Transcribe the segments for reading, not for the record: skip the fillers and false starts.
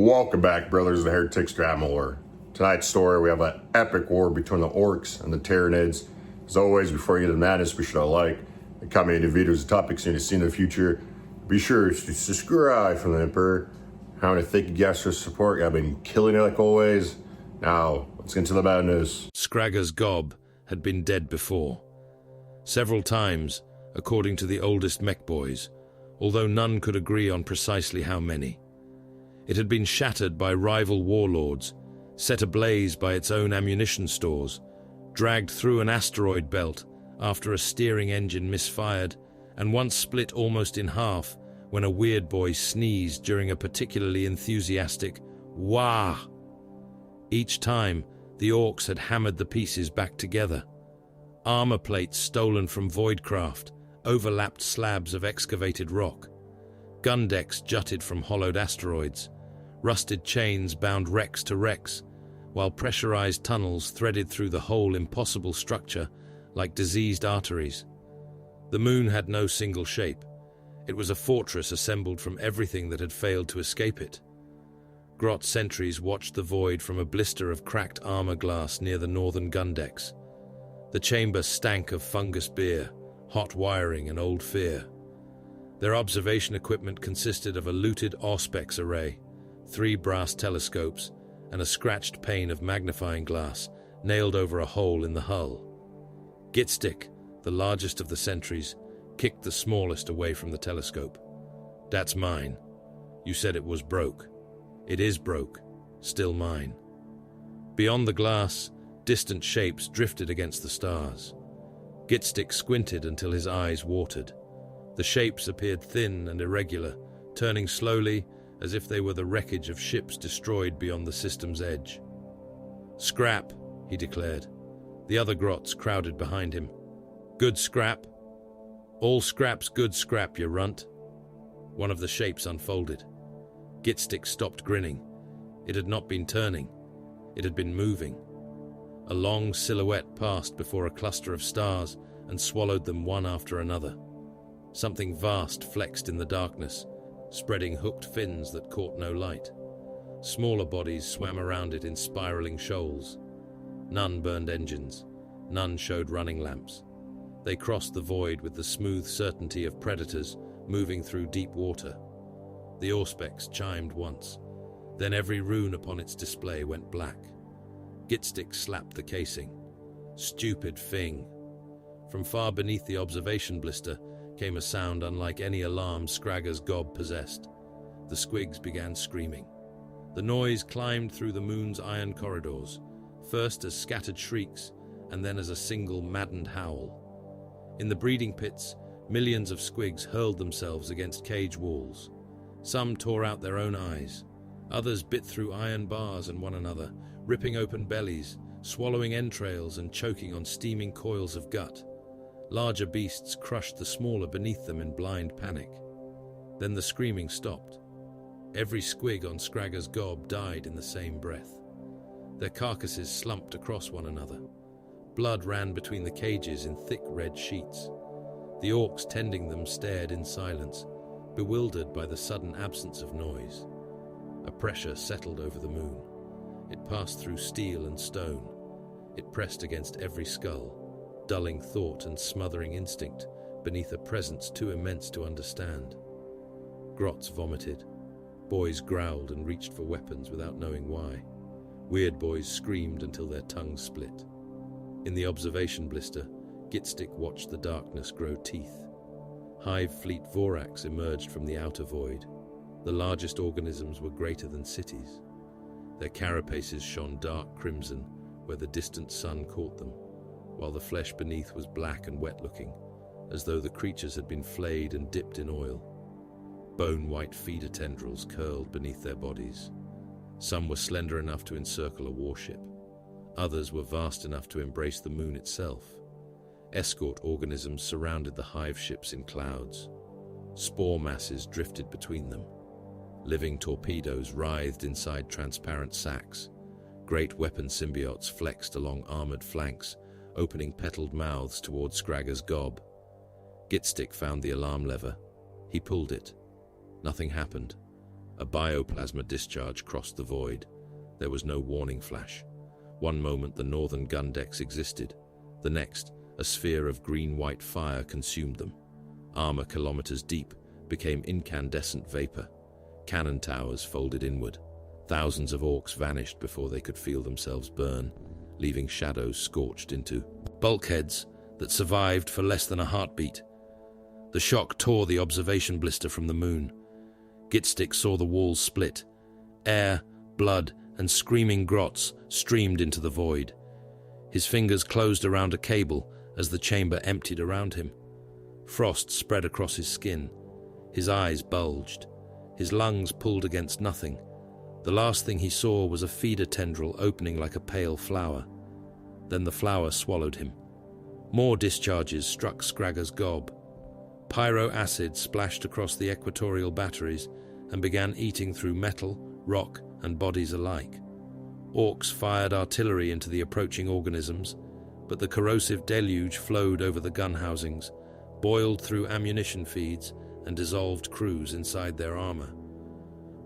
Welcome back, brothers of the Heretic Stratmore. Tonight's story, we have an epic war between the Orks and the Tyranids. As always, before you get into madness, be sure to like and comment any videos and topics you need to see in the future. Be sure to subscribe from the Emperor. I want to thank you guys for the support. I've been killing it like always. Now, let's get into the madness. Skraga's gob had been dead before. Several times, according to the oldest mech boys, although none could agree on precisely how many. It had been shattered by rival warlords, set ablaze by its own ammunition stores, dragged through an asteroid belt after a steering engine misfired, and once split almost in half when a weird boy sneezed during a particularly enthusiastic wah. Each time, the Orks had hammered the pieces back together. Armor plates stolen from Voidcraft overlapped slabs of excavated rock. Gun decks jutted from hollowed asteroids. Rusted chains bound wrecks to wrecks, while pressurized tunnels threaded through the whole impossible structure like diseased arteries. The moon had no single shape. It was a fortress assembled from everything that had failed to escape it. Grot sentries watched the void from a blister of cracked armor glass near the northern gun decks. The chamber stank of fungus beer, hot wiring, and old fear. Their observation equipment consisted of a looted Auspex array, 3 brass telescopes, and a scratched pane of magnifying glass nailed over a hole in the hull. Gitstick, the largest of the sentries, kicked the smallest away from the telescope. "That's mine. You said it was broke. It is broke. Still mine." Beyond the glass, distant shapes drifted against the stars. Gitstick squinted until his eyes watered. The shapes appeared thin and irregular, turning slowly as if they were the wreckage of ships destroyed beyond the system's edge. "Scrap," he declared. The other grots crowded behind him. "Good scrap." "All scrap's good scrap, you runt." One of the shapes unfolded. Gitstick stopped grinning. It had not been turning. It had been moving. A long silhouette passed before a cluster of stars and swallowed them one after another. Something vast flexed in the darkness, spreading hooked fins that caught no light. Smaller bodies swam around it in spiraling shoals. None burned engines. None showed running lamps. They crossed the void with the smooth certainty of predators moving through deep water. The Auspex chimed once. Then every rune upon its display went black. Gitstick slapped the casing. "Stupid thing." From far beneath the observation blister came a sound unlike any alarm Skraga's gob possessed. The squigs began screaming. The noise climbed through the moon's iron corridors, first as scattered shrieks, and then as a single maddened howl. In the breeding pits, millions of squigs hurled themselves against cage walls. Some tore out their own eyes. Others bit through iron bars and one another, ripping open bellies, swallowing entrails and choking on steaming coils of gut. Larger beasts crushed the smaller beneath them in blind panic. Then the screaming stopped. Every squig on Skraga's gob died in the same breath. Their carcasses slumped across one another. Blood ran between the cages in thick red sheets. The Orks tending them stared in silence, bewildered by the sudden absence of noise. A pressure settled over the moon. It passed through steel and stone. It pressed against every skull, dulling thought and smothering instinct beneath a presence too immense to understand. Grots vomited. Boys growled and reached for weapons without knowing why. Weird boys screamed until their tongues split. In the observation blister, Gitstick watched the darkness grow teeth. Hive fleet Voraxe emerged from the outer void. The largest organisms were greater than cities. Their carapaces shone dark crimson where the distant sun caught them, while the flesh beneath was black and wet-looking, as though the creatures had been flayed and dipped in oil. Bone-white feeder tendrils curled beneath their bodies. Some were slender enough to encircle a warship. Others were vast enough to embrace the moon itself. Escort organisms surrounded the hive ships in clouds. Spore masses drifted between them. Living torpedoes writhed inside transparent sacs. Great weapon symbiotes flexed along armored flanks, opening petaled mouths towards Skraga's gob. Gitstick found the alarm lever. He pulled it. Nothing happened. A bioplasma discharge crossed the void. There was no warning flash. One moment the northern gun decks existed. The next, a sphere of green-white fire consumed them. Armor kilometers deep became incandescent vapor. Cannon towers folded inward. Thousands of orcs vanished before they could feel themselves burn, leaving shadows scorched into bulkheads that survived for less than a heartbeat. The shock tore the observation blister from the moon. Gitstick saw the walls split. Air, blood, and screaming grots streamed into the void. His fingers closed around a cable as the chamber emptied around him. Frost spread across his skin. His eyes bulged. His lungs pulled against nothing. The last thing he saw was a feeder tendril opening like a pale flower. Then the flower swallowed him. More discharges struck Scragger's gob. Pyro acid splashed across the equatorial batteries and began eating through metal, rock, and bodies alike. Orcs fired artillery into the approaching organisms, but the corrosive deluge flowed over the gun housings, boiled through ammunition feeds, and dissolved crews inside their armor.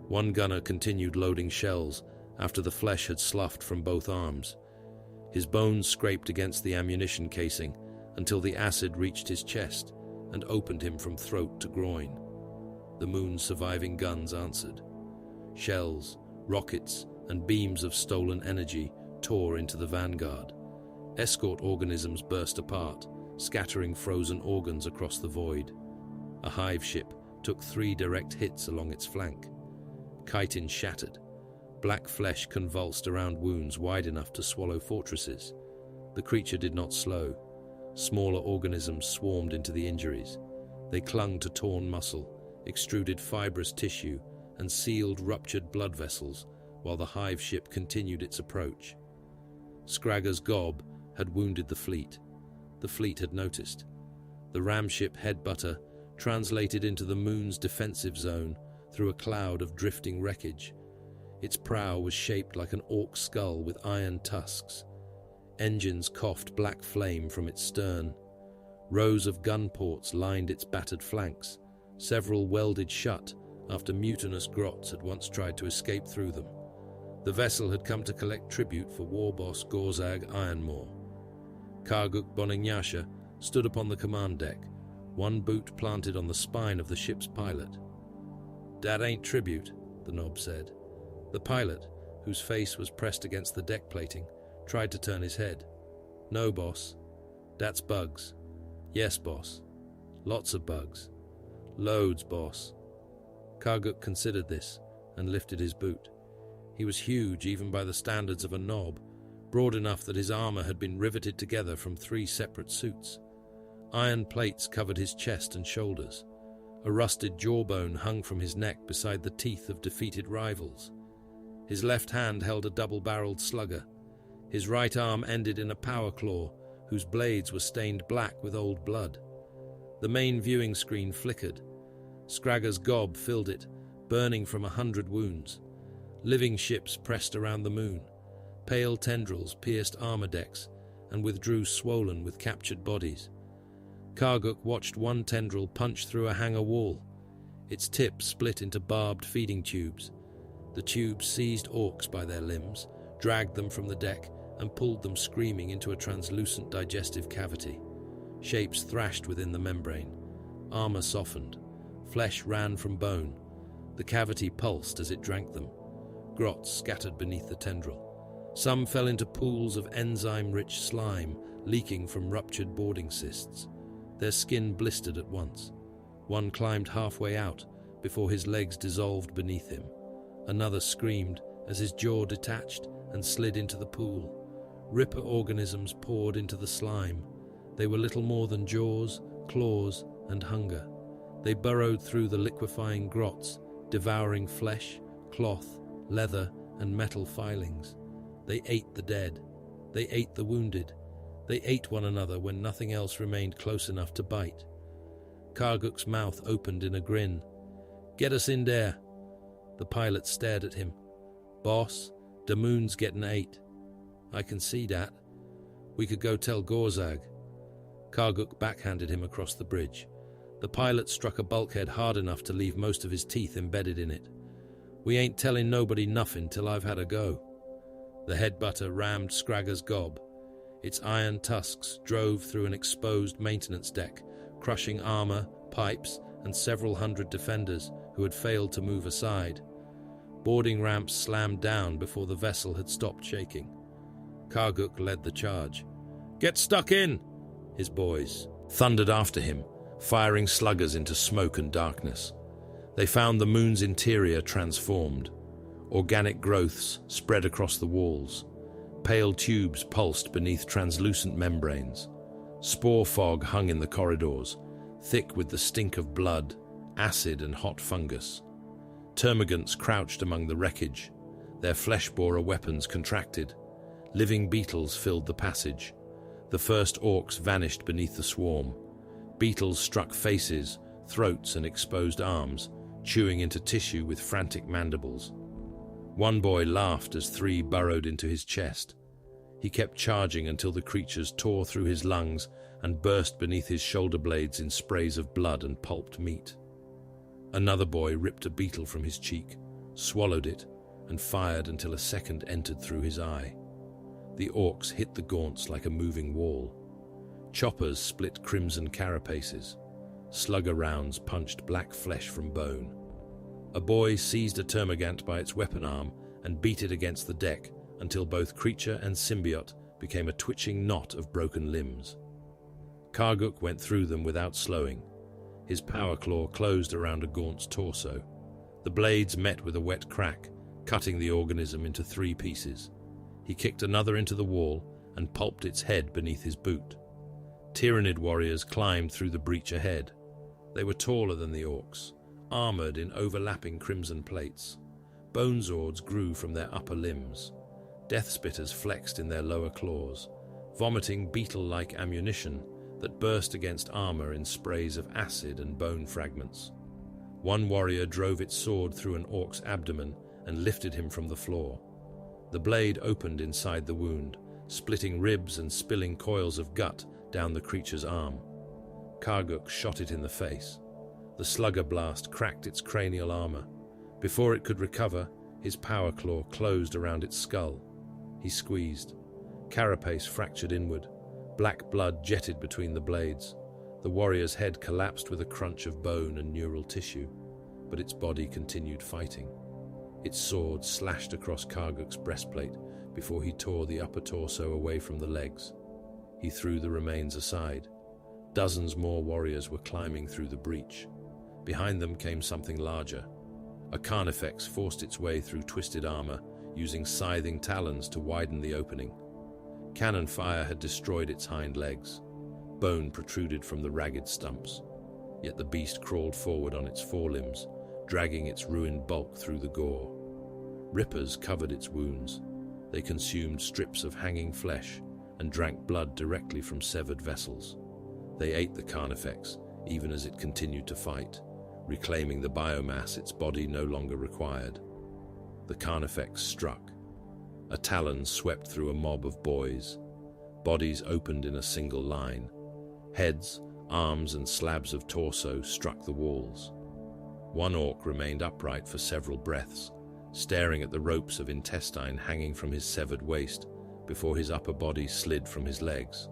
One gunner continued loading shells after the flesh had sloughed from both arms. His bones scraped against the ammunition casing until the acid reached his chest and opened him from throat to groin. The moon's surviving guns answered. Shells, rockets, and beams of stolen energy tore into the vanguard. Escort organisms burst apart, scattering frozen organs across the void. A hive ship took 3 direct hits along its flank. Chitin shattered. Black flesh convulsed around wounds wide enough to swallow fortresses. The creature did not slow. Smaller organisms swarmed into the injuries. They clung to torn muscle, extruded fibrous tissue, and sealed ruptured blood vessels while the hive ship continued its approach. Scragger's gob had wounded the fleet. The fleet had noticed. The ramship headbutter translated into the moon's defensive zone through a cloud of drifting wreckage. Its prow was shaped like an orc skull with iron tusks. Engines coughed black flame from its stern. Rows of gun ports lined its battered flanks, several welded shut after mutinous grots had once tried to escape through them. The vessel had come to collect tribute for war boss Gorzag Ironmaw. Karguk Bonanyasha stood upon the command deck, one boot planted on the spine of the ship's pilot. "Dat ain't tribute," the knob said. The pilot, whose face was pressed against the deck plating, tried to turn his head. "No, boss. That's bugs." "Yes, boss. Lots of bugs. Loads, boss." Karguk considered this and lifted his boot. He was huge even by the standards of a knob, broad enough that his armor had been riveted together from 3 separate suits. Iron plates covered his chest and shoulders. A rusted jawbone hung from his neck beside the teeth of defeated rivals. His left hand held a double-barreled slugger. His right arm ended in a power claw, whose blades were stained black with old blood. The main viewing screen flickered. Scragger's gob filled it, burning from 100 wounds. Living ships pressed around the moon. Pale tendrils pierced armor decks and withdrew swollen with captured bodies. Karguk watched one tendril punch through a hangar wall. Its tip split into barbed feeding tubes. The tubes seized orcs by their limbs, dragged them from the deck, and pulled them screaming into a translucent digestive cavity. Shapes thrashed within the membrane. Armor softened. Flesh ran from bone. The cavity pulsed as it drank them. Grots scattered beneath the tendril. Some fell into pools of enzyme-rich slime, leaking from ruptured boarding cysts. Their skin blistered at once. One climbed halfway out before his legs dissolved beneath him. Another screamed as his jaw detached and slid into the pool. Ripper organisms poured into the slime. They were little more than jaws, claws, and hunger. They burrowed through the liquefying grots, devouring flesh, cloth, leather, and metal filings. They ate the dead. They ate the wounded. They ate one another when nothing else remained close enough to bite. Karguk's mouth opened in a grin. "Get us in there." The pilot stared at him. "Boss, the moon's getting ate." "I can see that. We could go tell Gorzag." Karguk backhanded him across the bridge. The pilot struck a bulkhead hard enough to leave most of his teeth embedded in it. We ain't telling nobody nothing till I've had a go. The headbutter rammed Scragger's gob. Its iron tusks drove through an exposed maintenance deck, crushing armor, pipes, and several hundred defenders who had failed to move aside. Boarding ramps slammed down before the vessel had stopped shaking. Karguk led the charge. "Get stuck in!" His boys thundered after him, firing sluggers into smoke and darkness. They found the moon's interior transformed. Organic growths spread across the walls. Pale tubes pulsed beneath translucent membranes. Spore fog hung in the corridors, thick with the stink of blood, acid, and hot fungus. Termagants crouched among the wreckage. Their flesh-borer weapons contracted. Living beetles filled the passage. The first orcs vanished beneath the swarm. Beetles struck faces, throats, and exposed arms, chewing into tissue with frantic mandibles. One boy laughed as three burrowed into his chest. He kept charging until the creatures tore through his lungs and burst beneath his shoulder blades in sprays of blood and pulped meat. Another boy ripped a beetle from his cheek, swallowed it, and fired until a second entered through his eye. The orcs hit the gaunts like a moving wall. Choppers split crimson carapaces. Slugger rounds punched black flesh from bone. A boy seized a termagant by its weapon arm and beat it against the deck until both creature and symbiote became a twitching knot of broken limbs. Karguk went through them without slowing. His power claw closed around a gaunt's torso. The blades met with a wet crack, cutting the organism into 3 pieces. He kicked another into the wall and pulped its head beneath his boot. Tyranid warriors climbed through the breach ahead. They were taller than the orcs, armored in overlapping crimson plates. Bone zords grew from their upper limbs. Death spitters flexed in their lower claws, vomiting beetle-like ammunition that burst against armor in sprays of acid and bone fragments. One warrior drove its sword through an orc's abdomen and lifted him from the floor. The blade opened inside the wound, splitting ribs and spilling coils of gut down the creature's arm. Karguk shot it in the face. The slugger blast cracked its cranial armor. Before it could recover, his power claw closed around its skull. He squeezed. Carapace fractured inward. Black blood jetted between the blades. The warrior's head collapsed with a crunch of bone and neural tissue, but its body continued fighting. Its sword slashed across Karguk's breastplate before he tore the upper torso away from the legs. He threw the remains aside. Dozens more warriors were climbing through the breach. Behind them came something larger. A carnifex forced its way through twisted armor, using scything talons to widen the opening. Cannon fire had destroyed its hind legs. Bone protruded from the ragged stumps. Yet the beast crawled forward on its forelimbs, dragging its ruined bulk through the gore. Rippers covered its wounds. They consumed strips of hanging flesh and drank blood directly from severed vessels. They ate the carnifex, even as it continued to fight, reclaiming the biomass its body no longer required. The carnifex struck. A talon swept through a mob of boys. Bodies opened in a single line. Heads, arms, and slabs of torso struck the walls. One orc remained upright for several breaths, staring at the ropes of intestine hanging from his severed waist before his upper body slid from his legs.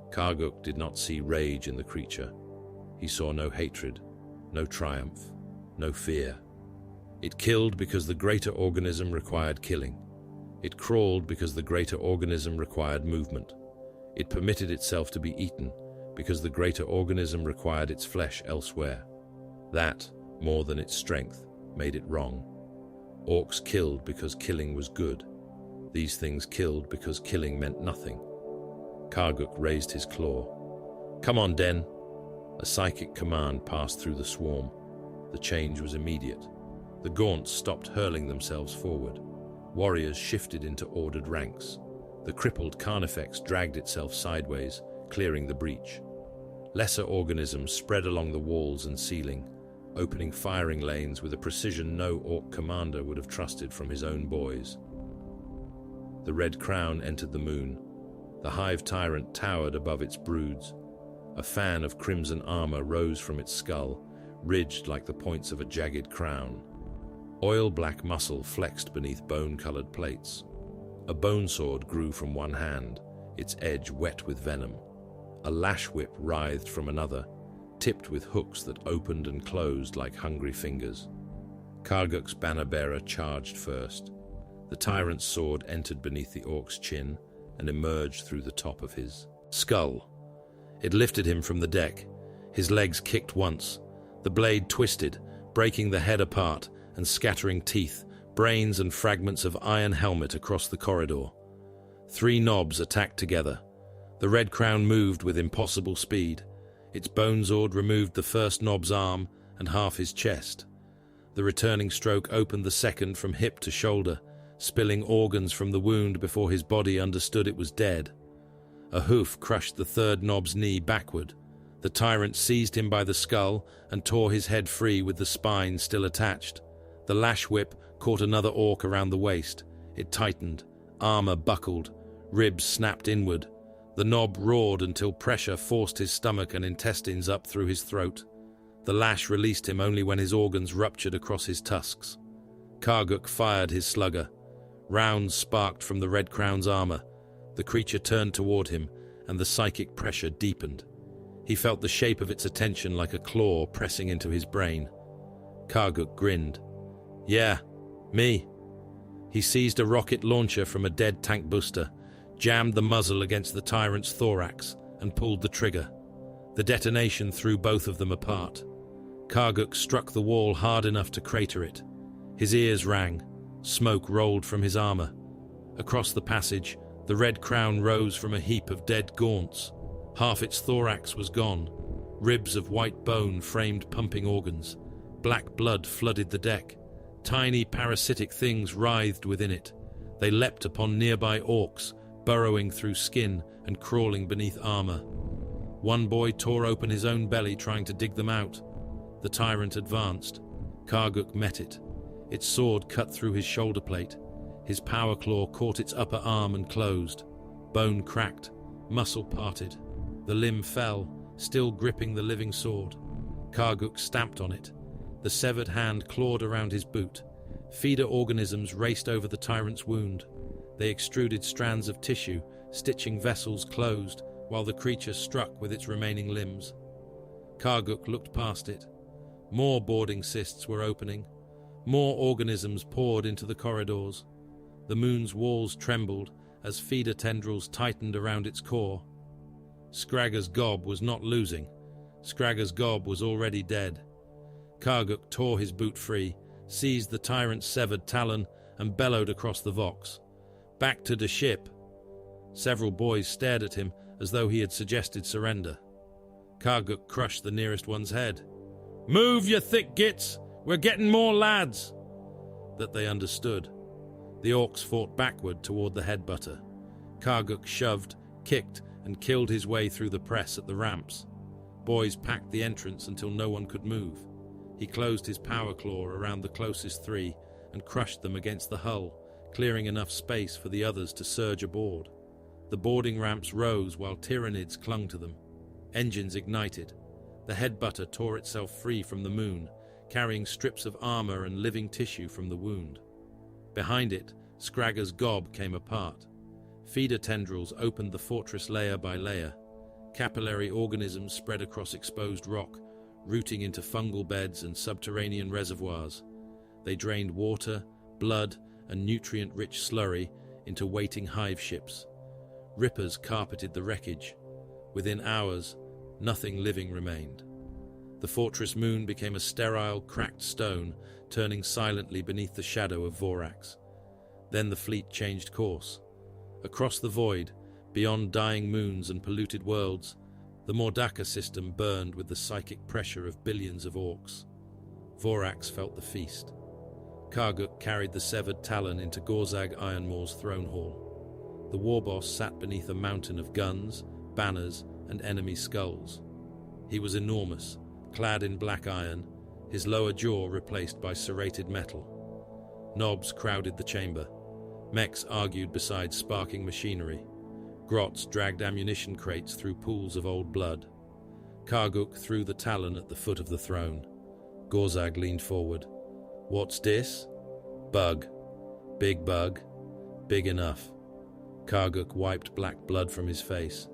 Karguk did not see rage in the creature. He saw no hatred, no triumph, no fear. It killed because the greater organism required killing. It crawled because the greater organism required movement. It permitted itself to be eaten because the greater organism required its flesh elsewhere. That, more than its strength, made it wrong. Orcs killed because killing was good. These things killed because killing meant nothing. Karguk raised his claw. "Come on, Den." A psychic command passed through the swarm. The change was immediate. The gaunts stopped hurling themselves forward. Warriors shifted into ordered ranks. The crippled carnifex dragged itself sideways, clearing the breach. Lesser organisms spread along the walls and ceiling, opening firing lanes with a precision no orc commander would have trusted from his own boys. The red crown entered the moon. The hive tyrant towered above its broods. A fan of crimson armor rose from its skull, ridged like the points of a jagged crown. Oil-black muscle flexed beneath bone-colored plates. A bone sword grew from one hand, its edge wet with venom. A lash whip writhed from another, tipped with hooks that opened and closed like hungry fingers. Karguk's banner-bearer charged first. The tyrant's sword entered beneath the orc's chin and emerged through the top of his skull. It lifted him from the deck. His legs kicked once. The blade twisted, breaking the head apart and scattering teeth, brains and fragments of iron helmet across the corridor. 3 knobs attacked together. The Red Crown moved with impossible speed. Its bone sword removed the first knob's arm and half his chest. The returning stroke opened the second from hip to shoulder, spilling organs from the wound before his body understood it was dead. A hoof crushed the third knob's knee backward. The tyrant seized him by the skull and tore his head free with the spine still attached. The lash whip caught another orc around the waist. It tightened, armor buckled, ribs snapped inward. The knob roared until pressure forced his stomach and intestines up through his throat. The lash released him only when his organs ruptured across his tusks. Karguk fired his slugger. Rounds sparked from the Red Crown's armor. The creature turned toward him, and the psychic pressure deepened. He felt the shape of its attention like a claw pressing into his brain. Karguk grinned. "Yeah, me." He seized a rocket launcher from a dead tank booster, jammed the muzzle against the tyrant's thorax, and pulled the trigger. The detonation threw both of them apart. Karguk struck the wall hard enough to crater it. His ears rang. Smoke rolled from his armor. Across the passage, the Red Crown rose from a heap of dead gaunts. Half its thorax was gone. Ribs of white bone framed pumping organs. Black blood flooded the deck. Tiny parasitic things writhed within it. They leapt upon nearby orcs, burrowing through skin and crawling beneath armor. One boy tore open his own belly trying to dig them out. The tyrant advanced. Karguk met it. Its sword cut through his shoulder plate. His power claw caught its upper arm and closed. Bone cracked, muscle parted. The limb fell, still gripping the living sword. Karguk stamped on it. The severed hand clawed around his boot. Feeder organisms raced over the tyrant's wound. They extruded strands of tissue, stitching vessels closed, while the creature struck with its remaining limbs. Karguk looked past it. More boarding cysts were opening. More organisms poured into the corridors. The moon's walls trembled as feeder tendrils tightened around its core. Scragger's gob was not losing. Scragger's gob was already dead. Karguk tore his boot free, seized the tyrant's severed talon, and bellowed across the Vox. "Back to the ship!" Several boys stared at him as though he had suggested surrender. Karguk crushed the nearest one's head. "Move, you thick gits! We're getting more lads!" That they understood. The orcs fought backward toward the headbutter. Karguk shoved, kicked, and killed his way through the press at the ramps. Boys packed the entrance until no one could move. He closed his power claw around the closest 3 and crushed them against the hull, clearing enough space for the others to surge aboard. The boarding ramps rose while Tyranids clung to them. Engines ignited. The headbutter tore itself free from the moon, carrying strips of armor and living tissue from the wound. Behind it, Scragger's gob came apart. Feeder tendrils opened the fortress layer by layer. Capillary organisms spread across exposed rock, rooting into fungal beds and subterranean reservoirs. They drained water, blood, and nutrient-rich slurry into waiting hive ships. Rippers carpeted the wreckage. Within hours, nothing living remained. The fortress moon became a sterile, cracked stone, turning silently beneath the shadow of Voraxe. Then the fleet changed course. Across the void, beyond dying moons and polluted worlds, the Mordaka system burned with the psychic pressure of billions of orcs. Voraxe felt the feast. Karguk carried the severed talon into Gorzag Ironmore's throne hall. The warboss sat beneath a mountain of guns, banners, and enemy skulls. He was enormous, clad in black iron, his lower jaw replaced by serrated metal. Knobs crowded the chamber. Mechs argued beside sparking machinery. Grots dragged ammunition crates through pools of old blood. Karguk threw the talon at the foot of the throne. Gorzag leaned forward. "What's this?" Bug. Big bug. Big enough. Karguk wiped black blood from his face.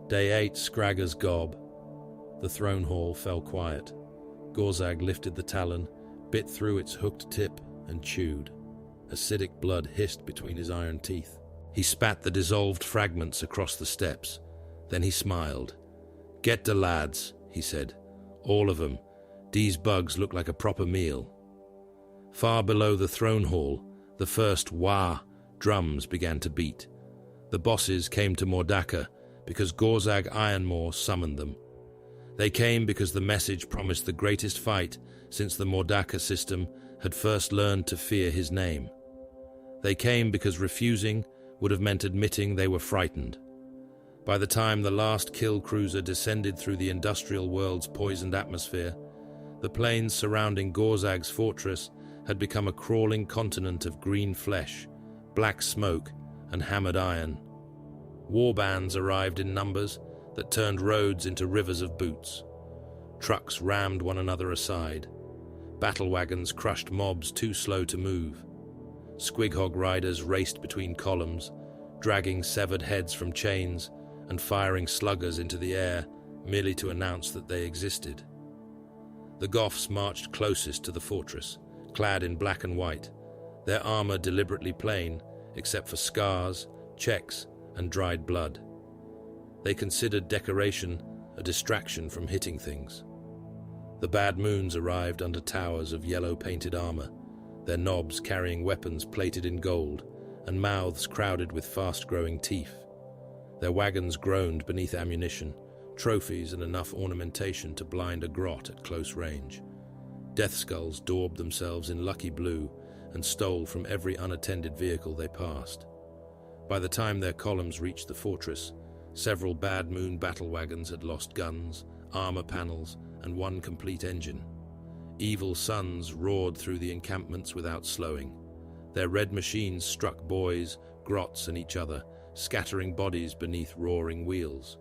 Day 8, Scragger's gob. The throne hall fell quiet. Gorzag lifted the talon, bit through its hooked tip, and chewed. Acidic blood hissed between his iron teeth. He spat the dissolved fragments across the steps. Then he smiled. "Get the lads," he said. "All of them. These bugs look like a proper meal." Far below the throne hall, the first wah drums began to beat. The bosses came to Mordaka because Gorzag Ironmaw summoned them. They came because the message promised the greatest fight since the Mordaka system had first learned to fear his name. They came because refusing would have meant admitting they were frightened. By the time the last kill cruiser descended through the industrial world's poisoned atmosphere, the plains surrounding Gorzag's fortress had become a crawling continent of green flesh, black smoke, and hammered iron. Warbands arrived in numbers that turned roads into rivers of boots. Trucks rammed one another aside. Battle wagons crushed mobs too slow to move. Squighog riders raced between columns, dragging severed heads from chains and firing sluggers into the air merely to announce that they existed. The Goths marched closest to the fortress, clad in black and white, their armor deliberately plain except for scars, checks, and dried blood. They considered decoration a distraction from hitting things. The Bad Moons arrived under towers of yellow-painted armor, their knobs carrying weapons plated in gold and mouths crowded with fast-growing teeth. Their wagons groaned beneath ammunition, trophies and enough ornamentation to blind a grot at close range. Death Skulls daubed themselves in lucky blue and stole from every unattended vehicle they passed. By the time their columns reached the fortress, several Bad Moon battle wagons had lost guns, armor panels, and one complete engine. Evil suns roared through the encampments without slowing. Their red machines struck boys, grots, and each other, scattering bodies beneath roaring wheels.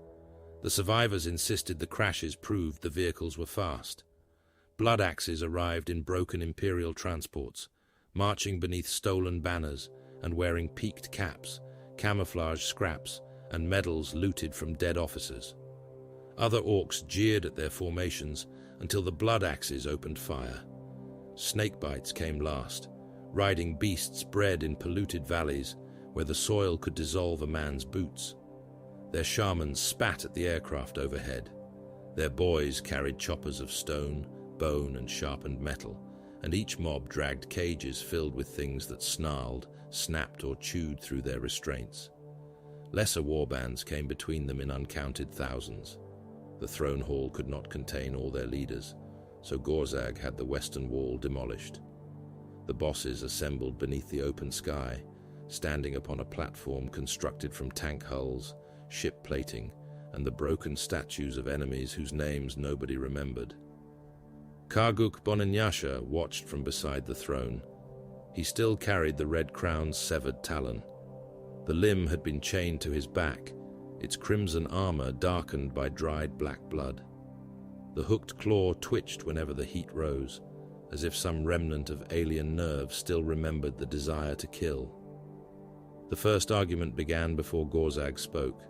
The survivors insisted the crashes proved the vehicles were fast. Blood axes arrived in broken Imperial transports, marching beneath stolen banners and wearing peaked caps, camouflage scraps, and medals looted from dead officers. Other orcs jeered at their formations until the blood axes opened fire. Snakebites came last, riding beasts bred in polluted valleys where the soil could dissolve a man's boots. Their shamans spat at the aircraft overhead. Their boys carried choppers of stone, bone, and sharpened metal, and each mob dragged cages filled with things that snarled, snapped, or chewed through their restraints. Lesser warbands came between them in uncounted thousands. The throne hall could not contain all their leaders, so Gorzag had the western wall demolished. The bosses assembled beneath the open sky, standing upon a platform constructed from tank hulls, ship plating, and the broken statues of enemies whose names nobody remembered. Karguk Bonanyasha watched from beside the throne. He still carried the Red Crown's severed talon. The limb had been chained to his back, its crimson armor darkened by dried black blood. The hooked claw twitched whenever the heat rose, as if some remnant of alien nerve still remembered the desire to kill. The first argument began before Gorzag spoke.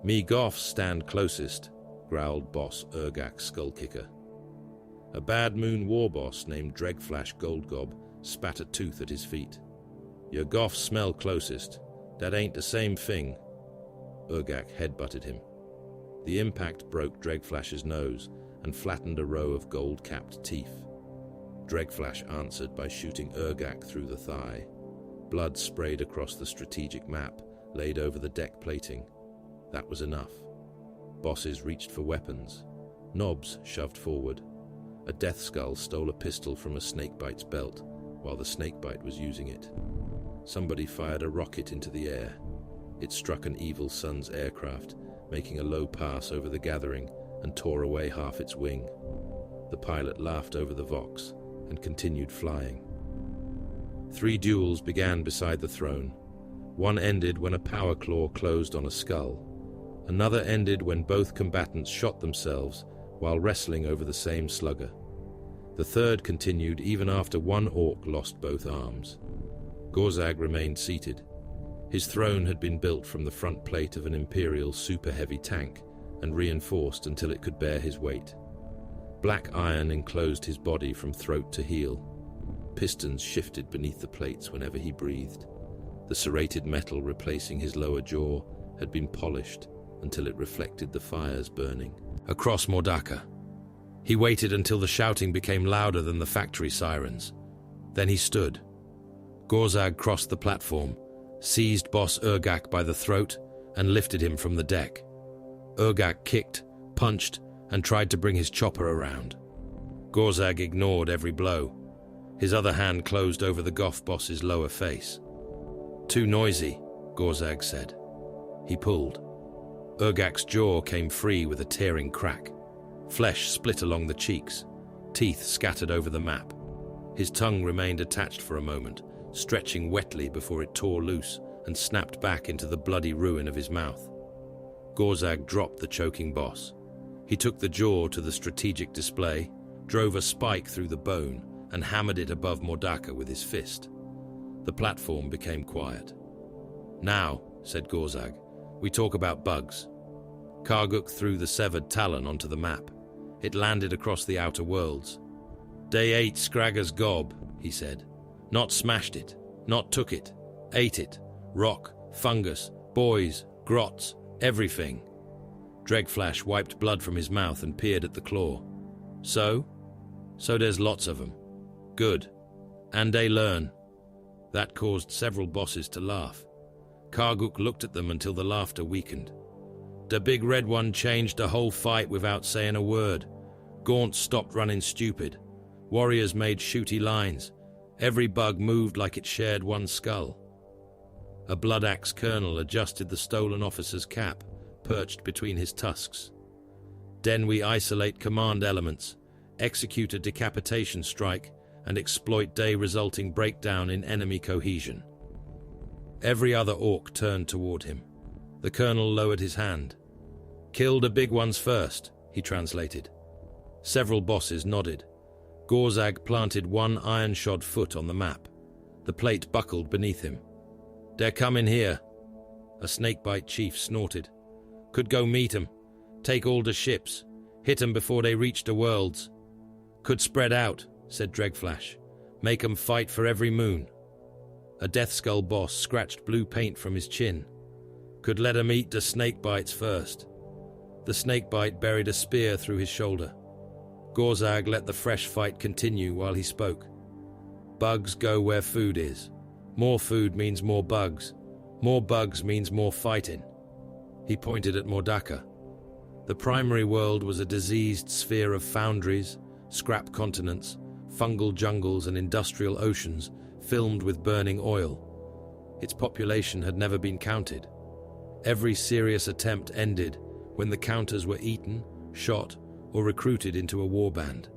"Me Goths stand closest," growled boss Urgak Skullkicker. A Bad Moon war boss named Dregflash Goldgob spat a tooth at his feet. "Your Goths smell closest. That ain't the same thing." Urgak headbutted him. The impact broke Dregflash's nose and flattened a row of gold-capped teeth. Dregflash answered by shooting Urgak through the thigh. Blood sprayed across the strategic map laid over the deck plating. That was enough. Bosses reached for weapons. Knobs shoved forward. A Death Skull stole a pistol from a snakebite's belt while the snakebite was using it. Somebody fired a rocket into the air. It struck an Evil Sun's aircraft, making a low pass over the gathering and tore away half its wing. The pilot laughed over the Vox and continued flying. 3 duels began beside the throne. One ended when a power claw closed on a skull. Another ended when both combatants shot themselves while wrestling over the same slugger. The third continued even after one orc lost both arms. Gorzag remained seated. His throne had been built from the front plate of an imperial super-heavy tank and reinforced until it could bear his weight. Black iron enclosed his body from throat to heel. Pistons shifted beneath the plates whenever he breathed. The serrated metal replacing his lower jaw had been polished until it reflected the fires burning. Across Mordaka, he waited until the shouting became louder than the factory sirens. Then he stood. Gorzag crossed the platform, seized Boss Urgak by the throat, and lifted him from the deck. Urgak kicked, punched, and tried to bring his chopper around. Gorzag ignored every blow. His other hand closed over the Goth boss's lower face. "Too noisy," Gorzag said. He pulled. Urgak's jaw came free with a tearing crack. Flesh split along the cheeks, teeth scattered over the map. His tongue remained attached for a moment, stretching wetly before it tore loose and snapped back into the bloody ruin of his mouth. Gorzag dropped the choking boss. He took the jaw to the strategic display, drove a spike through the bone, and hammered it above Mordaka with his fist. The platform became quiet. "Now," said Gorzag, "we talk about bugs." Karguk threw the severed talon onto the map. It landed across the outer worlds. "They ate Skragger's gob," he said. "Not smashed it, not took it, ate it. Rock, fungus, boys, grots, everything." Dregflash wiped blood from his mouth and peered at the claw. So there's lots of them. Good. And they learn." That caused several bosses to laugh. Karguk looked at them until the laughter weakened. "The big red one changed the whole fight without saying a word. Gaunt stopped running stupid. Warriors made shooty lines. Every bug moved like it shared one skull." A blood axe colonel adjusted the stolen officer's cap, perched between his tusks. "Then we isolate command elements, execute a decapitation strike, and exploit day resulting breakdown in enemy cohesion." Every other orc turned toward him. The colonel lowered his hand. "Kill the big ones first," he translated. Several bosses nodded. Gorzag planted one iron-shod foot on the map. The plate buckled beneath him. "They're coming here." A snakebite chief snorted. "Could go meet 'em. Take all the ships. Hit 'em before they reach the worlds." "Could spread out," said Dregflash. "Make 'em fight for every moon." A Deathskull boss scratched blue paint from his chin. "Could let 'em eat the snakebites first." The snakebite buried a spear through his shoulder. Gorzag let the fresh fight continue while he spoke. "Bugs go where food is. More food means more bugs. More bugs means more fighting." He pointed at Mordaka. The primary world was a diseased sphere of foundries, scrap continents, fungal jungles and industrial oceans filmed with burning oil. Its population had never been counted. Every serious attempt ended when the counters were eaten, shot, or recruited into a warband.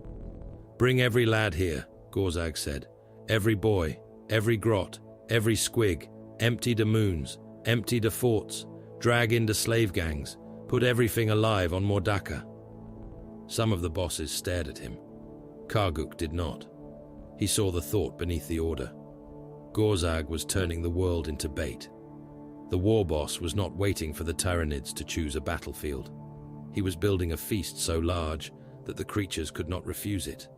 "Bring every lad here," Gorzag said. "Every boy, every grot, every squig. Empty the moons, empty the forts, drag in the slave gangs, put everything alive on Mordaka." Some of the bosses stared at him. Karguk did not. He saw the thought beneath the order. Gorzag was turning the world into bait. The war boss was not waiting for the Tyranids to choose a battlefield. He was building a feast so large that the creatures could not refuse it.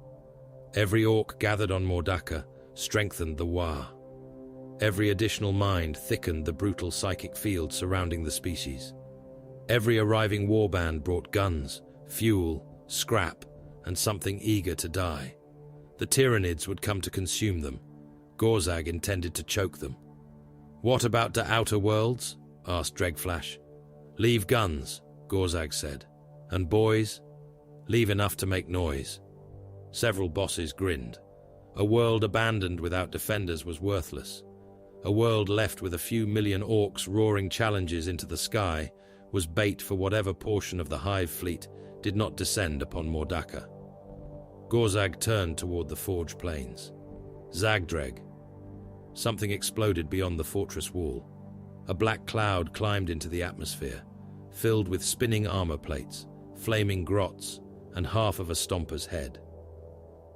Every orc gathered on Mordaka strengthened the Wa. Every additional mind thickened the brutal psychic field surrounding the species. Every arriving warband brought guns, fuel, scrap, and something eager to die. The Tyranids would come to consume them. Gorzag intended to choke them. "What about the outer worlds?" asked Dregflash. "Leave guns," Gorzag said. "And boys? Leave enough to make noise." Several bosses grinned. A world abandoned without defenders was worthless. A world left with a few million orcs roaring challenges into the sky was bait for whatever portion of the Hive fleet did not descend upon Mordaka. Gorzag turned toward the Forge Plains. Zagdreg. Something exploded beyond the fortress wall. A black cloud climbed into the atmosphere, filled with spinning armor plates, flaming grots, and half of a stomper's head.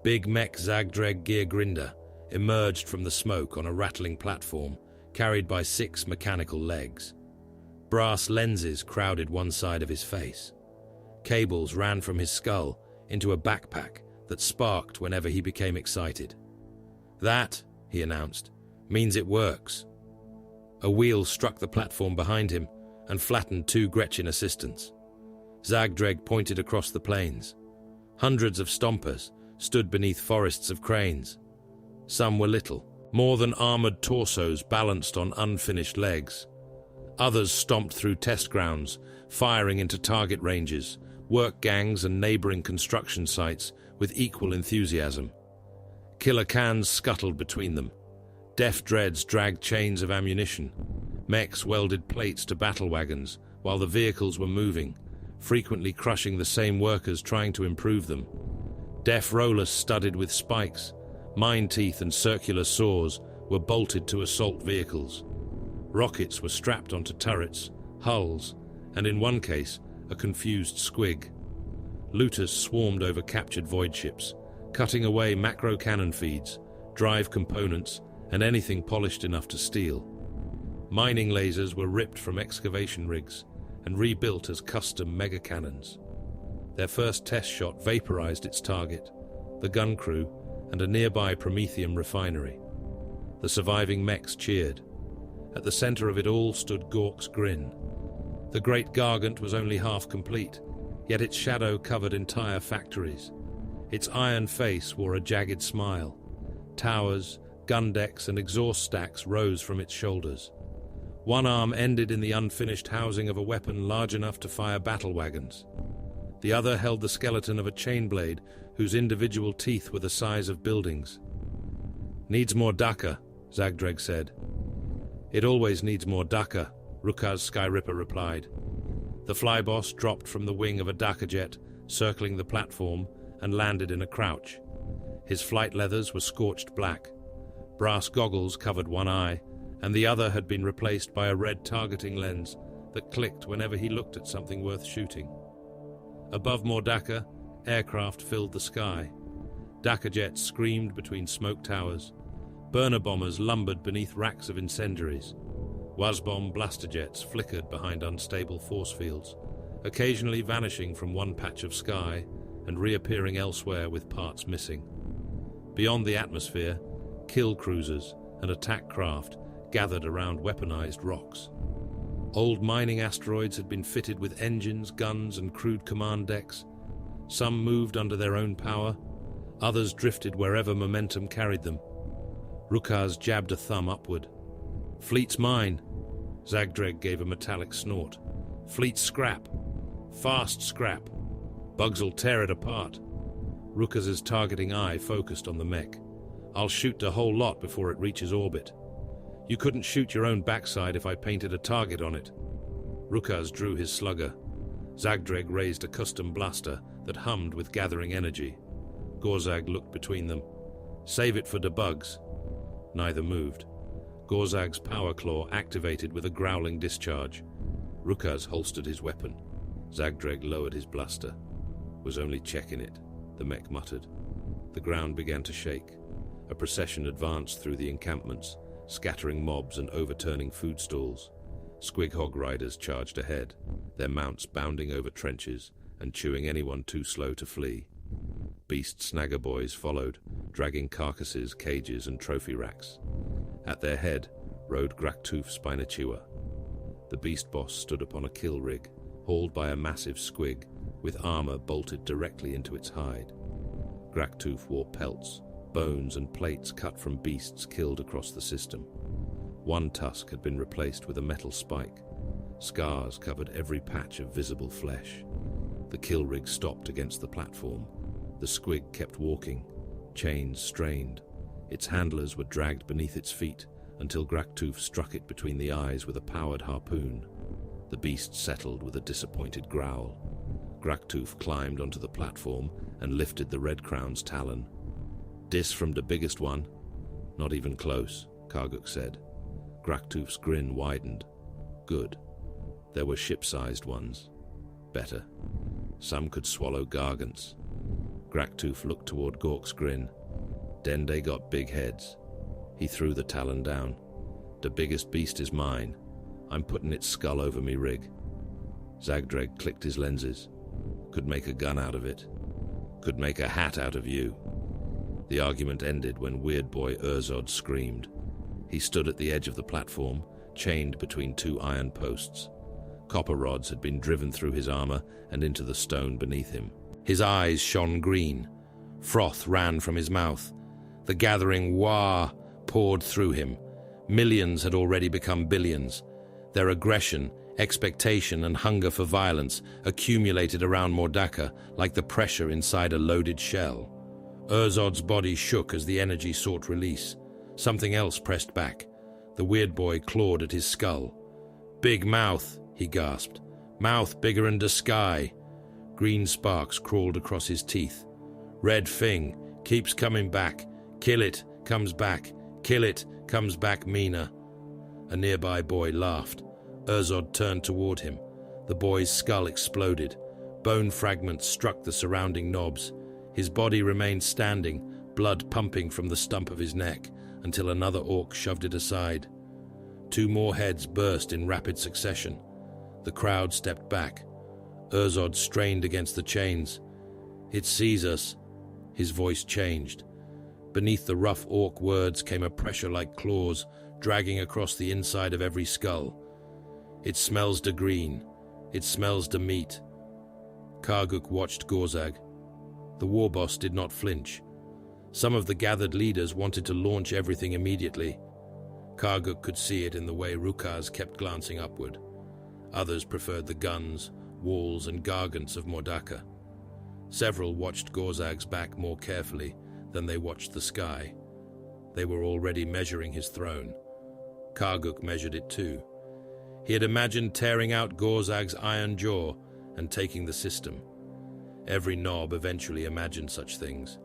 Big mech Zagdreg Geargrinder emerged from the smoke on a rattling platform carried by 6 mechanical legs. Brass lenses crowded one side of his face. Cables ran from his skull into a backpack that sparked whenever he became excited. "That," he announced, "means it works." A wheel struck the platform behind him and flattened 2 Gretchen assistants. Zagdreg pointed across the plains. Hundreds of stompers stood beneath forests of cranes. Some were little, more than armored torsos balanced on unfinished legs. Others stomped through test grounds, firing into target ranges, work gangs and neighboring construction sites with equal enthusiasm. Killer cans scuttled between them. Deft dreads dragged chains of ammunition. Mechs welded plates to battle wagons while the vehicles were moving, frequently crushing the same workers trying to improve them. Def rollers studded with spikes, mine teeth and circular saws were bolted to assault vehicles. Rockets were strapped onto turrets, hulls, and in one case, a confused squig. Looters swarmed over captured void ships, cutting away macro cannon feeds, drive components, and anything polished enough to steal. Mining lasers were ripped from excavation rigs and rebuilt as custom mega cannons. Their first test shot vaporized its target, the gun crew, and a nearby Prometheum refinery. The surviving mechs cheered. At the center of it all stood Gork's grin. The great gargant was only half complete, yet its shadow covered entire factories. Its iron face wore a jagged smile. Towers, gun decks, and exhaust stacks rose from its shoulders. One arm ended in the unfinished housing of a weapon large enough to fire battle wagons. The other held the skeleton of a chain blade whose individual teeth were the size of buildings. "Needs more Daka," Zagdreg said. "It always needs more Daka," Rukaz Skyripper replied. The flyboss dropped from the wing of a Daka jet, circling the platform, and landed in a crouch. His flight leathers were scorched black. Brass goggles covered one eye, and the other had been replaced by a red targeting lens that clicked whenever he looked at something worth shooting. Above Mordaka, aircraft filled the sky. Daka jets screamed between smoke towers. Burner bombers lumbered beneath racks of incendiaries. Wazbomb blaster jets flickered behind unstable force fields, occasionally vanishing from one patch of sky and reappearing elsewhere with parts missing. Beyond the atmosphere, kill cruisers and attack craft gathered around weaponized rocks. Old mining asteroids had been fitted with engines, guns, and crude command decks. Some moved under their own power, others drifted wherever momentum carried them. Rukaz jabbed a thumb upward. "Fleet's mine." Zagdreg gave a metallic snort. "Fleet's scrap. Fast scrap. Bugs'll tear it apart." Rukaz's targeting eye focused on the mech. "I'll shoot the whole lot before it reaches orbit. You couldn't shoot your own backside if I painted a target on it." Rukaz drew his slugger. Zagdreg raised a custom blaster that hummed with gathering energy. Gorzag looked between them. "Save it for debugs." Neither moved. Gorzag's power claw activated with a growling discharge. Rukaz holstered his weapon. Zagdreg lowered his blaster. "Was only checking it," the mech muttered. The ground began to shake. A procession advanced through the encampments, scattering mobs and overturning food stalls. Squig hog riders charged ahead, their mounts bounding over trenches and chewing anyone too slow to flee. Beast snagger boys followed, dragging carcasses, cages, and trophy racks. At their head rode Graktoof Spinachewa. The beast boss stood upon a kill rig, hauled by a massive squig, with armor bolted directly into its hide. Graktoof wore pelts, bones, and plates cut from beasts killed across the system. One tusk had been replaced with a metal spike. Scars covered every patch of visible flesh. The kill rig stopped against the platform. The squig kept walking, chains strained. Its handlers were dragged beneath its feet until Graktoof struck it between the eyes with a powered harpoon. The beast settled with a disappointed growl. Graktoof climbed onto the platform and lifted the Red Crown's talon. "Dis from the biggest one?" "Not even close," Karguk said. Graktoof's grin widened. "Good. There were ship-sized ones. Better. Some could swallow gargants." Graktooth looked toward Gork's grin. "Den they got big heads." He threw the talon down. "The biggest beast is mine. I'm putting its skull over me rig." Zagdreg clicked his lenses. "Could make a gun out of it. Could make a hat out of you." The argument ended when Weird Boy Urzod screamed. He stood at the edge of the platform, chained between two iron posts. Copper rods had been driven through his armor and into the stone beneath him. His eyes shone green. Froth ran from his mouth. The gathering wah poured through him. Millions had already become billions. Their aggression, expectation, and hunger for violence accumulated around Mordaka like the pressure inside a loaded shell. Urzod's body shook as the energy sought release. Something else pressed back. The Weird Boy clawed at his skull. "Big mouth," he gasped. "Mouth bigger'n the sky." Green sparks crawled across his teeth. "Red Fing, keeps coming back. Kill it, comes back. Kill it, comes back meaner." A nearby boy laughed. Urzod turned toward him. The boy's skull exploded. Bone fragments struck the surrounding knobs. His body remained standing, blood pumping from the stump of his neck, until another orc shoved it aside. Two more heads burst in rapid succession. The crowd stepped back. Urzod strained against the chains. "It sees us." His voice changed. Beneath the rough orc words came a pressure like claws, dragging across the inside of every skull. "It smells de green. It smells de meat." Karguk watched Gorzag. The war boss did not flinch. Some of the gathered leaders wanted to launch everything immediately. Karguk could see it in the way Rukaz kept glancing upward. Others preferred the guns, walls, and gargants of Mordaka. Several watched Gorzag's back more carefully than they watched the sky. They were already measuring his throne. Karguk measured it too. He had imagined tearing out Gorzag's iron jaw and taking the system. Every knob eventually imagined such things.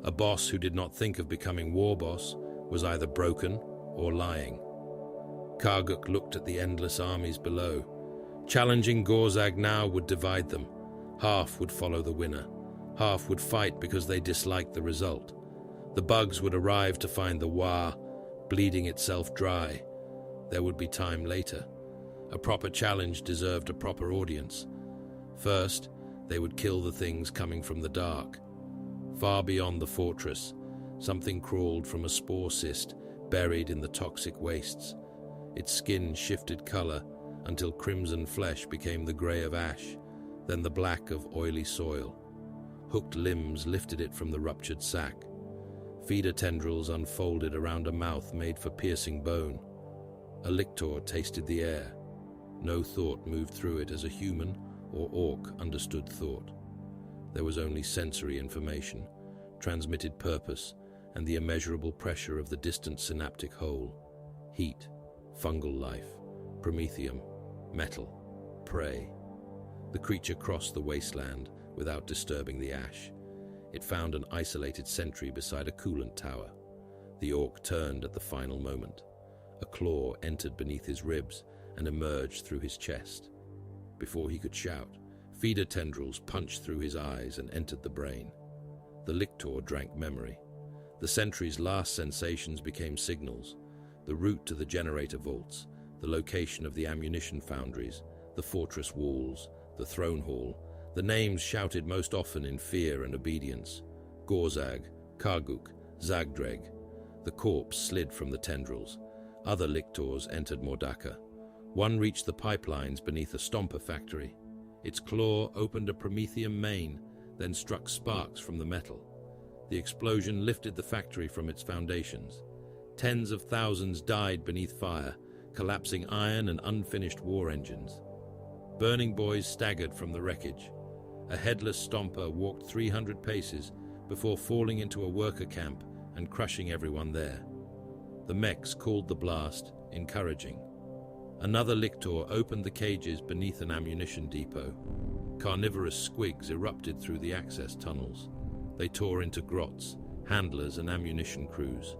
A boss who did not think of becoming war boss was either broken or lying. Karguk looked at the endless armies below. Challenging Gorzag now would divide them. Half would follow the winner. Half would fight because they disliked the result. The bugs would arrive to find the Wa bleeding itself dry. There would be time later. A proper challenge deserved a proper audience. First, they would kill the things coming from the dark. Far beyond the fortress, something crawled from a spore cyst buried in the toxic wastes. Its skin shifted color until crimson flesh became the gray of ash, then the black of oily soil. Hooked limbs lifted it from the ruptured sac. Feeder tendrils unfolded around a mouth made for piercing bone. A lictor tasted the air. No thought moved through it as a human or orc understood thought. There was only sensory information, transmitted purpose, and the immeasurable pressure of the distant synaptic hole. Heat, fungal life, promethium, metal, prey. The creature crossed the wasteland without disturbing the ash. It found an isolated sentry beside a coolant tower. The orc turned at the final moment. A claw entered beneath his ribs and emerged through his chest. Before he could shout, feeder tendrils punched through his eyes and entered the brain. The lictor drank memory. The sentry's last sensations became signals. The route to the generator vaults, the location of the ammunition foundries, the fortress walls, the throne hall, the names shouted most often in fear and obedience. Gorzag, Karguk, Zagdreg. The corpse slid from the tendrils. Other lictors entered Mordaka. One reached the pipelines beneath a stomper factory. Its claw opened a promethium main, then struck sparks from the metal. The explosion lifted the factory from its foundations. Tens of thousands died beneath fire, collapsing iron and unfinished war engines. Burning boys staggered from the wreckage. A headless stomper walked 300 paces before falling into a worker camp and crushing everyone there. The mechs called the blast encouraging. Another lictor opened the cages beneath an ammunition depot. Carnivorous squigs erupted through the access tunnels. They tore into grots, handlers and ammunition crews.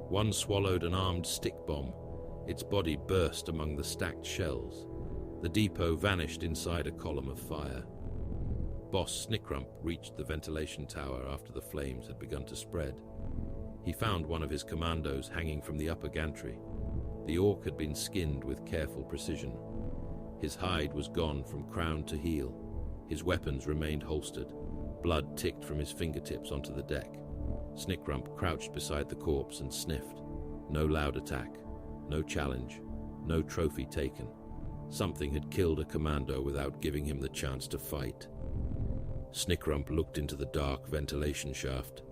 One swallowed an armed stick bomb. Its body burst among the stacked shells. The depot vanished inside a column of fire. Boss Snickrump reached the ventilation tower after the flames had begun to spread. He found one of his commandos hanging from the upper gantry. The orc had been skinned with careful precision. His hide was gone from crown to heel. His weapons remained holstered. Blood ticked from his fingertips onto the deck. Snickrump crouched beside the corpse and sniffed. No loud attack, no challenge, no trophy taken. Something had killed a commando without giving him the chance to fight. Snickrump looked into the dark ventilation shaft.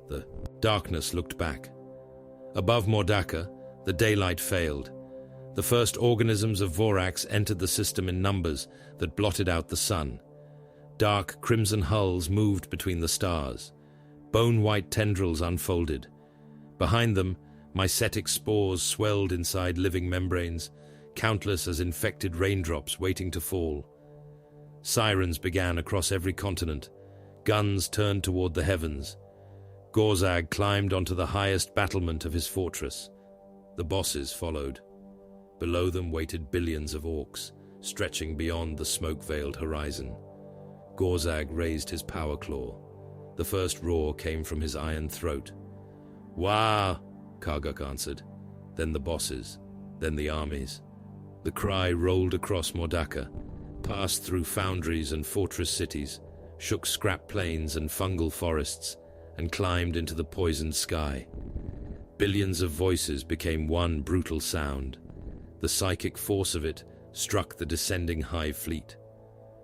The darkness looked back. Above Mordaka, the daylight failed. The first organisms of Voraxe entered the system in numbers that blotted out the sun. Dark crimson hulls moved between the stars. Bone-white tendrils unfolded. Behind them, mycetic spores swelled inside living membranes, countless as infected raindrops waiting to fall. Sirens began across every continent. Guns turned toward the heavens. Gorzag climbed onto the highest battlement of his fortress. The bosses followed. Below them waited billions of orcs, stretching beyond the smoke-veiled horizon. Gorzag raised his power claw. The first roar came from his iron throat. "Wah!" Karguk answered. Then the bosses, then the armies. The cry rolled across Mordaka, passed through foundries and fortress cities, shook scrap plains and fungal forests, and climbed into the poisoned sky. Billions of voices became one brutal sound. The psychic force of it struck the descending hive fleet.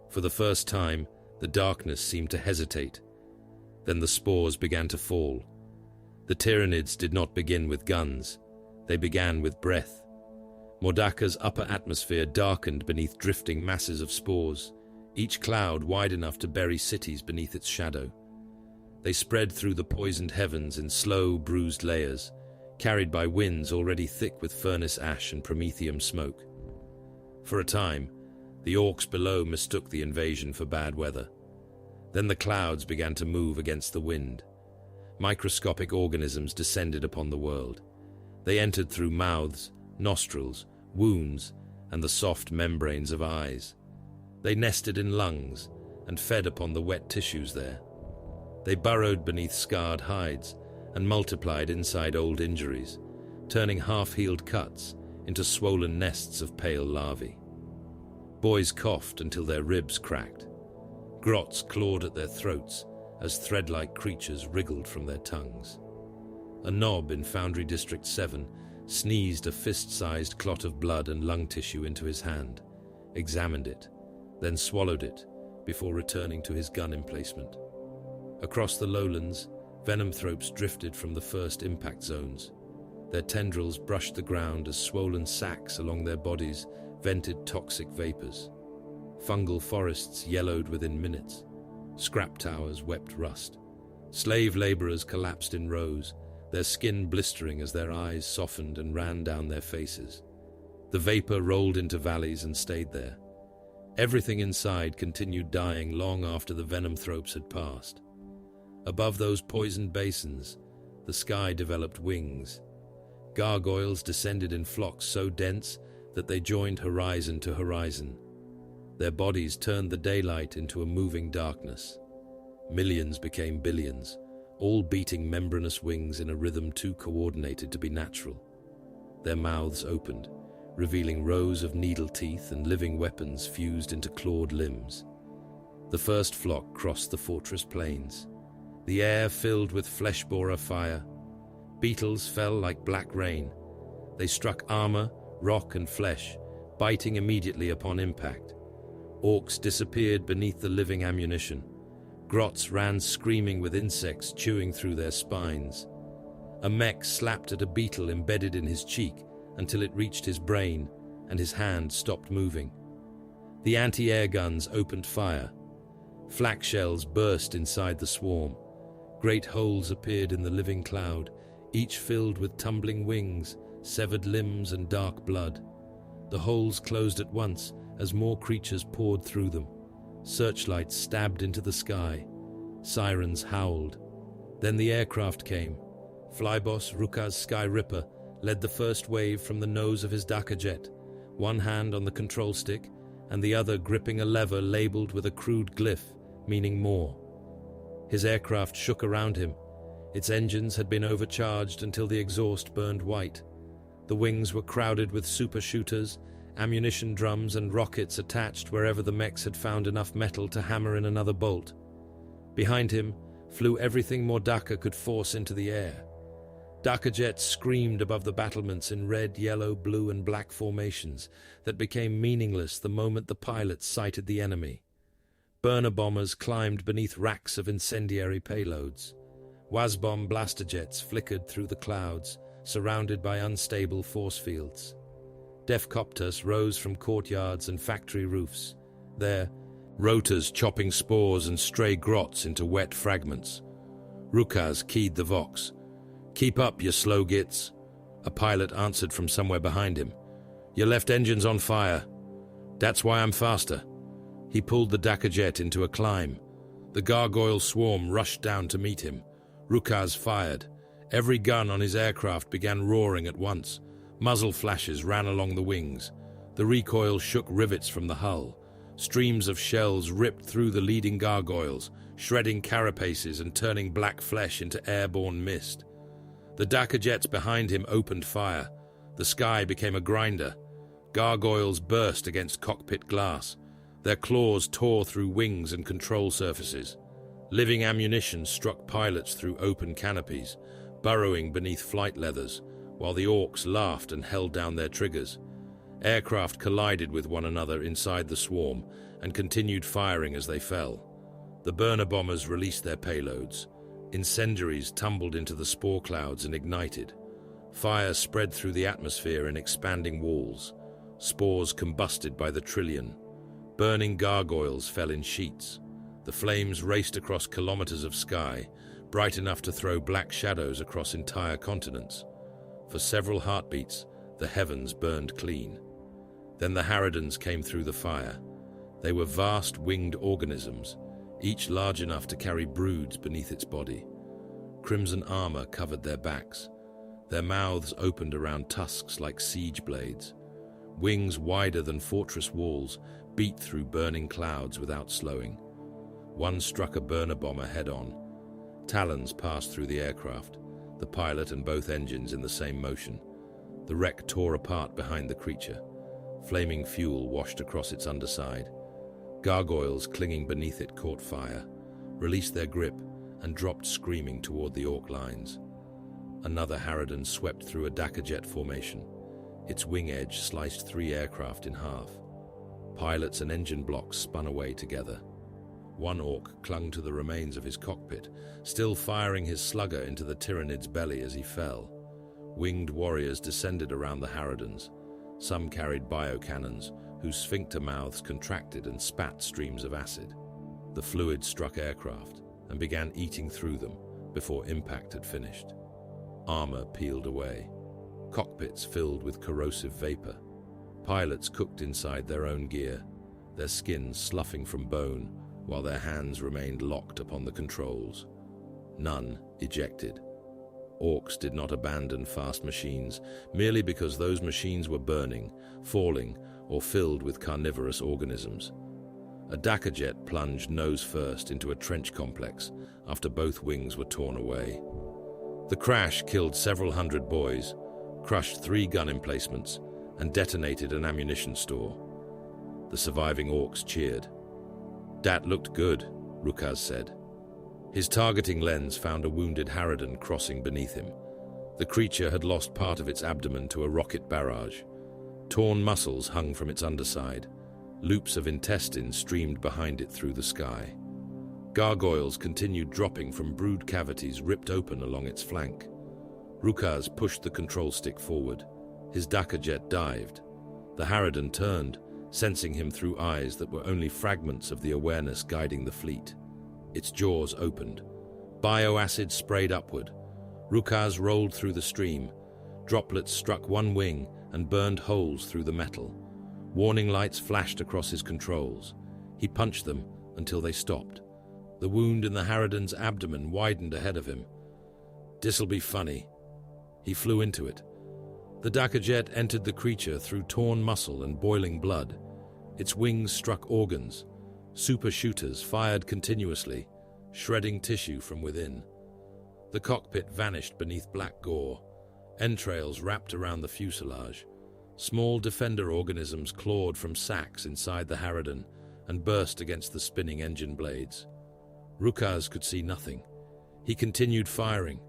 For the first time, the darkness seemed to hesitate. Then the spores began to fall. The Tyranids did not begin with guns. They began with breath. Mordaka's upper atmosphere darkened beneath drifting masses of spores, each cloud wide enough to bury cities beneath its shadow. They spread through the poisoned heavens in slow, bruised layers, carried by winds already thick with furnace ash and promethium smoke. For a time, the orcs below mistook the invasion for bad weather. Then the clouds began to move against the wind. Microscopic organisms descended upon the world. They entered through mouths, nostrils, wounds, and the soft membranes of eyes. They nested in lungs and fed upon the wet tissues there. They burrowed beneath scarred hides and multiplied inside old injuries, turning half-healed cuts into swollen nests of pale larvae. Boys coughed until their ribs cracked. Grots clawed at their throats as thread-like creatures wriggled from their tongues. A knob in Foundry District 7 sneezed a fist-sized clot of blood and lung tissue into his hand, examined it, then swallowed it before returning to his gun emplacement. Across the lowlands, venomthropes drifted from the first impact zones. Their tendrils brushed the ground as swollen sacs along their bodies vented toxic vapors. Fungal forests yellowed within minutes. Scrap towers wept rust. Slave laborers collapsed in rows, their skin blistering as their eyes softened and ran down their faces. The vapor rolled into valleys and stayed there. Everything inside continued dying long after the venomthropes had passed. Above those poisoned basins, the sky developed wings. Gargoyles descended in flocks so dense that they joined horizon to horizon. Their bodies turned the daylight into a moving darkness. Millions became billions, all beating membranous wings in a rhythm too coordinated to be natural. Their mouths opened, revealing rows of needle teeth and living weapons fused into clawed limbs. The first flock crossed the fortress plains. The air filled with flesh-borer fire. Beetles fell like black rain. They struck armor, rock, and flesh, biting immediately upon impact. Orks disappeared beneath the living ammunition. Grots ran screaming with insects chewing through their spines. A mech slapped at a beetle embedded in his cheek until it reached his brain, and his hand stopped moving. The anti-air guns opened fire. Flak shells burst inside the swarm. Great holes appeared in the living cloud, each filled with tumbling wings, severed limbs, and dark blood. The holes closed at once as more creatures poured through them. Searchlights stabbed into the sky. Sirens howled. Then the aircraft came. Flyboss Rukaz Sky Ripper led the first wave from the nose of his Daka jet, one hand on the control stick and the other gripping a lever labeled with a crude glyph meaning more. His aircraft shook around him. Its engines had been overcharged until the exhaust burned white. The wings were crowded with super shooters, ammunition drums and rockets attached wherever the mechs had found enough metal to hammer in another bolt. Behind him flew everything Mordaka could force into the air. Daka jets screamed above the battlements in red, yellow, blue and black formations that became meaningless the moment the pilots sighted the enemy. Burner bombers climbed beneath racks of incendiary payloads. Wazbomb blaster jets flickered through the clouds, surrounded by unstable force fields. Defcopters rose from courtyards and factory roofs, their rotors chopping spores and stray grots into wet fragments. Rukaz keyed the Vox. "Keep up, you slow gits," a pilot answered from somewhere behind him. "Your left engine's on fire. That's why I'm faster." He pulled the Daka jet into a climb. The gargoyle swarm rushed down to meet him. Rukaz fired. Every gun on his aircraft began roaring at once. Muzzle flashes ran along the wings. The recoil shook rivets from the hull. Streams of shells ripped through the leading gargoyles, shredding carapaces and turning black flesh into airborne mist. The Daka jets behind him opened fire. The sky became a grinder. Gargoyles burst against cockpit glass. Their claws tore through wings and control surfaces. Living ammunition struck pilots through open canopies, burrowing beneath flight leathers, while the Orks laughed and held down their triggers. Aircraft collided with one another inside the swarm and continued firing as they fell. The burner bombers released their payloads. Incendiaries tumbled into the spore clouds and ignited. Fire spread through the atmosphere in expanding walls. Spores combusted by the trillion. Burning gargoyles fell in sheets. The flames raced across kilometers of sky, bright enough to throw black shadows across entire continents. For several heartbeats, the heavens burned clean. Then the Harridans came through the fire. They were vast winged organisms, each large enough to carry broods beneath its body. Crimson armor covered their backs. Their mouths opened around tusks like siege blades. Wings wider than fortress walls beat through burning clouds without slowing. One struck a burner bomber head-on. Talons passed through the aircraft, the pilot and both engines in the same motion. The wreck tore apart behind the creature. Flaming fuel washed across its underside. Gargoyles clinging beneath it caught fire, released their grip, and dropped screaming toward the Ork lines. Another Harridan swept through a Daka jet formation. Its wing edge sliced 3 aircraft in half. Pilots and engine blocks spun away together. One Ork clung to the remains of his cockpit, still firing his slugger into the Tyranid's belly as he fell. Winged warriors descended around the Harridans. Some carried biocannons, whose sphincter mouths contracted and spat streams of acid. The fluid struck aircraft and began eating through them before impact had finished. Armor peeled away. Cockpits filled with corrosive vapor. Pilots cooked inside their own gear, their skins sloughing from bone, while their hands remained locked upon the controls. None ejected. Orks did not abandon fast machines merely because those machines were burning, falling, or filled with carnivorous organisms. A Daka jet plunged nose first into a trench complex after both wings were torn away. The crash killed several hundred boys, crushed 3 gun emplacements, and detonated an ammunition store. The surviving Orks cheered. "Dat looked good," Rukaz said. His targeting lens found a wounded Harridan crossing beneath him. The creature had lost part of its abdomen to a rocket barrage. Torn muscles hung from its underside. Loops of intestine streamed behind it through the sky. Gargoyles continued dropping from brood cavities ripped open along its flank. Rukaz pushed the control stick forward. His Daka jet dived. The Harridan turned, sensing him through eyes that were only fragments of the awareness guiding the fleet. Its jaws opened. Bioacid sprayed upward. Rukaz rolled through the stream. Droplets struck one wing and burned holes through the metal. Warning lights flashed across his controls. He punched them until they stopped. The wound in the Harridan's abdomen widened ahead of him. "This'll be funny." He flew into it. The Daka jet entered the creature through torn muscle and boiling blood. Its wings struck organs. Super shooters fired continuously, shredding tissue from within. The cockpit vanished beneath black gore, entrails wrapped around the fuselage. Small defender organisms clawed from sacks inside the Harridan and burst against the spinning engine blades. Rukaz could see nothing. He continued firing.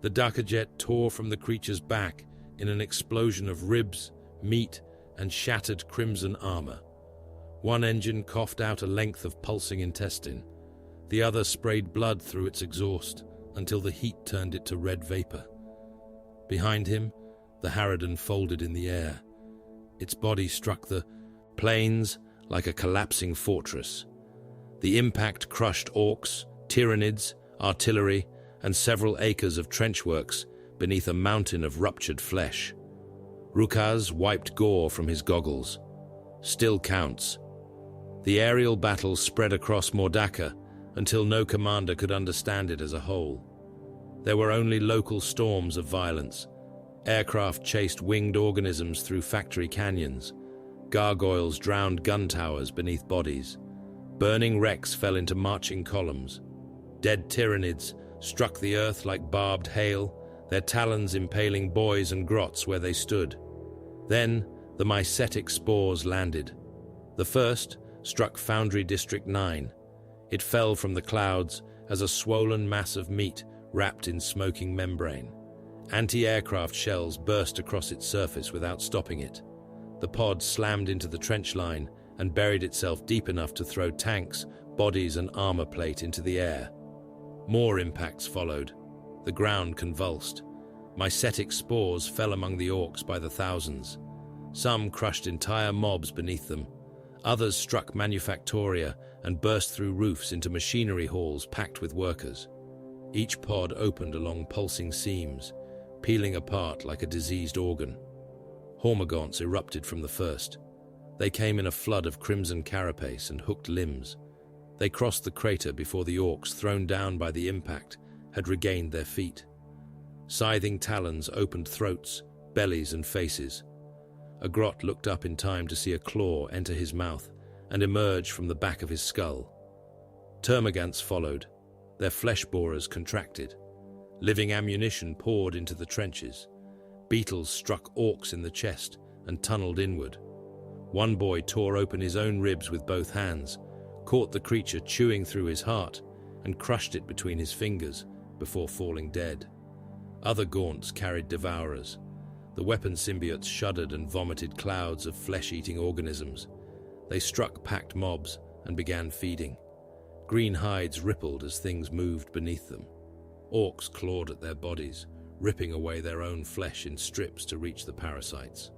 The Daka jet tore from the creature's back in an explosion of ribs, meat, and shattered crimson armor. One engine coughed out a length of pulsing intestine. The other sprayed blood through its exhaust until the heat turned it to red vapor. Behind him, the Harridan folded in the air. Its body struck the plains like a collapsing fortress. The impact crushed Orks, Tyranids, artillery, and several acres of trenchworks beneath a mountain of ruptured flesh. Rukaz wiped gore from his goggles. Still counts. The aerial battle spread across Mordaka until no commander could understand it as a whole. There were only local storms of violence. Aircraft chased winged organisms through factory canyons. Gargoyles drowned gun towers beneath bodies. Burning wrecks fell into marching columns. Dead Tyranids struck the earth like barbed hail, their talons impaling boys and grots where they stood. Then the mycetic spores landed. The first struck Foundry District 9. It fell from the clouds as a swollen mass of meat wrapped in smoking membrane. Anti-aircraft shells burst across its surface without stopping it. The pod slammed into the trench line and buried itself deep enough to throw tanks, bodies, and armor plate into the air. More impacts followed. The ground convulsed. Mycetic spores fell among the Orks by the thousands. Some crushed entire mobs beneath them. Others struck manufactoria and burst through roofs into machinery halls packed with workers. Each pod opened along pulsing seams, peeling apart like a diseased organ. Hormagaunts erupted from the first. They came in a flood of crimson carapace and hooked limbs. They crossed the crater before the Orks, thrown down by the impact, had regained their feet. Scything talons opened throats, bellies, and faces. A grot looked up in time to see a claw enter his mouth and emerge from the back of his skull. Termagants followed. Their flesh borers contracted. Living ammunition poured into the trenches. Beetles struck Orks in the chest and tunneled inward. One boy tore open his own ribs with both hands, caught the creature chewing through his heart, and crushed it between his fingers before falling dead. Other gaunts carried devourers. The weapon symbiotes shuddered and vomited clouds of flesh-eating organisms. They struck packed mobs and began feeding. Green hides rippled as things moved beneath them. Orks clawed at their bodies, ripping away their own flesh in strips to reach the parasites.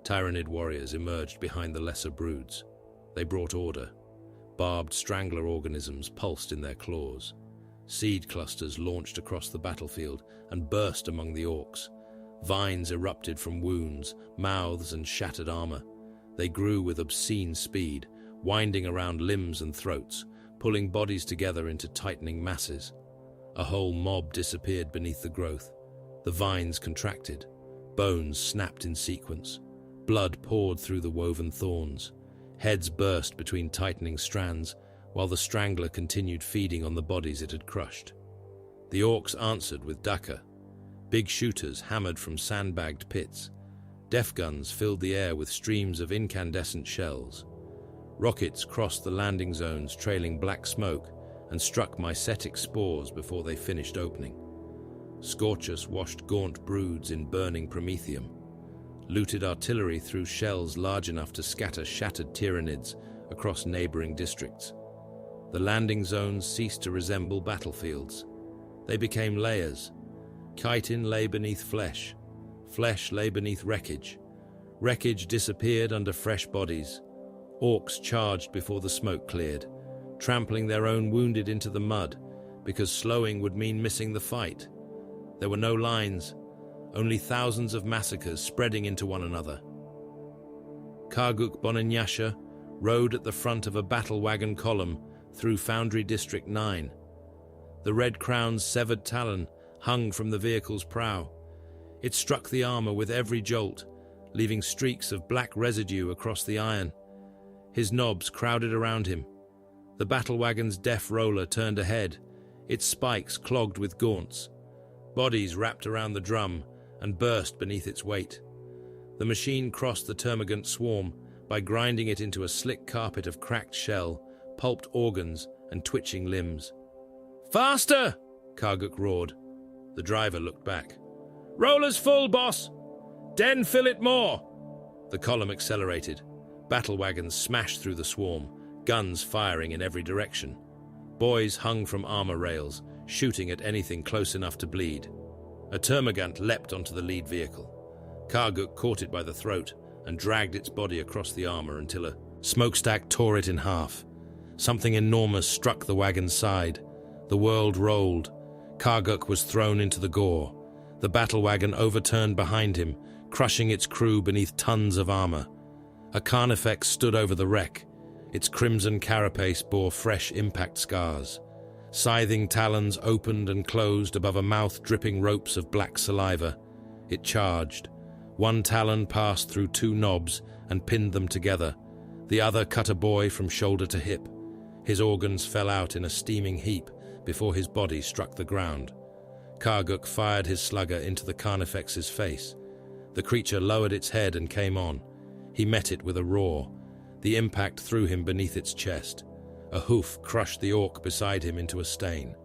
Tyranid warriors emerged behind the lesser broods. They brought order. Barbed strangler organisms pulsed in their claws. Seed clusters launched across the battlefield and burst among the Orks. Vines erupted from wounds, mouths, and shattered armor. They grew with obscene speed, winding around limbs and throats, pulling bodies together into tightening masses. A whole mob disappeared beneath the growth. The vines contracted. Bones snapped in sequence. Blood poured through the woven thorns. Heads burst between tightening strands, while the strangler continued feeding on the bodies it had crushed. The Orks answered with Daka. Big shooters hammered from sandbagged pits. Def guns filled the air with streams of incandescent shells. Rockets crossed the landing zones trailing black smoke and struck mycetic spores before they finished opening. Scorchus washed gaunt broods in burning promethium. Looted artillery threw shells large enough to scatter shattered Tyranids across neighboring districts. The landing zones ceased to resemble battlefields. They became layers. Chitin lay beneath flesh. Flesh lay beneath wreckage. Wreckage disappeared under fresh bodies. Orks charged before the smoke cleared, trampling their own wounded into the mud, because slowing would mean missing the fight. There were no lines, only thousands of massacres spreading into one another. Karguk Bonanyasha rode at the front of a battle wagon column through Foundry District 9. The Red Crown's severed talon hung from the vehicle's prow. It struck the armor with every jolt, leaving streaks of black residue across the iron. His knobs crowded around him. The battle wagon's deaf roller turned ahead, its spikes clogged with gaunts. Bodies wrapped around the drum and burst beneath its weight. The machine crossed the termagant swarm by grinding it into a slick carpet of cracked shell, pulped organs, and twitching limbs. "Faster!" Karguk roared. The driver looked back. "Roller's full, boss! Den fill it more!" The column accelerated. Battle wagons smashed through the swarm, guns firing in every direction. Boys hung from armor rails, shooting at anything close enough to bleed. A termagant leapt onto the lead vehicle. Karguk caught it by the throat and dragged its body across the armor until a smokestack tore it in half. Something enormous struck the wagon's side. The world rolled. Karguk was thrown into the gore. The battle wagon overturned behind him, crushing its crew beneath tons of armor. A carnifex stood over the wreck. Its crimson carapace bore fresh impact scars. Scything talons opened and closed above a mouth dripping ropes of black saliva. It charged. One talon passed through two knobs and pinned them together. The other cut a boy from shoulder to hip. His organs fell out in a steaming heap before his body struck the ground. Karguk fired his slugger into the carnifex's face. The creature lowered its head and came on. He met it with a roar. The impact threw him beneath its chest. A hoof crushed the orc beside him into a stain.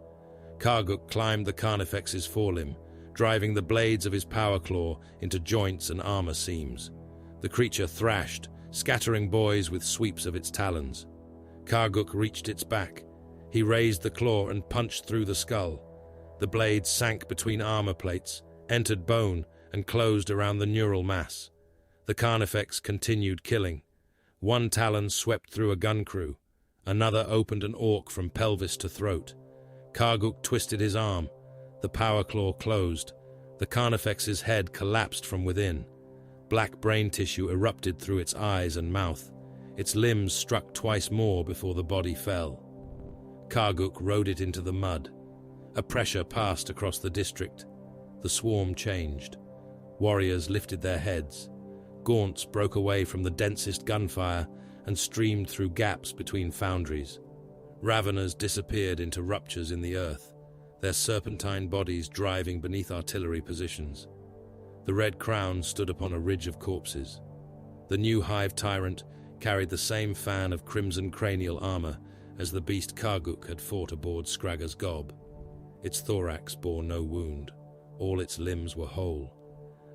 Karguk climbed the carnifex's forelimb, driving the blades of his power claw into joints and armor seams. The creature thrashed, scattering boys with sweeps of its talons. Karguk reached its back. He raised the claw and punched through the skull. The blade sank between armor plates, entered bone, and closed around the neural mass. The carnifex continued killing. One talon swept through a gun crew. Another opened an orc from pelvis to throat. Karguk twisted his arm. The power claw closed. The carnifex's head collapsed from within. Black brain tissue erupted through its eyes and mouth. Its limbs struck twice more before the body fell. Karguk rode it into the mud. A pressure passed across the district. The swarm changed. Warriors lifted their heads. Gaunts broke away from the densest gunfire and streamed through gaps between foundries. Raveners disappeared into ruptures in the earth, their serpentine bodies driving beneath artillery positions. The Red Crown stood upon a ridge of corpses. The new Hive tyrant carried the same fan of crimson cranial armor as the beast Karguk had fought aboard Skraga's gob. Its thorax bore no wound. All its limbs were whole.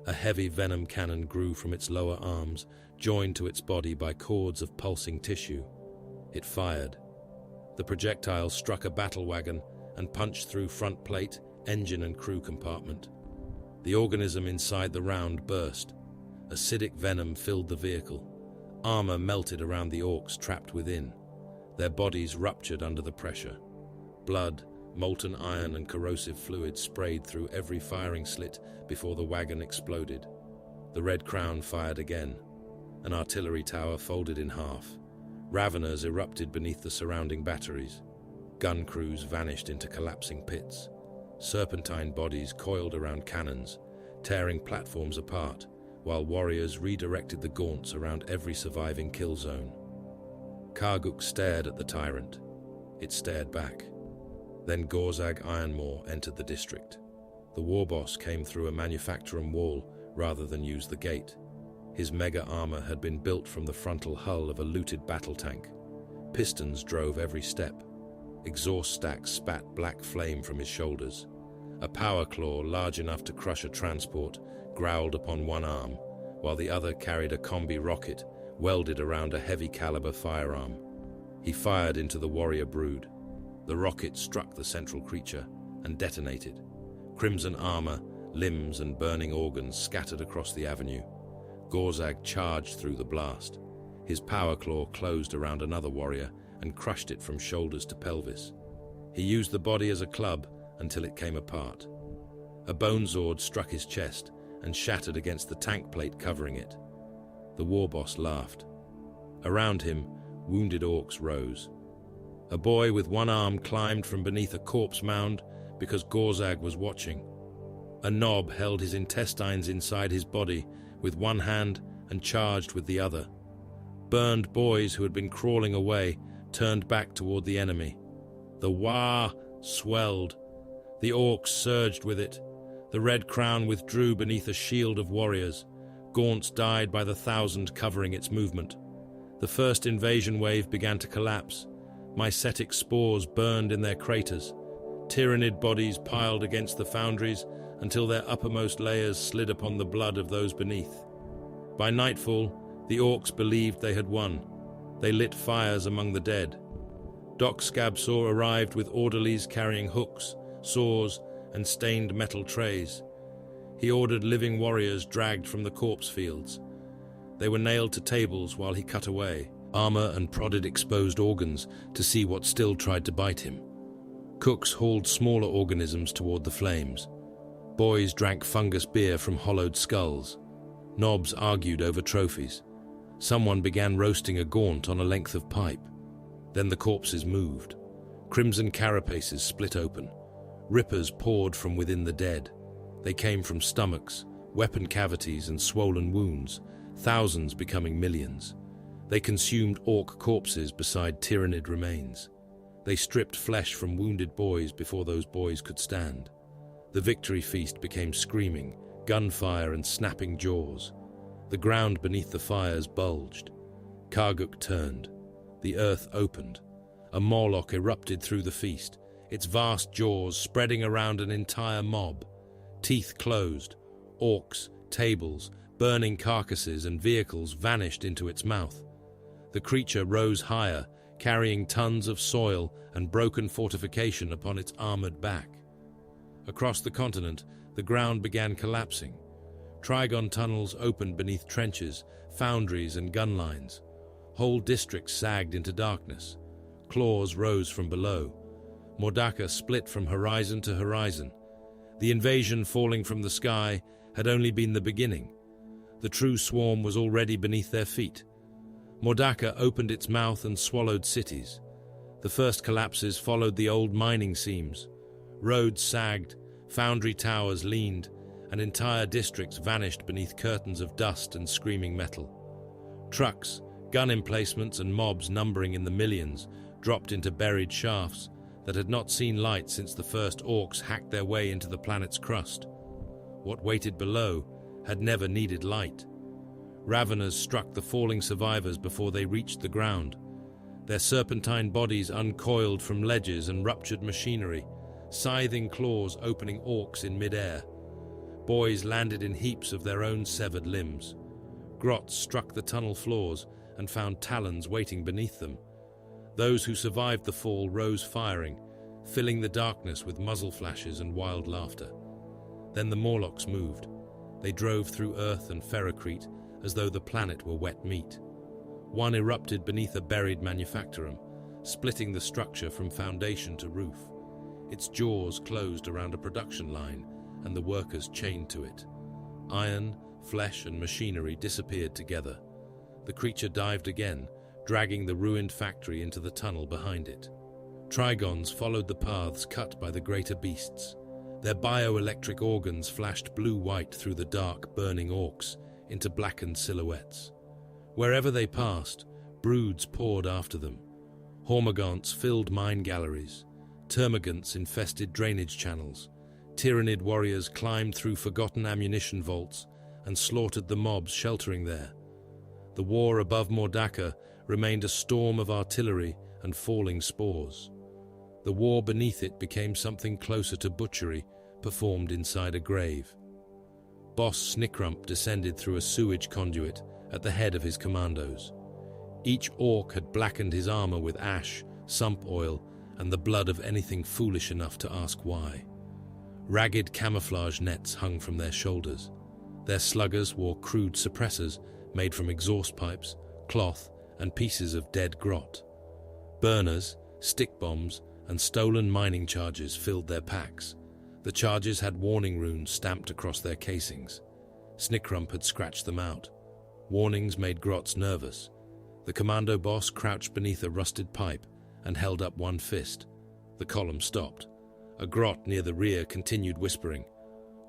A heavy venom cannon grew from its lower arms, joined to its body by cords of pulsing tissue. It fired. The projectile struck a battle wagon and punched through front plate, engine and crew compartment. The organism inside the round burst. Acidic venom filled the vehicle. Armor melted around the orcs trapped within. Their bodies ruptured under the pressure. Blood, molten iron and corrosive fluid sprayed through every firing slit before the wagon exploded. The Red Crown fired again. An artillery tower folded in half. Raveners erupted beneath the surrounding batteries. Gun crews vanished into collapsing pits. Serpentine bodies coiled around cannons, tearing platforms apart, while warriors redirected the gaunts around every surviving kill zone. Karguk stared at the tyrant. It stared back. Then Gorzag Ironmaw entered the district. The war boss came through a manufacturing wall rather than use the gate. His mega armor had been built from the frontal hull of a looted battle tank. Pistons drove every step. Exhaust stacks spat black flame from his shoulders. A power claw large enough to crush a transport growled upon one arm, while the other carried a combi rocket welded around a heavy caliber firearm. He fired into the warrior brood. The rocket struck the central creature and detonated. Crimson armor, limbs and burning organs scattered across the avenue. Gorzag charged through the blast. His power claw closed around another warrior and crushed it from shoulders to pelvis. He used the body as a club until it came apart. A bone zord struck his chest and shattered against the tank plate covering it. The war boss laughed. Around him, wounded orcs rose. A boy with one arm climbed from beneath a corpse mound because Gorzag was watching. A knob held his intestines inside his body with one hand and charged with the other. Burned boys who had been crawling away turned back toward the enemy. The wah swelled. The Orks surged with it. The Red Crown withdrew beneath a shield of warriors. Gaunts died by the thousand covering its movement. The first invasion wave began to collapse. Mycetic spores burned in their craters. Tyranid bodies piled against the foundries until their uppermost layers slid upon the blood of those beneath. By nightfall, the Orks believed they had won. They lit fires among the dead. Doc Scabsaw arrived with orderlies carrying hooks, saws, and stained metal trays. He ordered living warriors dragged from the corpse fields. They were nailed to tables while he cut away armor and prodded exposed organs to see what still tried to bite him. Cooks hauled smaller organisms toward the flames. Boys drank fungus beer from hollowed skulls. Knobs argued over trophies. Someone began roasting a gaunt on a length of pipe. Then the corpses moved. Crimson carapaces split open. Rippers poured from within the dead. They came from stomachs, weapon cavities, and swollen wounds, thousands becoming millions. They consumed Ork corpses beside Tyranid remains. They stripped flesh from wounded boys before those boys could stand. The victory feast became screaming, gunfire, and snapping jaws. The ground beneath the fires bulged. Karguk turned. The earth opened. A Morlock erupted through the feast, its vast jaws spreading around an entire mob. Teeth closed. Orks, tables, burning carcasses, and vehicles vanished into its mouth. The creature rose higher, carrying tons of soil and broken fortification upon its armored back. Across the continent, the ground began collapsing. Trigon tunnels opened beneath trenches, foundries, and gun lines. Whole districts sagged into darkness. Claws rose from below. Mordaka split from horizon to horizon. The invasion falling from the sky had only been the beginning. The true swarm was already beneath their feet. Mordaka opened its mouth and swallowed cities. The first collapses followed the old mining seams. Roads sagged, foundry towers leaned, and entire districts vanished beneath curtains of dust and screaming metal. Trucks, gun emplacements, and mobs numbering in the millions dropped into buried shafts that had not seen light since the first Orks hacked their way into the planet's crust. What waited below had never needed light. Raveners struck the falling survivors before they reached the ground. Their serpentine bodies uncoiled from ledges and ruptured machinery, scything claws opening Orks in midair. Boys landed in heaps of their own severed limbs. Grots struck the tunnel floors and found talons waiting beneath them. Those who survived the fall rose firing, filling the darkness with muzzle flashes and wild laughter. Then the Morlocks moved. They drove through earth and ferrocrete as though the planet were wet meat. One erupted beneath a buried manufactorum, splitting the structure from foundation to roof. Its jaws closed around a production line, and the workers chained to it. Iron, flesh, and machinery disappeared together. The creature dived again, dragging the ruined factory into the tunnel behind it. Trigons followed the paths cut by the greater beasts. Their bioelectric organs flashed blue-white through the dark, burning Orks into blackened silhouettes. Wherever they passed, broods poured after them. Hormagaunts filled mine galleries. Termagants infested drainage channels. Tyranid warriors climbed through forgotten ammunition vaults and slaughtered the mobs sheltering there. The war above Mordaka remained a storm of artillery and falling spores. The war beneath it became something closer to butchery, performed inside a grave. Boss Snickrump descended through a sewage conduit at the head of his commandos. Each Ork had blackened his armor with ash, sump oil, and the blood of anything foolish enough to ask why. Ragged camouflage nets hung from their shoulders. Their sluggers wore crude suppressors made from exhaust pipes, cloth, and pieces of dead grot. Burners, stick bombs, and stolen mining charges filled their packs. The charges had warning runes stamped across their casings. Snickrump had scratched them out. Warnings made Grots nervous. The commando boss crouched beneath a rusted pipe and held up one fist. The column stopped. A Grot near the rear continued whispering,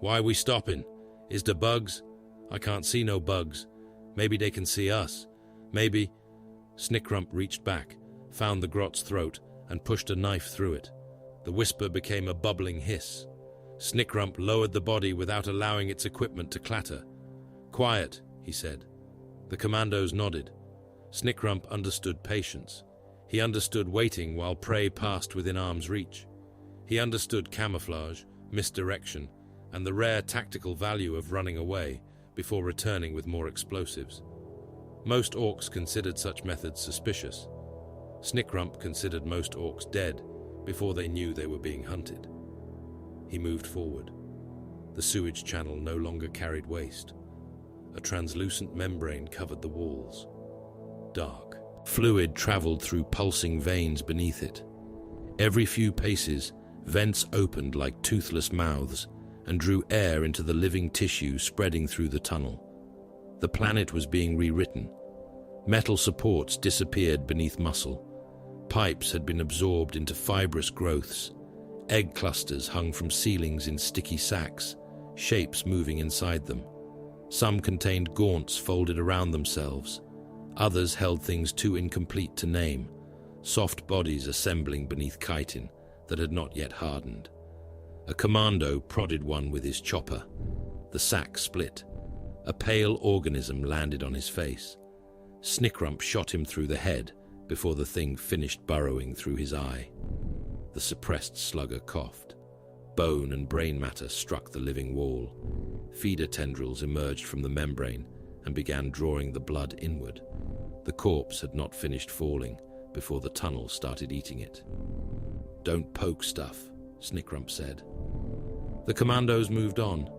"Why we stopping? Is der bugs? I can't see no bugs. Maybe they can see us. Maybe..." Snickrump reached back, found the grot's throat, and pushed a knife through it. The whisper became a bubbling hiss. Snickrump lowered the body without allowing its equipment to clatter. "Quiet," he said. The commandos nodded. Snickrump understood patience. He understood waiting while prey passed within arm's reach. He understood camouflage, misdirection, and the rare tactical value of running away before returning with more explosives. Most orcs considered such methods suspicious. Snickrump considered most orcs dead before they knew they were being hunted. He moved forward. The sewage channel no longer carried waste. A translucent membrane covered the walls. Dark. Fluid traveled through pulsing veins beneath it. Every few paces, vents opened like toothless mouths and drew air into the living tissue spreading through the tunnel. The planet was being rewritten. Metal supports disappeared beneath muscle. Pipes had been absorbed into fibrous growths. Egg clusters hung from ceilings in sticky sacks, shapes moving inside them. Some contained gaunts folded around themselves. Others held things too incomplete to name, soft bodies assembling beneath chitin that had not yet hardened. A commando prodded one with his chopper. The sack split. A pale organism landed on his face. Snickrump shot him through the head before the thing finished burrowing through his eye. The suppressed slugger coughed. Bone and brain matter struck the living wall. Feeder tendrils emerged from the membrane and began drawing the blood inward. The corpse had not finished falling before the tunnel started eating it. "Don't poke stuff," Snickrump said. The commandos moved on.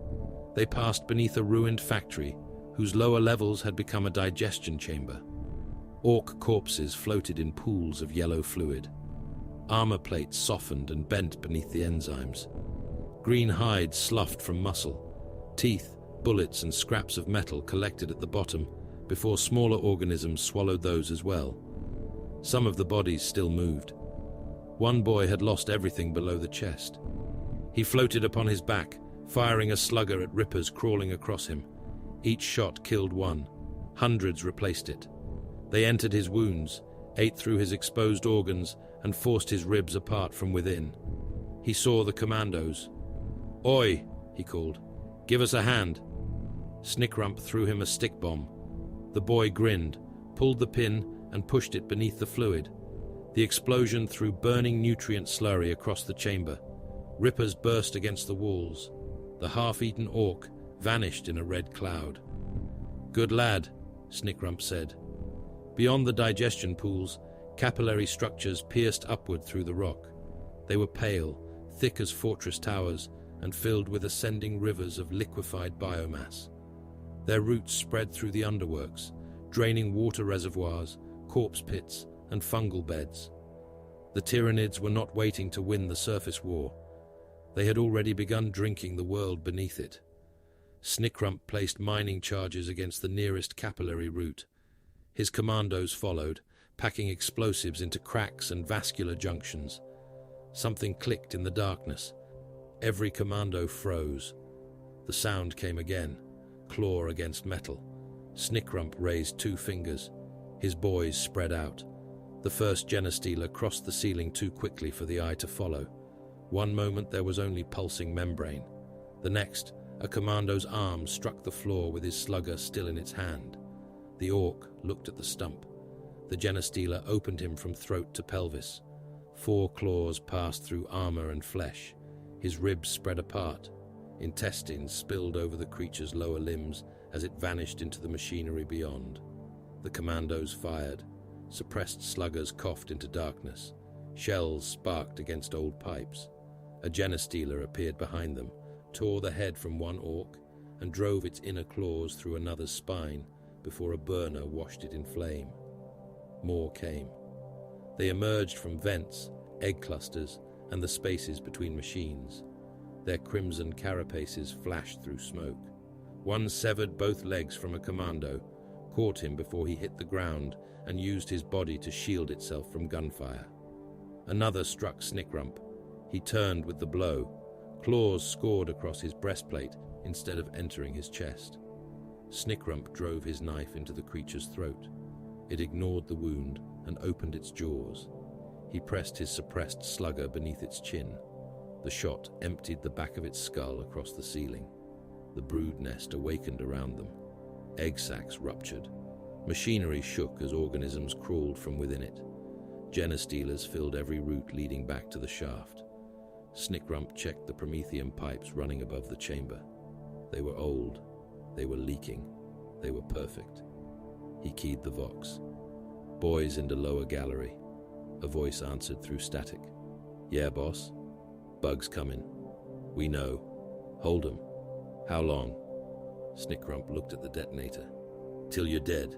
They passed beneath a ruined factory whose lower levels had become a digestion chamber. Orc corpses floated in pools of yellow fluid. Armor plates softened and bent beneath the enzymes. Green hides sloughed from muscle. Teeth, bullets, and scraps of metal collected at the bottom before smaller organisms swallowed those as well. Some of the bodies still moved. One boy had lost everything below the chest. He floated upon his back, firing a slugger at rippers crawling across him. Each shot killed one. Hundreds replaced it. They entered his wounds, ate through his exposed organs, and forced his ribs apart from within. He saw the commandos. "Oi," he called. "Give us a hand." Snickrump threw him a stick bomb. The boy grinned, pulled the pin, and pushed it beneath the fluid. The explosion threw burning nutrient slurry across the chamber. Rippers burst against the walls. The half-eaten orc vanished in a red cloud. "Good lad," Snickrump said. Beyond the digestion pools, capillary structures pierced upward through the rock. They were pale, thick as fortress towers, and filled with ascending rivers of liquefied biomass. Their roots spread through the underworks, draining water reservoirs, corpse pits, and fungal beds. The Tyranids were not waiting to win the surface war. They had already begun drinking the world beneath it. Snickrump placed mining charges against the nearest capillary route. His commandos followed, packing explosives into cracks and vascular junctions. Something clicked in the darkness. Every commando froze. The sound came again, claw against metal. Snickrump raised 2 fingers. His boys spread out. The first Genestealer crossed the ceiling too quickly for the eye to follow. One moment there was only pulsing membrane. The next, a commando's arm struck the floor with his slugger still in its hand. The orc looked at the stump. The Genestealer opened him from throat to pelvis. 4 claws passed through armor and flesh. His ribs spread apart. Intestines spilled over the creature's lower limbs as it vanished into the machinery beyond. The commandos fired. Suppressed sluggers coughed into darkness. Shells sparked against old pipes. A Genestealer appeared behind them, tore the head from one orc, and drove its inner claws through another's spine before a burner washed it in flame. More came. They emerged from vents, egg clusters, and the spaces between machines. Their crimson carapaces flashed through smoke. One severed both legs from a commando, caught him before he hit the ground, and used his body to shield itself from gunfire. Another struck Snickrump. He turned with the blow. Claws scored across his breastplate instead of entering his chest. Snickrump drove his knife into the creature's throat. It ignored the wound and opened its jaws. He pressed his suppressed slugger beneath its chin. The shot emptied the back of its skull across the ceiling. The brood nest awakened around them. Egg sacs ruptured. Machinery shook as organisms crawled from within it. Genestealers filled every route leading back to the shaft. Snickrump checked the promethium pipes running above the chamber. They were old. They were leaking. They were perfect. He keyed the vox. "Boys into lower gallery." A voice answered through static. "Yeah, boss. Bugs coming. We know. Hold 'em. How long?" Snickrump looked at the detonator. "Till you're dead."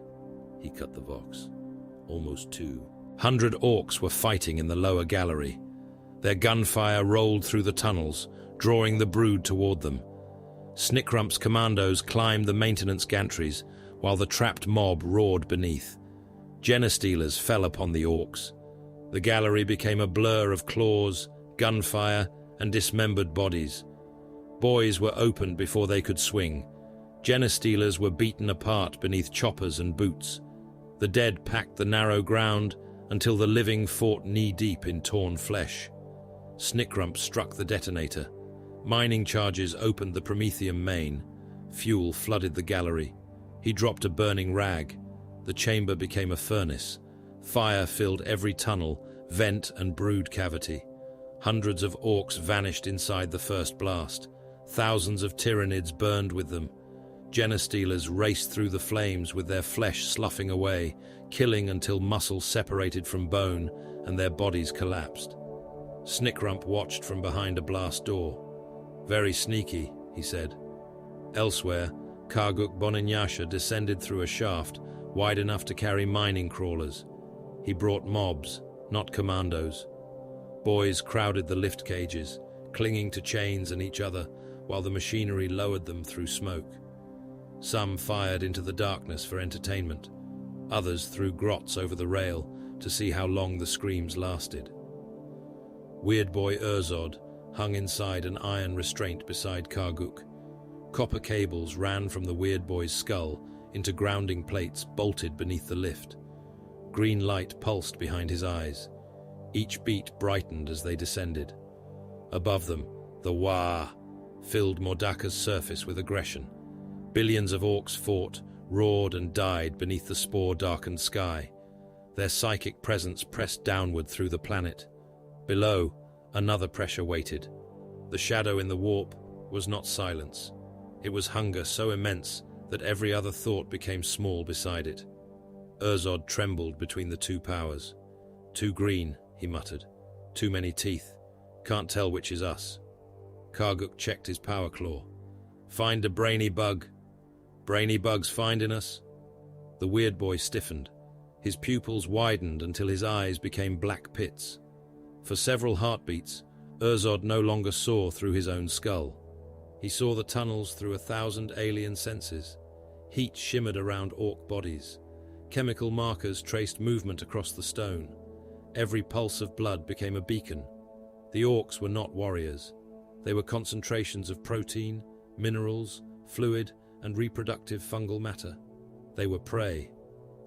He cut the vox. Almost 200 orcs were fighting in the lower gallery. Their gunfire rolled through the tunnels, drawing the brood toward them. Snickrump's commandos climbed the maintenance gantries, while the trapped mob roared beneath. Genestealers fell upon the orcs. The gallery became a blur of claws, gunfire, and dismembered bodies. Boys were opened before they could swing. Genestealers were beaten apart beneath choppers and boots. The dead packed the narrow ground until the living fought knee-deep in torn flesh. Snickrump struck the detonator. Mining charges opened the promethium main. Fuel flooded the gallery. He dropped a burning rag. The chamber became a furnace. Fire filled every tunnel, vent and brood cavity. Hundreds of orcs vanished inside the first blast. Thousands of Tyranids burned with them. Genestealers raced through the flames with their flesh sloughing away, killing until muscle separated from bone and their bodies collapsed. Snickrump watched from behind a blast door. "Very sneaky," he said. Elsewhere, Karguk Boninyasha descended through a shaft wide enough to carry mining crawlers. He brought mobs, not commandos. Boys crowded the lift cages, clinging to chains and each other, while the machinery lowered them through smoke. Some fired into the darkness for entertainment. Others threw grots over the rail to see how long the screams lasted. Weird Boy Urzod hung inside an iron restraint beside Karguk. Copper cables ran from the Weird Boy's skull into grounding plates bolted beneath the lift. Green light pulsed behind his eyes. Each beat brightened as they descended. Above them, the Wah filled Mordaka's surface with aggression. Billions of orcs fought, roared and died beneath the spore-darkened sky. Their psychic presence pressed downward through the planet. Below, another pressure waited. The shadow in the warp was not silence. It was hunger so immense that every other thought became small beside it. Urzod trembled between the two powers. "Too green," he muttered. "Too many teeth. Can't tell which is us." Karguk checked his power claw. "Find a brainy bug." "Brainy bugs finding us?" The Weird Boy stiffened. His pupils widened until his eyes became black pits. For several heartbeats, Urzod no longer saw through his own skull. He saw the tunnels through 1,000 alien senses. Heat shimmered around orc bodies. Chemical markers traced movement across the stone. Every pulse of blood became a beacon. The orcs were not warriors. They were concentrations of protein, minerals, fluid, and reproductive fungal matter. They were prey.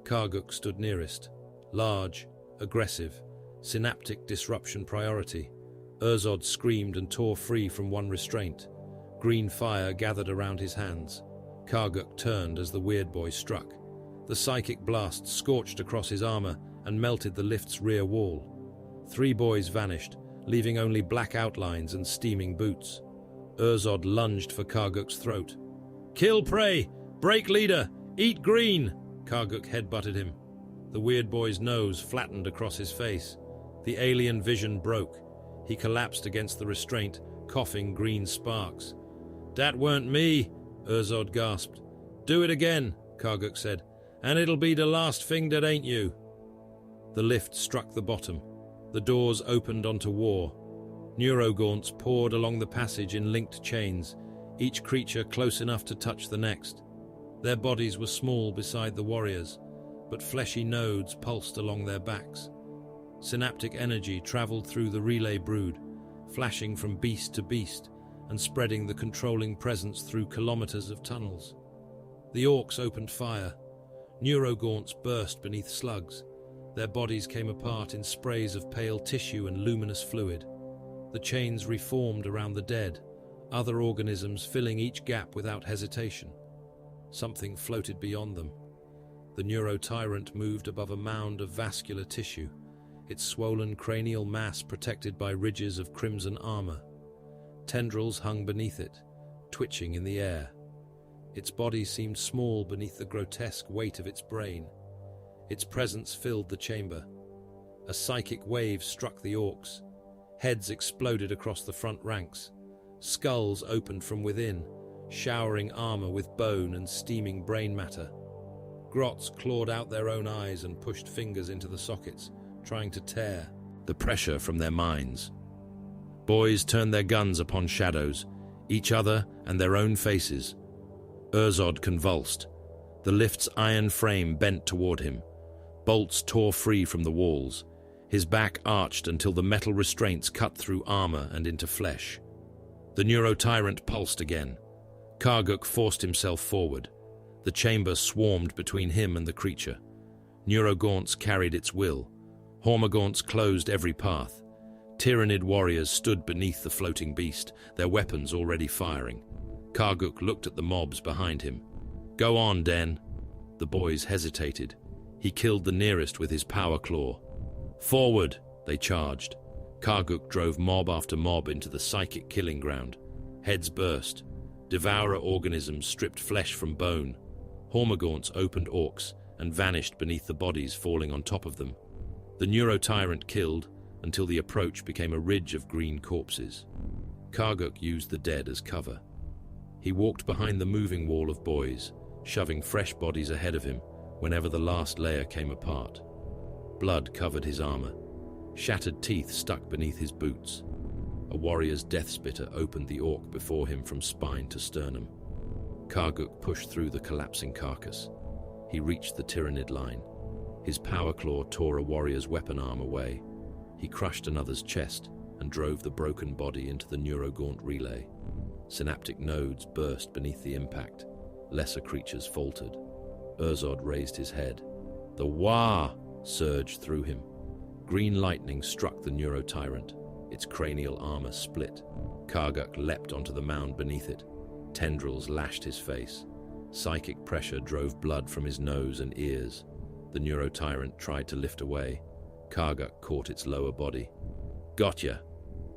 Karguk stood nearest. Large, aggressive, synaptic disruption priority. Urzod screamed and tore free from one restraint. Green fire gathered around his hands. Karguk turned as the Weird Boy struck. The psychic blast scorched across his armor and melted the lift's rear wall. 3 boys vanished, leaving only black outlines and steaming boots. Urzod lunged for Karguk's throat. "Kill prey! Break leader! Eat green!" Karguk headbutted him. The Weird Boy's nose flattened across his face. The alien vision broke. He collapsed against the restraint, coughing green sparks. "Dat weren't me," Urzod gasped. "Do it again," Karguk said, "and it'll be the last thing that ain't you." The lift struck the bottom. The doors opened onto war. Neurogaunts poured along the passage in linked chains, each creature close enough to touch the next. Their bodies were small beside the warriors, but fleshy nodes pulsed along their backs. Synaptic energy traveled through the relay brood, flashing from beast to beast and spreading the controlling presence through kilometers of tunnels. The orcs opened fire. Neurogaunts burst beneath slugs. Their bodies came apart in sprays of pale tissue and luminous fluid. The chains reformed around the dead, other organisms filling each gap without hesitation. Something floated beyond them. The neurotyrant moved above a mound of vascular tissue, its swollen cranial mass protected by ridges of crimson armor. Tendrils hung beneath it, twitching in the air. Its body seemed small beneath the grotesque weight of its brain. Its presence filled the chamber. A psychic wave struck the Orks. Heads exploded across the front ranks. Skulls opened from within, showering armor with bone and steaming brain matter. Grots clawed out their own eyes and pushed fingers into the sockets, trying to tear the pressure from their minds. Boys turned their guns upon shadows, each other and their own faces. Urzod convulsed. The lift's iron frame bent toward him. Bolts tore free from the walls. His back arched until the metal restraints cut through armor and into flesh. The neurotyrant pulsed again. Karguk forced himself forward. The chamber swarmed between him and the creature. Neurogaunts carried its will. Hormogaunts closed every path. Tyranid warriors stood beneath the floating beast, their weapons already firing. Karguk looked at the mobs behind him. "Go on, Den." The boys hesitated. He killed the nearest with his power claw. "Forward!" they charged. Karguk drove mob after mob into the psychic killing ground. Heads burst. Devourer organisms stripped flesh from bone. Hormogaunts opened Orks and vanished beneath the bodies falling on top of them. The neurotyrant killed until the approach became a ridge of green corpses. Karguk used the dead as cover. He walked behind the moving wall of boys, shoving fresh bodies ahead of him whenever the last layer came apart. Blood covered his armor. Shattered teeth stuck beneath his boots. A warrior's death spitter opened the Ork before him from spine to sternum. Karguk pushed through the collapsing carcass. He reached the Tyranid line. His power claw tore a warrior's weapon arm away. He crushed another's chest and drove the broken body into the neurogaunt relay. Synaptic nodes burst beneath the impact. Lesser creatures faltered. Urzod raised his head. The Wah surged through him. Green lightning struck the neurotyrant. Its cranial armor split. Karguk leapt onto the mound beneath it. Tendrils lashed his face. Psychic pressure drove blood from his nose and ears. The neurotyrant tried to lift away. Karguk caught its lower body. "Gotcha!"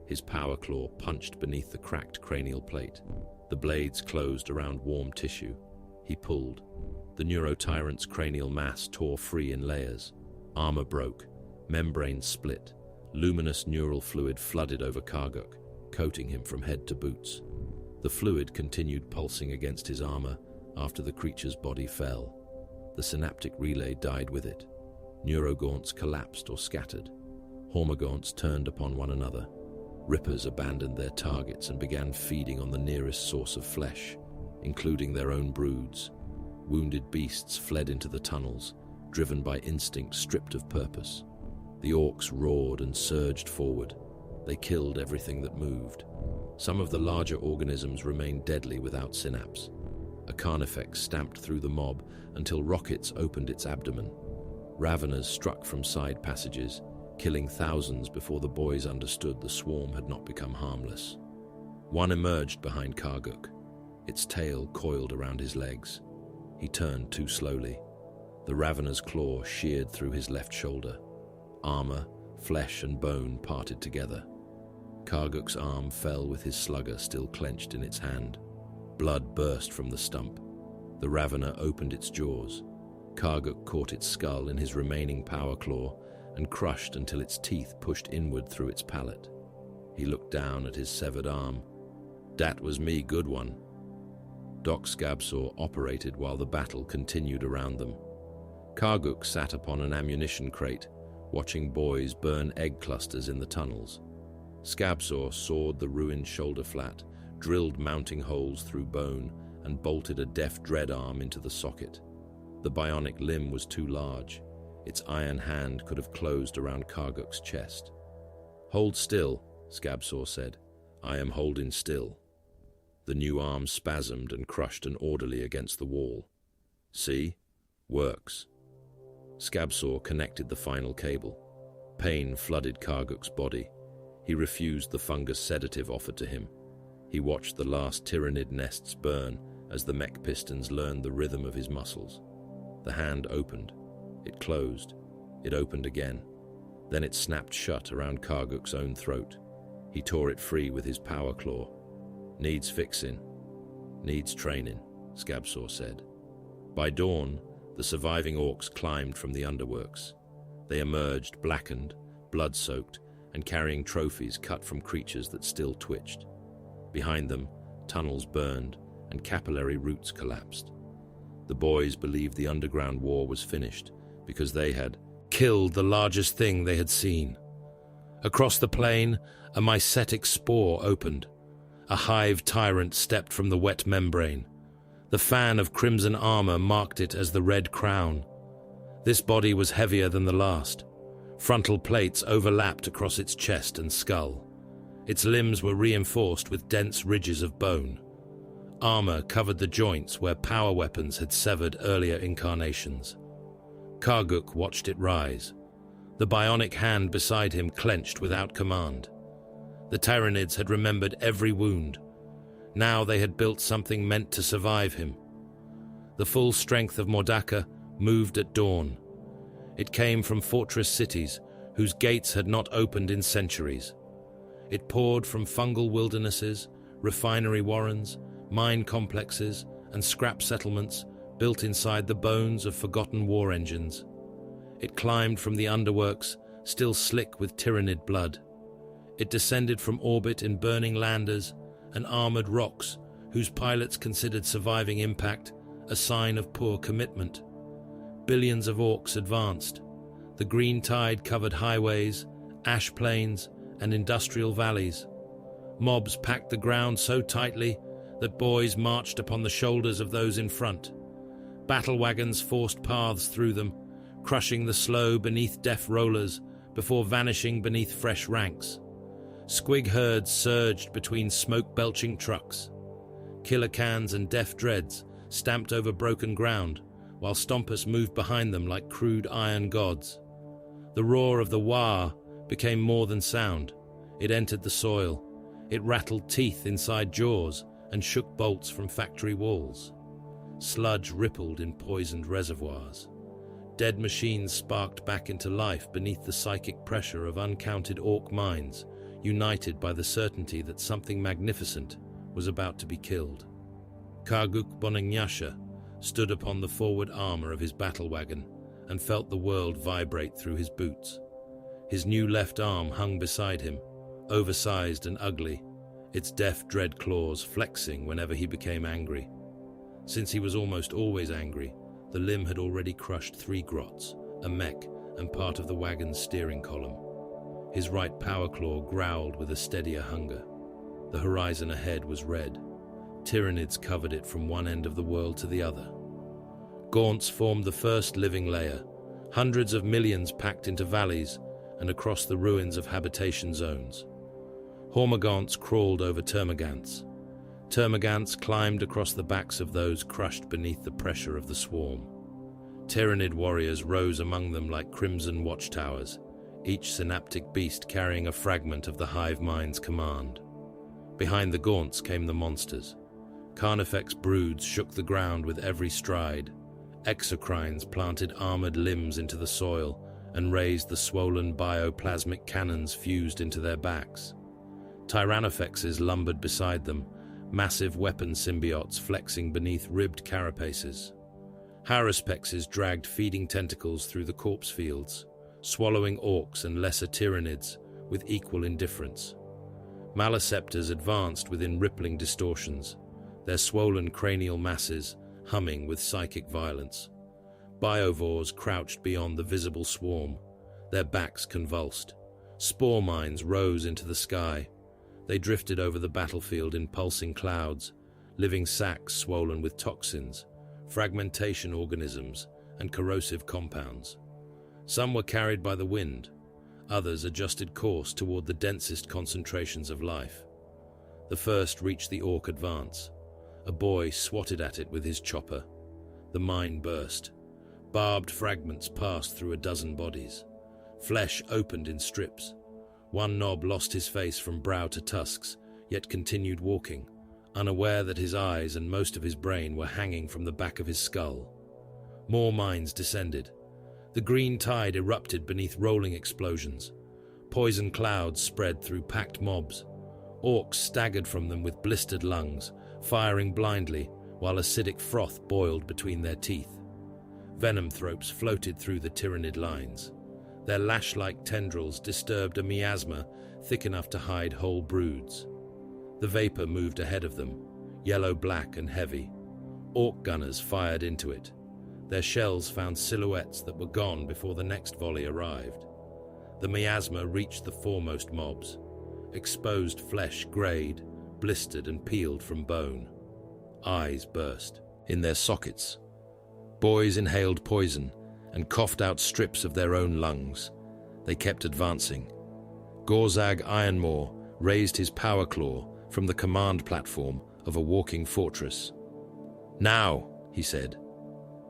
His power claw punched beneath the cracked cranial plate. The blades closed around warm tissue. He pulled. The neurotyrant's cranial mass tore free in layers. Armor broke. Membranes split. Luminous neural fluid flooded over Karguk, coating him from head to boots. The fluid continued pulsing against his armor after the creature's body fell. The synaptic relay died with it. Neurogaunts collapsed or scattered. Hormogaunts turned upon one another. Rippers abandoned their targets and began feeding on the nearest source of flesh, including their own broods. Wounded beasts fled into the tunnels, driven by instinct stripped of purpose. The Orks roared and surged forward. They killed everything that moved. Some of the larger organisms remained deadly without synapse. A carnifex stamped through the mob until rockets opened its abdomen. Raveners struck from side passages, killing thousands before the boys understood the swarm had not become harmless. One emerged behind Karguk. Its tail coiled around his legs. He turned too slowly. The ravener's claw sheared through his left shoulder. Armor, flesh and bone parted together. Karguk's arm fell with his slugger still clenched in its hand. Blood burst from the stump. The ravener opened its jaws. Karguk caught its skull in his remaining power claw and crushed until its teeth pushed inward through its palate. He looked down at his severed arm. "Dat was me, good one." Doc Scabsaw operated while the battle continued around them. Karguk sat upon an ammunition crate, watching boys burn egg clusters in the tunnels. Scabsaw sawed the ruined shoulder flat, drilled mounting holes through bone, and bolted a deft dread arm into the socket. The bionic limb was too large. Its iron hand could have closed around Karguk's chest. "Hold still," Scabsaw said. "I am holding still." The new arm spasmed and crushed an orderly against the wall. "See? Works. Scabsaw connected the final cable. Pain flooded Karguk's body. He refused the fungus sedative offered to him. He watched the last Tyranid nests burn as the mech pistons learned the rhythm of his muscles. The hand opened. It closed. It opened again. Then it snapped shut around Karguk's own throat. He tore it free with his power claw. "Needs fixing. Needs training," Scabsaw said. By dawn, the surviving orcs climbed from the underworks. They emerged blackened, blood-soaked, and carrying trophies cut from creatures that still twitched. Behind them, tunnels burned and capillary roots collapsed. The boys believed the underground war was finished because they had killed the largest thing they had seen. Across the plain, a mycetic spore opened. A hive tyrant stepped from the wet membrane. The fan of crimson armor marked it as the Red Crown. This body was heavier than the last. Frontal plates overlapped across its chest and skull. Its limbs were reinforced with dense ridges of bone. Armor covered the joints where power weapons had severed earlier incarnations. Karguk watched it rise. The bionic hand beside him clenched without command. The Tyranids had remembered every wound. Now they had built something meant to survive him. The full strength of Mordaka moved at dawn. It came from fortress cities whose gates had not opened in centuries. It poured from fungal wildernesses, refinery warrens, mine complexes, and scrap settlements built inside the bones of forgotten war engines. It climbed from the underworks, still slick with Tyranid blood. It descended from orbit in burning landers and armored rocks whose pilots considered surviving impact a sign of poor commitment. Billions of orcs advanced. The green tide covered highways, ash plains, and industrial valleys. Mobs packed the ground so tightly that boys marched upon the shoulders of those in front. Battle wagons forced paths through them, crushing the slow beneath deaf rollers before vanishing beneath fresh ranks. Squig herds surged between smoke-belching trucks. Killer cans and deaf dreads stamped over broken ground, while stompers moved behind them like crude iron gods. The roar of the wah became more than sound. It entered the soil. It rattled teeth inside jaws and shook bolts from factory walls. Sludge rippled in poisoned reservoirs. Dead machines sparked back into life beneath the psychic pressure of uncounted orc minds, united by the certainty that something magnificent was about to be killed. Karguk Bonanyasha stood upon the forward armor of his battle wagon and felt the world vibrate through his boots. His new left arm hung beside him, oversized and ugly, its deaf dread claws flexing whenever he became angry. Since he was almost always angry, the limb had already crushed 3 grots, a mech, and part of the wagon's steering column. His right power claw growled with a steadier hunger. The horizon ahead was red. Tyranids covered it from one end of the world to the other. Gaunts formed the first living layer, hundreds of millions packed into valleys and across the ruins of habitation zones. Hormagaunts crawled over termagants. Termagants climbed across the backs of those crushed beneath the pressure of the swarm. Tyranid warriors rose among them like crimson watchtowers, each synaptic beast carrying a fragment of the hive mind's command. Behind the gaunts came the monsters. Carnifex broods shook the ground with every stride. Exocrines planted armored limbs into the soil and raised the swollen bioplasmic cannons fused into their backs. Tyranofexes lumbered beside them, massive weapon symbiotes flexing beneath ribbed carapaces. Haraspexes dragged feeding tentacles through the corpse fields, swallowing orcs and lesser Tyranids with equal indifference. Maliceptors advanced within rippling distortions, their swollen cranial masses humming with psychic violence. Biovores crouched beyond the visible swarm, their backs convulsed. Spore mines rose into the sky. They drifted over the battlefield in pulsing clouds, living sacs swollen with toxins, fragmentation organisms, and corrosive compounds. Some were carried by the wind, others adjusted course toward the densest concentrations of life. The first reached the orc advance. A boy swatted at it with his chopper. The mine burst. Barbed fragments passed through a dozen bodies. Flesh opened in strips. One knob lost his face from brow to tusks, yet continued walking, unaware that his eyes and most of his brain were hanging from the back of his skull. More mines descended. The green tide erupted beneath rolling explosions. Poison clouds spread through packed mobs. Orks staggered from them with blistered lungs, firing blindly, while acidic froth boiled between their teeth. Venom thropes floated through the Tyranid lines. Their lash-like tendrils disturbed a miasma thick enough to hide whole broods. The vapor moved ahead of them, yellow-black and heavy. Ork gunners fired into it. Their shells found silhouettes that were gone before the next volley arrived. The miasma reached the foremost mobs. Exposed flesh grayed, blistered and peeled from bone. Eyes burst in their sockets. Boys inhaled poison and coughed out strips of their own lungs. They kept advancing. Gorzag Ironmaw raised his power claw from the command platform of a walking fortress. "Now," he said.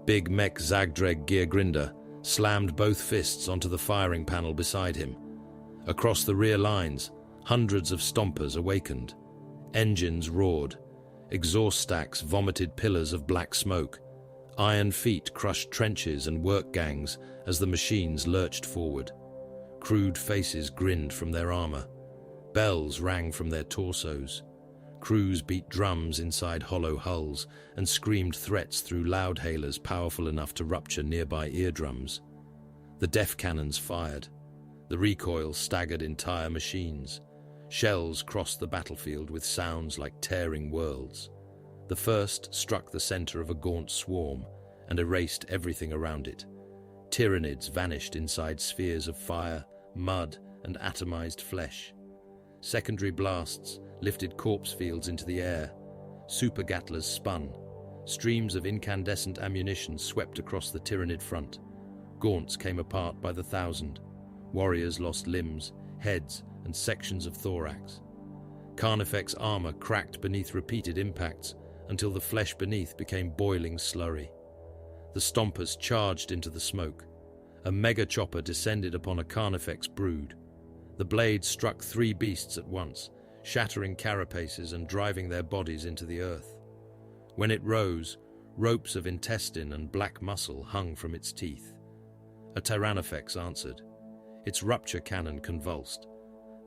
Big Mech Zagdreg Geargrinder slammed both fists onto the firing panel beside him. Across the rear lines, hundreds of stompers awakened. Engines roared. Exhaust stacks vomited pillars of black smoke. Iron feet crushed trenches and work gangs as the machines lurched forward. Crude faces grinned from their armor. Bells rang from their torsos. Crews beat drums inside hollow hulls and screamed threats through loudhailers powerful enough to rupture nearby eardrums. The def cannons fired. The recoil staggered entire machines. Shells crossed the battlefield with sounds like tearing worlds. The first struck the center of a gaunt swarm and erased everything around it. Tyranids vanished inside spheres of fire, mud, and atomized flesh. Secondary blasts lifted corpse fields into the air. Super Gattlers spun. Streams of incandescent ammunition swept across the Tyranid front. Gaunts came apart by the thousand. Warriors lost limbs, heads, and sections of thorax. Carnifex armor cracked beneath repeated impacts until the flesh beneath became boiling slurry. The stompers charged into the smoke. A mega chopper descended upon a Carnifex brood. The blade struck 3 beasts at once, shattering carapaces and driving their bodies into the earth. When it rose, ropes of intestine and black muscle hung from its teeth. A Tyrannofex answered. Its rupture cannon convulsed.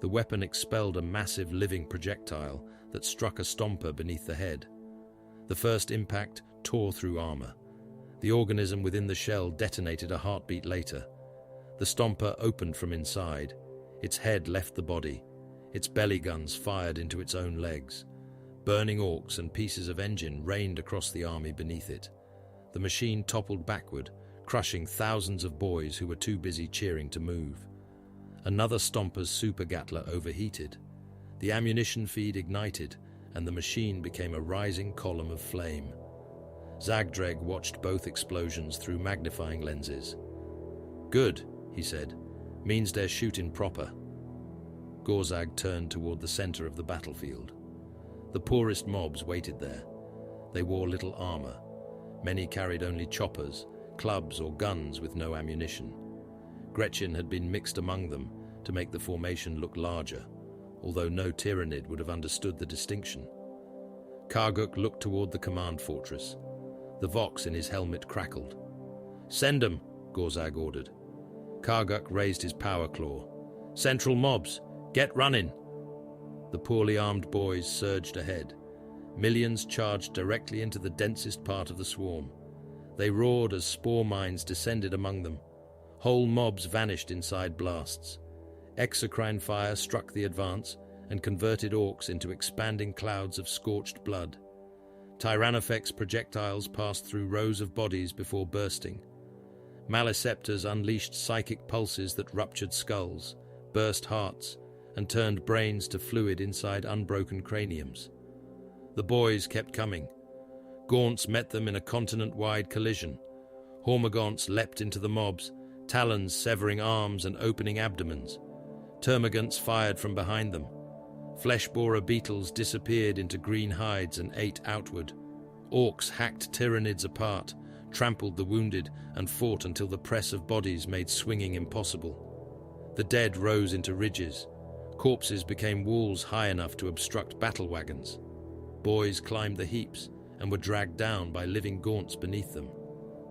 The weapon expelled a massive living projectile that struck a stomper beneath the head. The first impact tore through armor. The organism within the shell detonated a heartbeat later. The stomper opened from inside. Its head left the body. Its belly guns fired into its own legs. Burning orcs and pieces of engine rained across the army beneath it. The machine toppled backward, crushing thousands of boys who were too busy cheering to move. Another stomper's super gatler overheated. The ammunition feed ignited, and the machine became a rising column of flame. Zagdreg watched both explosions through magnifying lenses. "Good," he said. "Means they're shooting proper." Gorzag turned toward the center of the battlefield. The poorest mobs waited there. They wore little armor. Many carried only choppers, clubs or guns with no ammunition. Gretchen had been mixed among them to make the formation look larger, although no Tyranid would have understood the distinction. Karguk looked toward the command fortress. The Vox in his helmet crackled. "Send 'em," Gorzag ordered. Karguk raised his power claw. "Central mobs, get running!" The poorly armed boys surged ahead. Millions charged directly into the densest part of the swarm. They roared as spore mines descended among them. Whole mobs vanished inside blasts. Exocrine fire struck the advance and converted orcs into expanding clouds of scorched blood. Tyrannofex projectiles passed through rows of bodies before bursting. Maliceptors unleashed psychic pulses that ruptured skulls, burst hearts, and turned brains to fluid inside unbroken craniums. The boys kept coming. Gaunts met them in a continent-wide collision. Hormagaunts leapt into the mobs, talons severing arms and opening abdomens. Termagants fired from behind them. Flesh-borer beetles disappeared into green hides and ate outward. Orcs hacked Tyranids apart, trampled the wounded, and fought until the press of bodies made swinging impossible. The dead rose into ridges. Corpses became walls high enough to obstruct battle wagons. Boys climbed the heaps and were dragged down by living gaunts beneath them.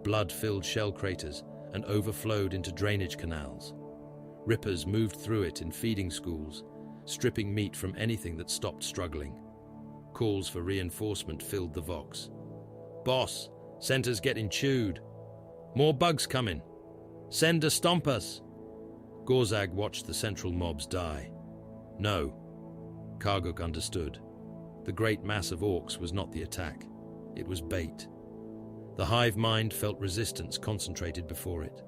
Blood filled shell craters and overflowed into drainage canals. Rippers moved through it in feeding schools, stripping meat from anything that stopped struggling. Calls for reinforcement filled the Vox. "Boss, center's getting chewed. More bugs coming. Send to stomp us." Gorzag watched the central mobs die. No. Karguk understood. The great mass of orcs was not the attack. It was bait. The hive mind felt resistance concentrated before it.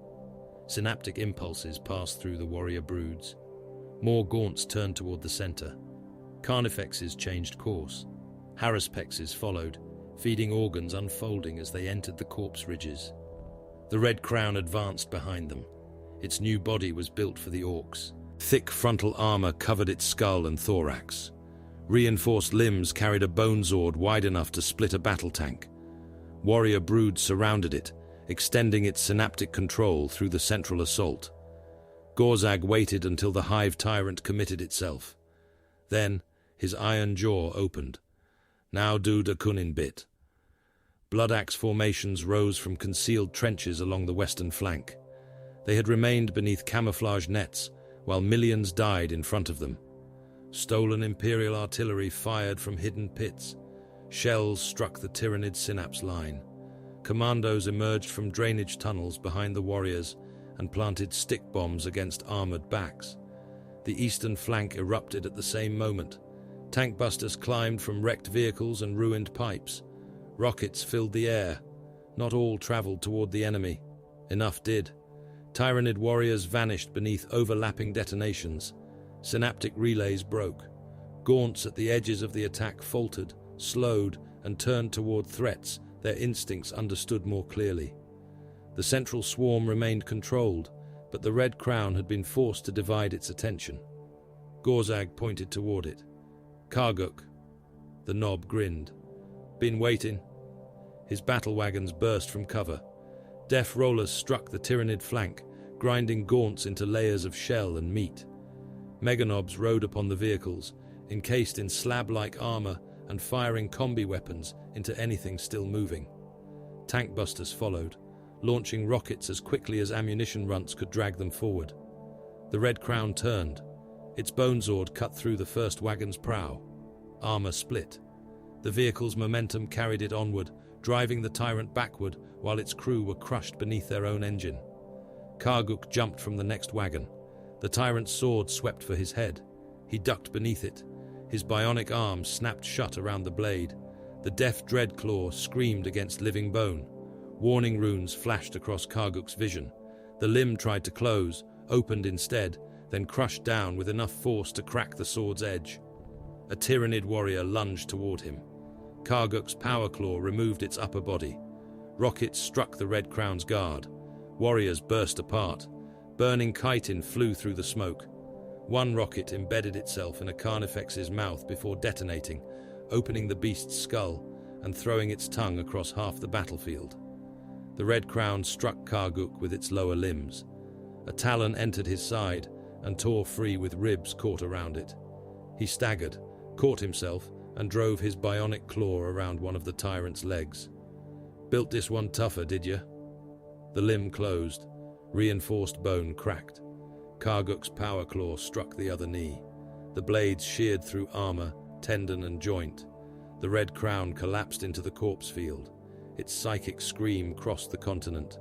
Synaptic impulses passed through the warrior broods. More gaunts turned toward the center. Carnifexes changed course. Harrispexes followed, feeding organs unfolding as they entered the corpse ridges. The Red Crown advanced behind them. Its new body was built for the orcs. Thick frontal armor covered its skull and thorax. Reinforced limbs carried a bone sword wide enough to split a battle tank. Warrior broods surrounded it, extending its synaptic control through the central assault. Gorzag waited until the hive tyrant committed itself. Then, his iron jaw opened. Now do the Kunin bit. Bloodaxe formations rose from concealed trenches along the western flank. They had remained beneath camouflage nets, while millions died in front of them. Stolen Imperial artillery fired from hidden pits. Shells struck the Tyranid synapse line. Commandos emerged from drainage tunnels behind the warriors and planted stick bombs against armored backs. The eastern flank erupted at the same moment. Tank busters climbed from wrecked vehicles and ruined pipes. Rockets filled the air. Not all traveled toward the enemy. Enough did. Tyranid warriors vanished beneath overlapping detonations. Synaptic relays broke. Gaunts at the edges of the attack faltered, slowed, and turned toward threats their instincts understood more clearly. The central swarm remained controlled, but the Red Crown had been forced to divide its attention. Gorzag pointed toward it. "Karguk." The Nob grinned. "Been waiting." His battle wagons burst from cover. Def rollers struck the Tyranid flank, grinding gaunts into layers of shell and meat. Meganobs rode upon the vehicles, encased in slab-like armor and firing combi weapons into anything still moving. Tank busters followed, launching rockets as quickly as ammunition runts could drag them forward. The Red Crown turned. Its bone sword cut through the first wagon's prow. Armor split. The vehicle's momentum carried it onward, driving the tyrant backward while its crew were crushed beneath their own engine. Karguk jumped from the next wagon. The tyrant's sword swept for his head. He ducked beneath it. His bionic arm snapped shut around the blade. The deft Dreadclaw screamed against living bone. Warning runes flashed across Karguk's vision. The limb tried to close, opened instead, then crushed down with enough force to crack the sword's edge. A Tyranid warrior lunged toward him. Karguk's power claw removed its upper body. Rockets struck the Red Crown's guard. Warriors burst apart. Burning chitin flew through the smoke. One rocket embedded itself in a Carnifex's mouth before detonating, opening the beast's skull and throwing its tongue across half the battlefield. The Red Crown struck Karguk with its lower limbs. A talon entered his side and tore free with ribs caught around it. He staggered, caught himself, and drove his bionic claw around one of the tyrant's legs. "Built this one tougher, did you?" The limb closed. Reinforced bone cracked. Karguk's power claw struck the other knee. The blades sheared through armor, tendon, and joint. The Red Crown collapsed into the corpse field. Its psychic scream crossed the continent.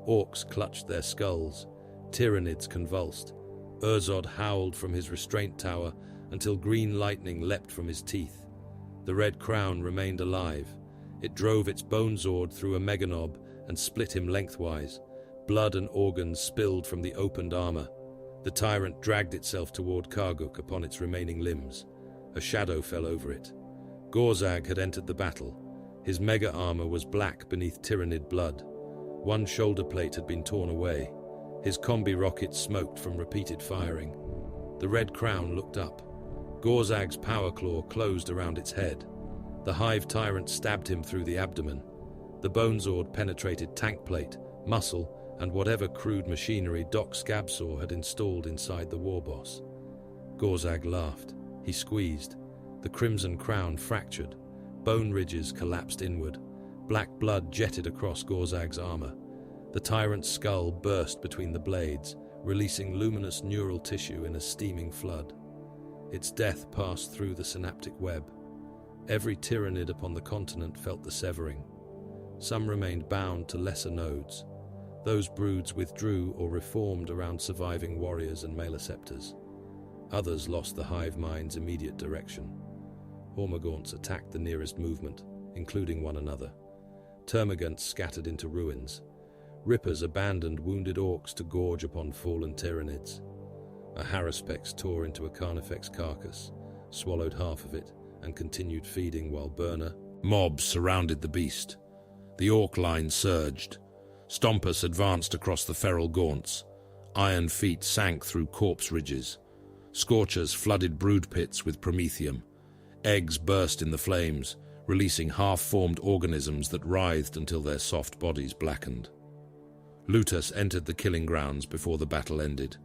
Orks clutched their skulls. Tyranids convulsed. Urzod howled from his restraint tower until green lightning leapt from his teeth. The Red Crown remained alive. It drove its bone sword through a Meganob and split him lengthwise. Blood and organs spilled from the opened armor. The tyrant dragged itself toward Karguk upon its remaining limbs. A shadow fell over it. Gorzag had entered the battle. His mega armor was black beneath Tyranid blood. One shoulder plate had been torn away. His combi rocket smoked from repeated firing. The Red Crown looked up. Gorzag's power claw closed around its head. The hive tyrant stabbed him through the abdomen. The Bonezord penetrated tank plate, muscle, and whatever crude machinery Doc Scabsaw had installed inside the warboss. Gorzag laughed. He squeezed. The crimson crown fractured. Bone ridges collapsed inward. Black blood jetted across Gorzag's armor. The tyrant's skull burst between the blades, releasing luminous neural tissue in a steaming flood. Its death passed through the synaptic web. Every Tyranid upon the continent felt the severing. Some remained bound to lesser nodes. Those broods withdrew or reformed around surviving warriors and maleceptors. Others lost the hive mind's immediate direction. Hormagaunts attacked the nearest movement, including one another. Termagants scattered into ruins. Rippers abandoned wounded orcs to gorge upon fallen Tyranids. A Haruspex tore into a Carnifex carcass, swallowed half of it, and continued feeding while burner mobs surrounded the beast. The orc line surged. Stompus advanced across the feral gaunts. Iron feet sank through corpse ridges. Scorchers flooded brood pits with promethium. Eggs burst in the flames, releasing half-formed organisms that writhed until their soft bodies blackened. Lutus entered the killing grounds before the battle ended.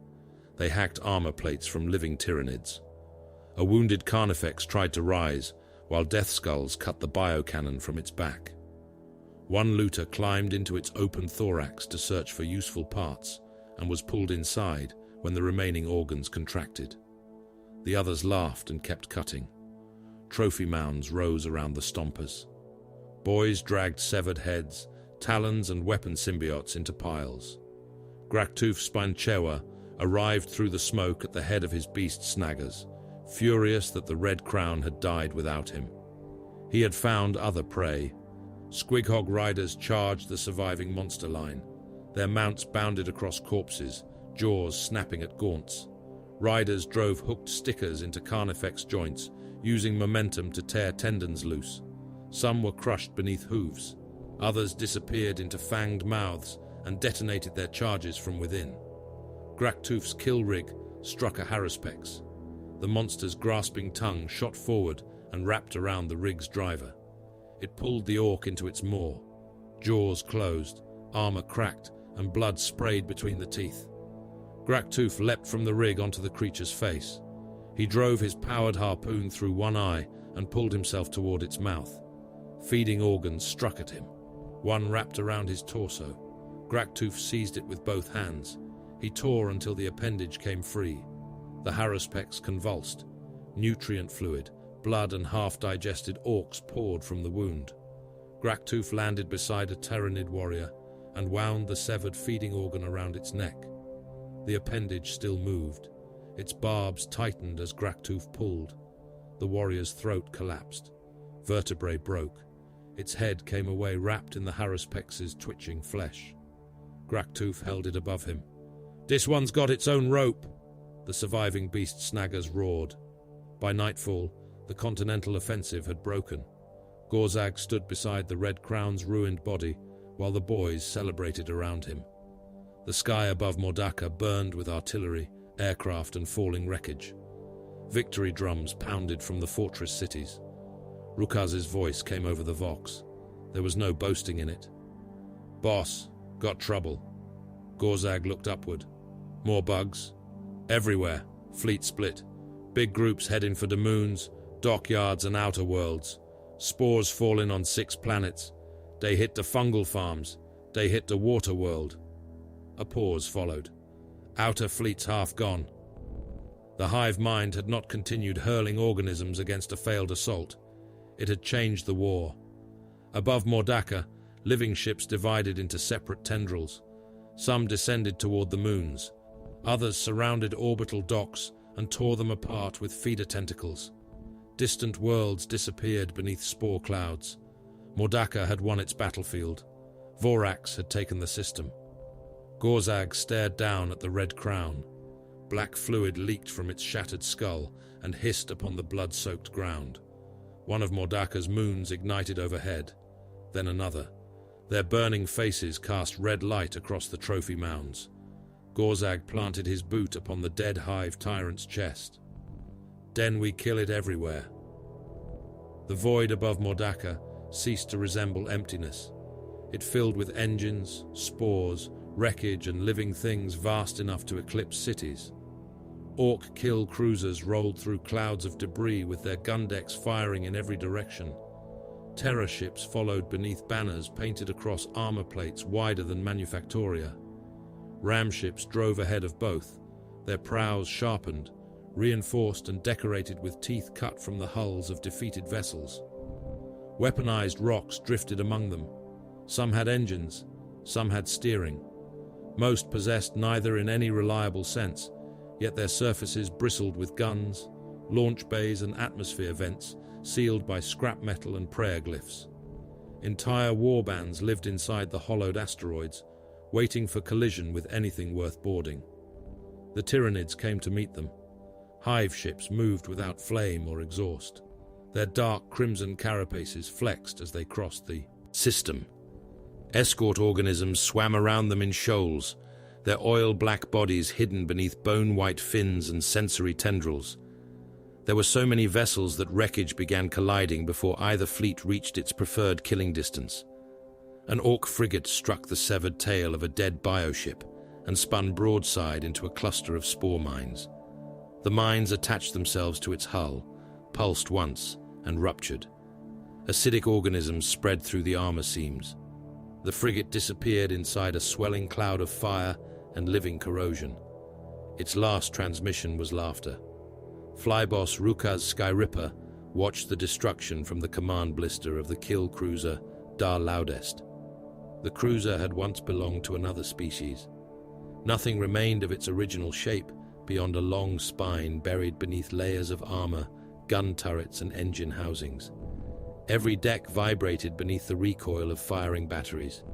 They hacked armor plates from living Tyranids. A wounded Carnifex tried to rise, while Death Skulls cut the biocannon from its back. One looter climbed into its open thorax to search for useful parts, and was pulled inside when the remaining organs contracted. The others laughed and kept cutting. Trophy mounds rose around the stompers. Boys dragged severed heads, talons and weapon symbiotes into piles. Graktoof Spinchewa arrived through the smoke at the head of his beast snaggers, furious that the Red Crown had died without him. He had found other prey. Squighog riders charged the surviving monster line. Their mounts bounded across corpses, jaws snapping at gaunts. Riders drove hooked stickers into Carnifex joints, using momentum to tear tendons loose. Some were crushed beneath hooves. Others disappeared into fanged mouths and detonated their charges from within. Graktoof's kill rig struck a Haruspex. The monster's grasping tongue shot forward and wrapped around the rig's driver. It pulled the orc into its maw. Jaws closed, armor cracked, and blood sprayed between the teeth. Graktoof leapt from the rig onto the creature's face. He drove his powered harpoon through one eye and pulled himself toward its mouth. Feeding organs struck at him. One wrapped around his torso. Graktoof seized it with both hands. He tore until the appendage came free. The Haruspex convulsed. Nutrient fluid, blood and half-digested orcs poured from the wound. Graktoof landed beside a Tyranid warrior and wound the severed feeding organ around its neck. The appendage still moved. Its barbs tightened as Graktoof pulled. The warrior's throat collapsed. Vertebrae broke. Its head came away wrapped in the Haruspex's twitching flesh. Graktoof held it above him. "This one's got its own rope!" The surviving beast snaggers roared. By nightfall, the Continental offensive had broken. Gorzag stood beside the Red Crown's ruined body, while the boys celebrated around him. The sky above Mordaka burned with artillery, aircraft and falling wreckage. Victory drums pounded from the fortress cities. Rukaz's voice came over the Vox. There was no boasting in it. "Boss, got trouble." Gorzag looked upward. "More bugs?" "Everywhere. Fleet split. Big groups heading for the moons, dockyards and outer worlds. Spores falling on 6 planets. They hit the fungal farms. They hit the water world." A pause followed. "Outer fleet's half gone." The hive mind had not continued hurling organisms against a failed assault. It had changed the war. Above Mordaka, living ships divided into separate tendrils. Some descended toward the moons. Others surrounded orbital docks and tore them apart with feeder tentacles. Distant worlds disappeared beneath spore clouds. Mordaka had won its battlefield. Voraxe had taken the system. Gorzag stared down at the Red Crown. Black fluid leaked from its shattered skull and hissed upon the blood-soaked ground. One of Mordaka's moons ignited overhead, then another. Their burning faces cast red light across the trophy mounds. Gorzag planted his boot upon the dead hive tyrant's chest. "Den we kill it everywhere." The void above Mordaka ceased to resemble emptiness. It filled with engines, spores, wreckage, and living things vast enough to eclipse cities. Ork kill cruisers rolled through clouds of debris with their gun decks firing in every direction. Terror ships followed beneath banners painted across armor plates wider than Manufactoria. Ram ships drove ahead of both, their prows sharpened, reinforced and decorated with teeth cut from the hulls of defeated vessels. Weaponized rocks drifted among them. Some had engines, some had steering. Most possessed neither in any reliable sense, yet their surfaces bristled with guns, launch bays and atmosphere vents sealed by scrap metal and prayer glyphs. Entire warbands lived inside the hollowed asteroids, waiting for collision with anything worth boarding. The Tyranids came to meet them. Hive ships moved without flame or exhaust. Their dark crimson carapaces flexed as they crossed the system. Escort organisms swam around them in shoals, their oil-black bodies hidden beneath bone-white fins and sensory tendrils. There were so many vessels that wreckage began colliding before either fleet reached its preferred killing distance. An Ork frigate struck the severed tail of a dead bioship and spun broadside into a cluster of spore mines. The mines attached themselves to its hull, pulsed once, and ruptured. Acidic organisms spread through the armor seams. The frigate disappeared inside a swelling cloud of fire and living corrosion. Its last transmission was laughter. Flyboss Rukaz Skyripper watched the destruction from the command blister of the kill cruiser Dar Loudest. The cruiser had once belonged to another species. Nothing remained of its original shape beyond a long spine buried beneath layers of armor, gun turrets and engine housings. Every deck vibrated beneath the recoil of firing batteries.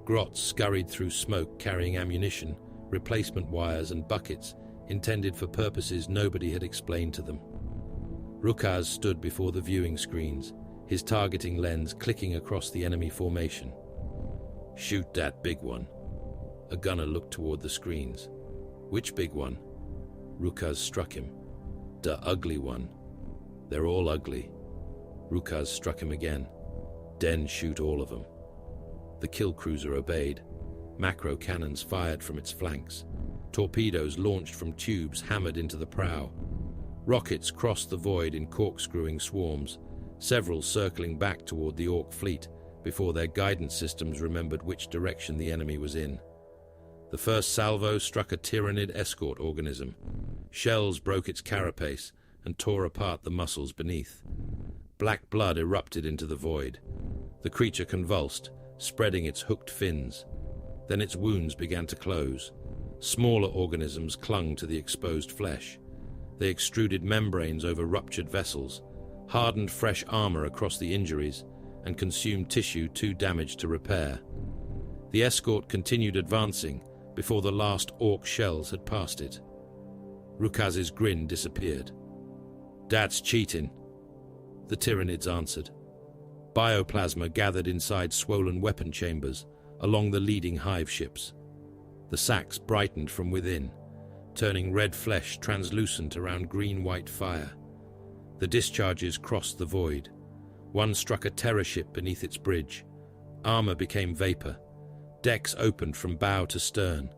Grots scurried through smoke carrying ammunition, replacement wires and buckets intended for purposes nobody had explained to them. Rukaz stood before the viewing screens, his targeting lens clicking across the enemy formation. "Shoot that big one." A gunner looked toward the screens. "Which big one?" Rukaz struck him. "The ugly one." "They're all ugly." Rukaz struck him again. "Den shoot all of them." The kill cruiser obeyed. Macro cannons fired from its flanks. Torpedoes launched from tubes hammered into the prow. Rockets crossed the void in corkscrewing swarms, several circling back toward the Ork fleet before their guidance systems remembered which direction the enemy was in. The first salvo struck a Tyranid escort organism. Shells broke its carapace and tore apart the muscles beneath. Black blood erupted into the void. The creature convulsed, spreading its hooked fins. Then its wounds began to close. Smaller organisms clung to the exposed flesh. They extruded membranes over ruptured vessels, hardened fresh armor across the injuries, and consumed tissue too damaged to repair. The escort continued advancing before the last Ork shells had passed it. Rukaz's grin disappeared. "That's cheating," the Tyranids answered. Bioplasma gathered inside swollen weapon chambers along the leading hive ships. The sacs brightened from within, turning red flesh translucent around green-white fire. The discharges crossed the void. One struck a terror ship beneath its bridge. Armor became vapor. Decks opened from bow to stern.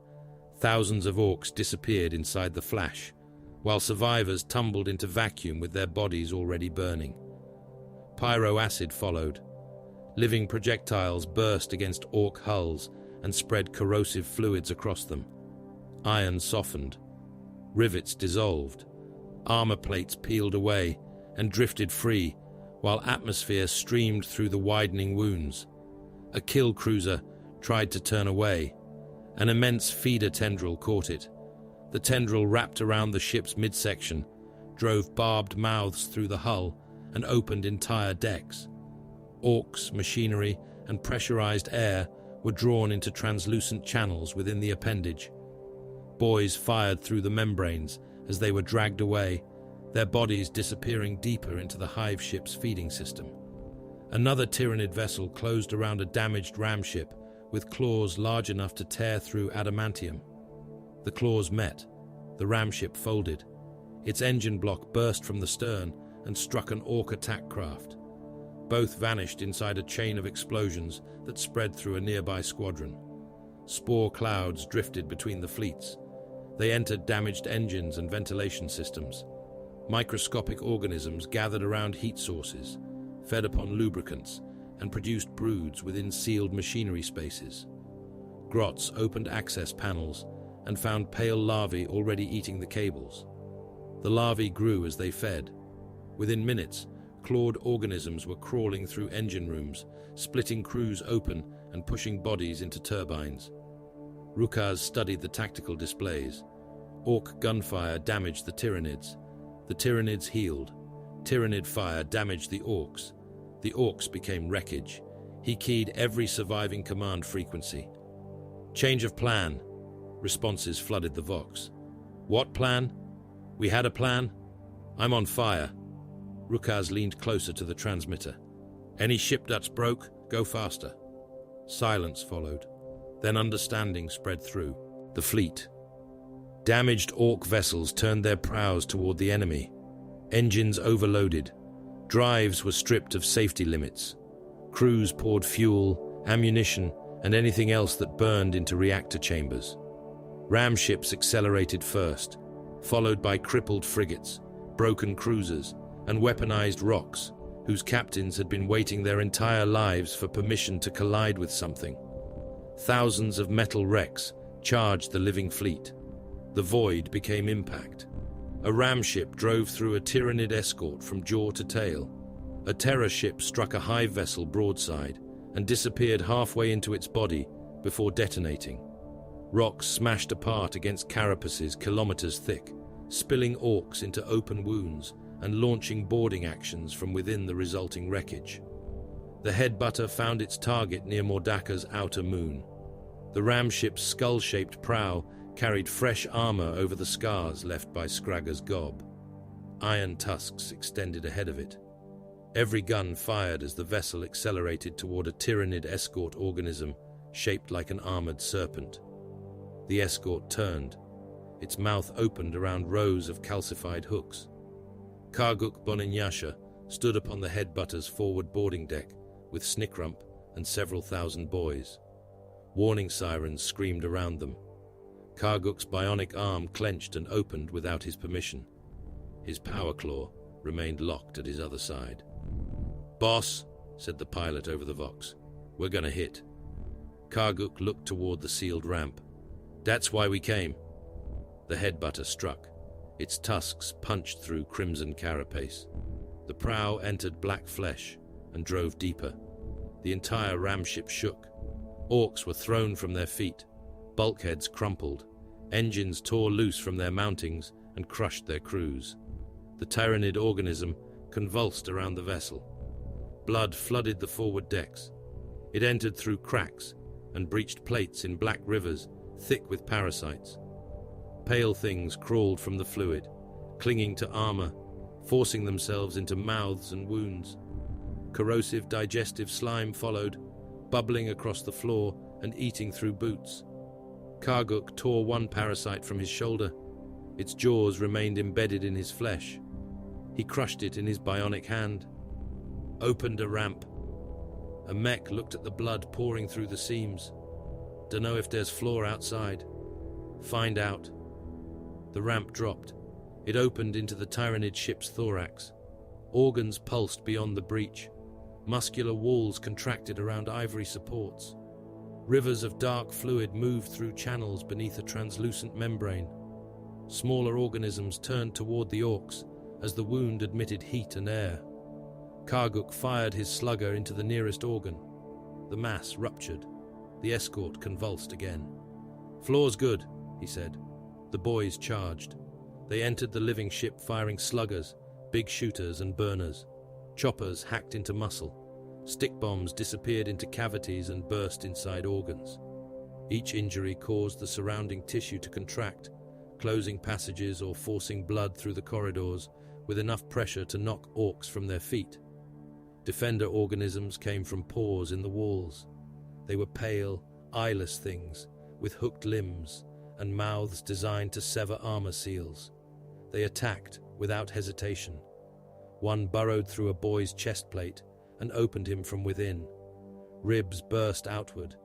Thousands of Orks disappeared inside the flash, while survivors tumbled into vacuum with their bodies already burning. Pyroacid followed. Living projectiles burst against Ork hulls and spread corrosive fluids across them. Iron softened. Rivets dissolved. Armor plates peeled away and drifted free, while atmosphere streamed through the widening wounds. A kill cruiser tried to turn away. An immense feeder tendril caught it. The tendril wrapped around the ship's midsection, drove barbed mouths through the hull, and opened entire decks. Orks, machinery, and pressurized air were drawn into translucent channels within the appendage. Boys fired through the membranes as they were dragged away, their bodies disappearing deeper into the hive ship's feeding system. Another Tyranid vessel closed around a damaged ram ship with claws large enough to tear through adamantium. The claws met. The ram ship folded. Its engine block burst from the stern and struck an Ork attack craft. Both vanished inside a chain of explosions that spread through a nearby squadron. Spore clouds drifted between the fleets. They entered damaged engines and ventilation systems. Microscopic organisms gathered around heat sources, fed upon lubricants, and produced broods within sealed machinery spaces. Grots opened access panels and found pale larvae already eating the cables. The larvae grew as they fed. Within minutes, clawed organisms were crawling through engine rooms, splitting crews open and pushing bodies into turbines. Rukaz studied the tactical displays. Ork gunfire damaged the Tyranids. The Tyranids healed. Tyranid fire damaged the Orks. The Orks became wreckage. He keyed every surviving command frequency. Change of plan. Responses flooded the Vox. What plan? We had a plan? I'm on fire. Rukaz leaned closer to the transmitter. Any ship that's broke, go faster. Silence followed. Then understanding spread through. The fleet. Damaged Ork vessels turned their prows toward the enemy. Engines overloaded. Drives were stripped of safety limits. Crews poured fuel, ammunition, and anything else that burned into reactor chambers. Ram ships accelerated first, followed by crippled frigates, broken cruisers, and weaponized rocks, whose captains had been waiting their entire lives for permission to collide with something. Thousands of metal wrecks charged the living fleet. The void became impact. A ram ship drove through a Tyranid escort from jaw to tail. A terror ship struck a hive vessel broadside and disappeared halfway into its body before detonating. Rocks smashed apart against carapaces kilometers thick, spilling Orks into open wounds and launching boarding actions from within the resulting wreckage. The headbutter found its target near Mordaka's outer moon. The ram ship's skull-shaped prow carried fresh armor over the scars left by Skraga's gob. Iron tusks extended ahead of it. Every gun fired as the vessel accelerated toward a Tyranid escort organism shaped like an armored serpent. The escort turned. Its mouth opened around rows of calcified hooks. Karguk Boninyasha stood upon the headbutter's forward boarding deck with Snickrump and several thousand boys. Warning sirens screamed around them. Karguk's bionic arm clenched and opened without his permission. His power claw remained locked at his other side. "Boss," said the pilot over the Vox, "we're gonna hit." Karguk looked toward the sealed ramp. "That's why we came." The headbutter struck. Its tusks punched through crimson carapace. The prow entered black flesh and drove deeper. The entire ramship shook. Orks were thrown from their feet. Bulkheads crumpled. Engines tore loose from their mountings and crushed their crews. The Tyranid organism convulsed around the vessel. Blood flooded the forward decks. It entered through cracks and breached plates in black rivers, thick with parasites. Pale things crawled from the fluid, clinging to armor, forcing themselves into mouths and wounds. Corrosive digestive slime followed, bubbling across the floor and eating through boots. Karguk tore one parasite from his shoulder. Its jaws remained embedded in his flesh. He crushed it in his bionic hand. Opened a ramp. A mech looked at the blood pouring through the seams. Dunno if there's floor outside. Find out. The ramp dropped. It opened into the Tyranid ship's thorax. Organs pulsed beyond the breach. Muscular walls contracted around ivory supports. Rivers of dark fluid moved through channels beneath a translucent membrane. Smaller organisms turned toward the Orks as the wound admitted heat and air. Karguk fired his slugger into the nearest organ. The mass ruptured. The escort convulsed again. "Floor's good," he said. The boys charged. They entered the living ship firing sluggers, big shooters and burners. Choppers hacked into muscle. Stick bombs disappeared into cavities and burst inside organs. Each injury caused the surrounding tissue to contract, closing passages or forcing blood through the corridors with enough pressure to knock Orks from their feet. Defender organisms came from pores in the walls. They were pale, eyeless things with hooked limbs and mouths designed to sever armor seals. They attacked without hesitation. One burrowed through a boy's chest plate and opened him from within. Ribs burst outward.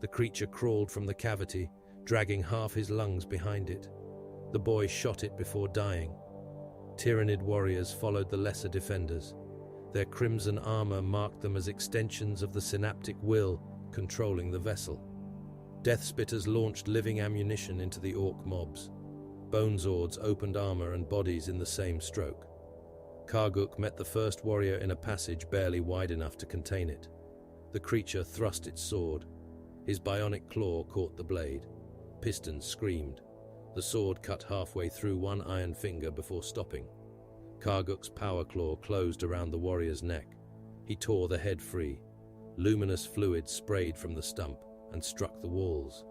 The creature crawled from the cavity, dragging half his lungs behind it. The boy shot it before dying. Tyranid warriors followed the lesser defenders. Their crimson armor marked them as extensions of the synaptic will controlling the vessel. Deathspitters launched living ammunition into the orc mobs. Bonezords opened armor and bodies in the same stroke. Karguk met the first warrior in a passage barely wide enough to contain it. The creature thrust its sword. His bionic claw caught the blade. Pistons screamed. The sword cut halfway through one iron finger before stopping. Karguk's power claw closed around the warrior's neck. He tore the head free. Luminous fluid sprayed from the stump and struck the walls.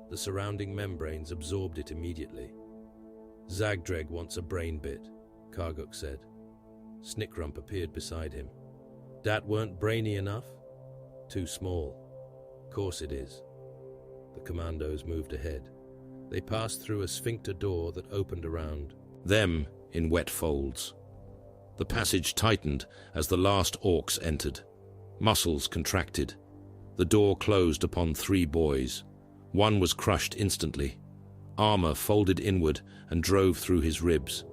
The surrounding membranes absorbed it immediately. "Zagdreg wants a brain bit," Karguk said. Snickrump appeared beside him. "Dat weren't brainy enough?" "Too small." "Course it is." The commandos moved ahead. They passed through a sphincter door that opened around them in wet folds. The passage tightened as the last orcs entered. Muscles contracted. The door closed upon 3 boys. One was crushed instantly. Armor folded inward and drove through his ribs.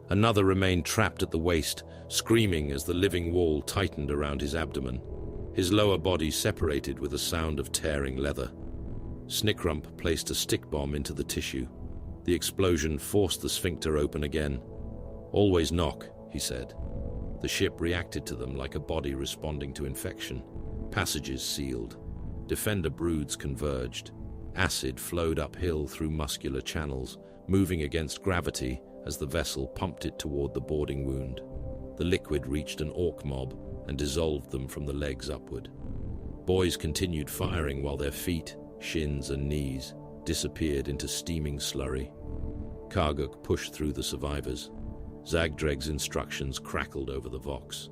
Another remained trapped at the waist, screaming as the living wall tightened around his abdomen. His lower body separated with a sound of tearing leather. Snickrump placed a stick bomb into the tissue. The explosion forced the sphincter open again. "Always knock," he said. The ship reacted to them like a body responding to infection. Passages sealed. Defender broods converged. Acid flowed uphill through muscular channels, moving against gravity as the vessel pumped it toward the boarding wound. The liquid reached an orc mob and dissolved them from the legs upward. Boys continued firing while their feet, shins and knees disappeared into steaming slurry. Karguk pushed through the survivors. Zagdreg's instructions crackled over the vox.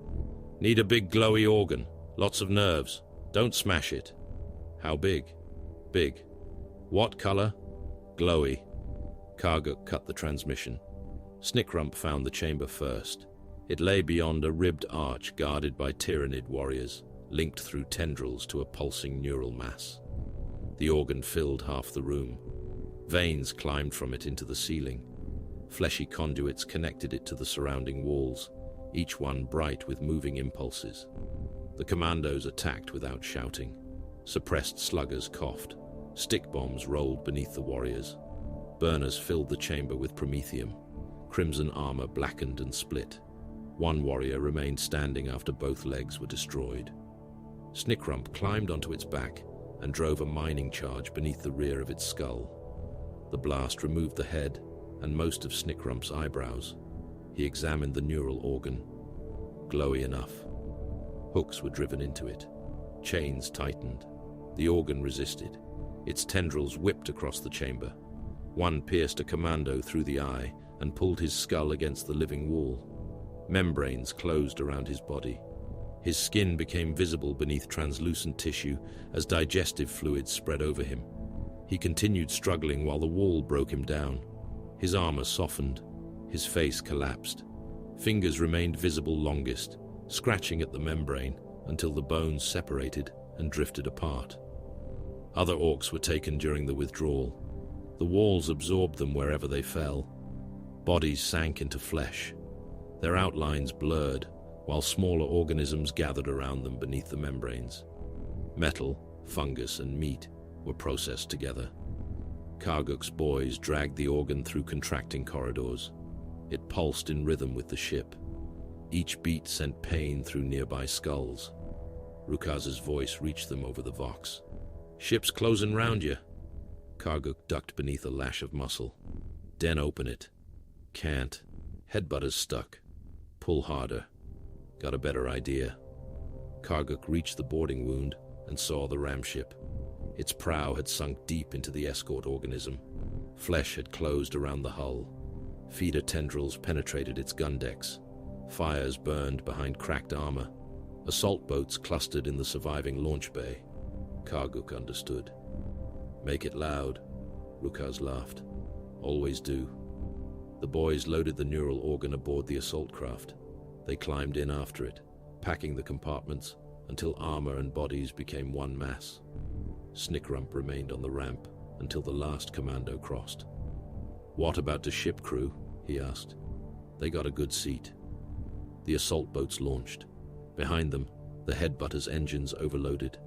"Need a big glowy organ. Lots of nerves. Don't smash it." "How big?" "Big." "What color?" "Glowy." Karguk cut the transmission. Snickrump found the chamber first. It lay beyond a ribbed arch guarded by Tyranid warriors, linked through tendrils to a pulsing neural mass. The organ filled half the room. Veins climbed from it into the ceiling. Fleshy conduits connected it to the surrounding walls, each one bright with moving impulses. The commandos attacked without shouting. Suppressed sluggers coughed. Stick bombs rolled beneath the warriors. Burners filled the chamber with promethium. Crimson armor blackened and split. One warrior remained standing after both legs were destroyed. Snickrump climbed onto its back and drove a mining charge beneath the rear of its skull. The blast removed the head and most of Snickrump's eyebrows. He examined the neural organ. Glowy enough. Hooks were driven into it. Chains tightened. The organ resisted. Its tendrils whipped across the chamber. One pierced a commando through the eye and pulled his skull against the living wall. Membranes closed around his body. His skin became visible beneath translucent tissue as digestive fluids spread over him. He continued struggling while the wall broke him down. His armor softened. His face collapsed. Fingers remained visible longest, scratching at the membrane until the bones separated and drifted apart. Other orcs were taken during the withdrawal. The walls absorbed them wherever they fell. Bodies sank into flesh. Their outlines blurred, while smaller organisms gathered around them beneath the membranes. Metal, fungus, and meat were processed together. Karguk's boys dragged the organ through contracting corridors. It pulsed in rhythm with the ship. Each beat sent pain through nearby skulls. Rukaz's voice reached them over the vox. "Ship's closing round you." Karguk ducked beneath a lash of muscle. "Den open it." "Can't. Headbutter's stuck." "Pull harder." "Got a better idea." Karguk reached the boarding wound and saw the ramship. Its prow had sunk deep into the escort organism. Flesh had closed around the hull. Feeder tendrils penetrated its gun decks. Fires burned behind cracked armor. Assault boats clustered in the surviving launch bay. Karguk understood. "Make it loud," Rukaz laughed. "Always do." The boys loaded the neural organ aboard the assault craft. They climbed in after it, packing the compartments until armor and bodies became one mass. Snickrump remained on the ramp until the last commando crossed. "What about the ship crew?" he asked. They got a good seat. The assault boats launched. Behind them, the headbutter's engines overloaded.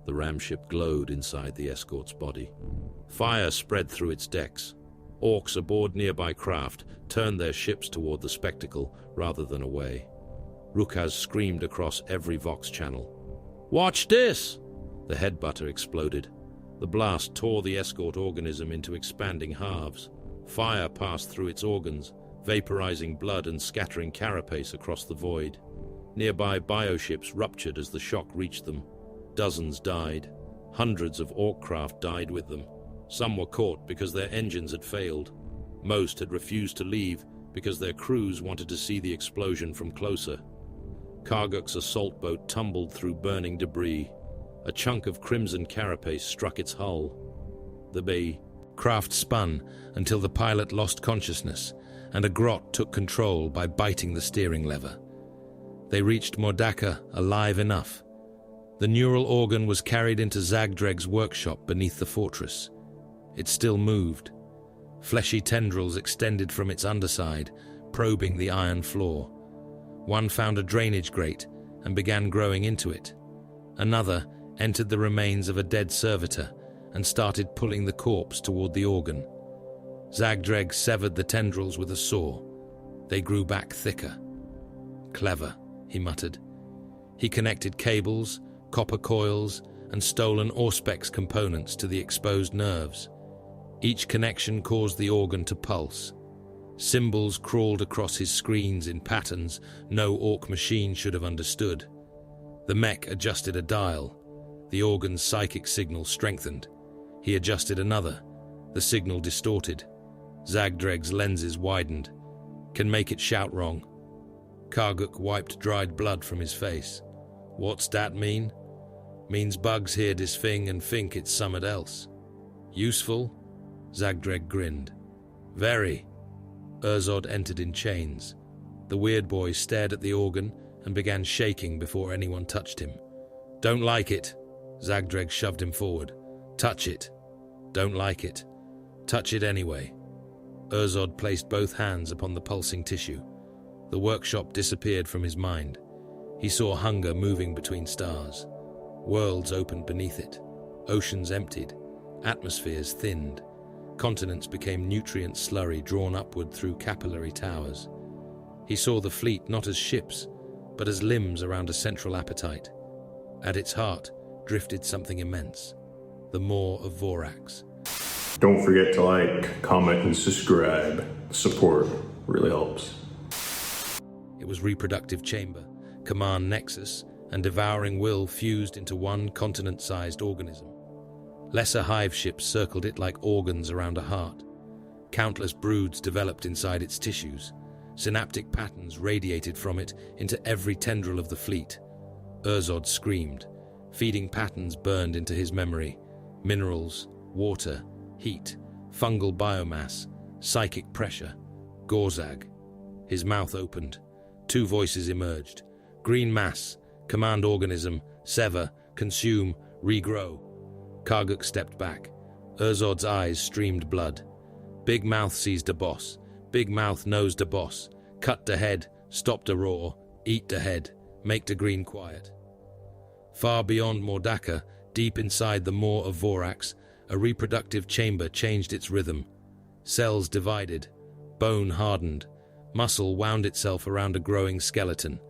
The ram ship glowed inside the escort's body. Fire spread through its decks. Orks aboard nearby craft turned their ships toward the spectacle rather than away. Rukaz screamed across every Vox channel. "Watch this!" The headbutter exploded. The blast tore the escort organism into expanding halves. Fire passed through its organs, vaporizing blood and scattering carapace across the void. Nearby bioships ruptured as the shock reached them. Dozens died. Hundreds of Ork craft died with them. Some were caught because their engines had failed. Most had refused to leave because their crews wanted to see the explosion from closer. Karguk's assault boat tumbled through burning debris. A chunk of crimson carapace struck its hull. The craft spun until the pilot lost consciousness, and a grot took control by biting the steering lever. They reached Mordaka alive enough. The neural organ was carried into Zagdreg's workshop beneath the fortress. It still moved. Fleshy tendrils extended from its underside, probing the iron floor. One found a drainage grate and began growing into it. Another entered the remains of a dead servitor and started pulling the corpse toward the organ. Zagdreg severed the tendrils with a saw. They grew back thicker. "Clever," he muttered. He connected cables, copper coils, and stolen Auspex components to the exposed nerves. Each connection caused the organ to pulse. Symbols crawled across his screens in patterns no Ork machine should have understood. The mech adjusted a dial. The organ's psychic signal strengthened. He adjusted another. The signal distorted. Zagdreg's lenses widened. "Can make it shout wrong." Karguk wiped dried blood from his face. "What's that mean?" "Means bugs hear this thing and think it's somewhat else." "Useful?" Zagdreg grinned. "Very." Urzod entered in chains. The weird boy stared at the organ and began shaking before anyone touched him. "Don't like it." Zagdreg shoved him forward. "Touch it." "Don't like it." "Touch it anyway." Urzod placed both hands upon the pulsing tissue. The workshop disappeared from his mind. He saw hunger moving between stars. Worlds opened beneath it. Oceans emptied. Atmospheres thinned. Continents became nutrient slurry drawn upward through capillary towers. He saw the fleet not as ships, but as limbs around a central appetite. At its heart drifted something immense, the maw of Voraxe. Don't forget to like, comment, and subscribe. Support really helps. It was reproductive chamber, command nexus, and devouring will fused into one continent-sized organism. Lesser hive ships circled it like organs around a heart. Countless broods developed inside its tissues. Synaptic patterns radiated from it into every tendril of the fleet. Urzod screamed. Feeding patterns burned into his memory. Minerals, water, heat, fungal biomass, psychic pressure, Gorzag. His mouth opened. Two voices emerged. Green mass, command organism, sever, consume, regrow. Karguk stepped back. Urzod's eyes streamed blood. Big mouth seized a boss. Big mouth nosed a boss. Cut the head, stop the roar, eat the head, make the green quiet. Far beyond Mordaka, deep inside the maw of Voraxe, a reproductive chamber changed its rhythm. Cells divided, bone hardened, muscle wound itself around a growing skeleton.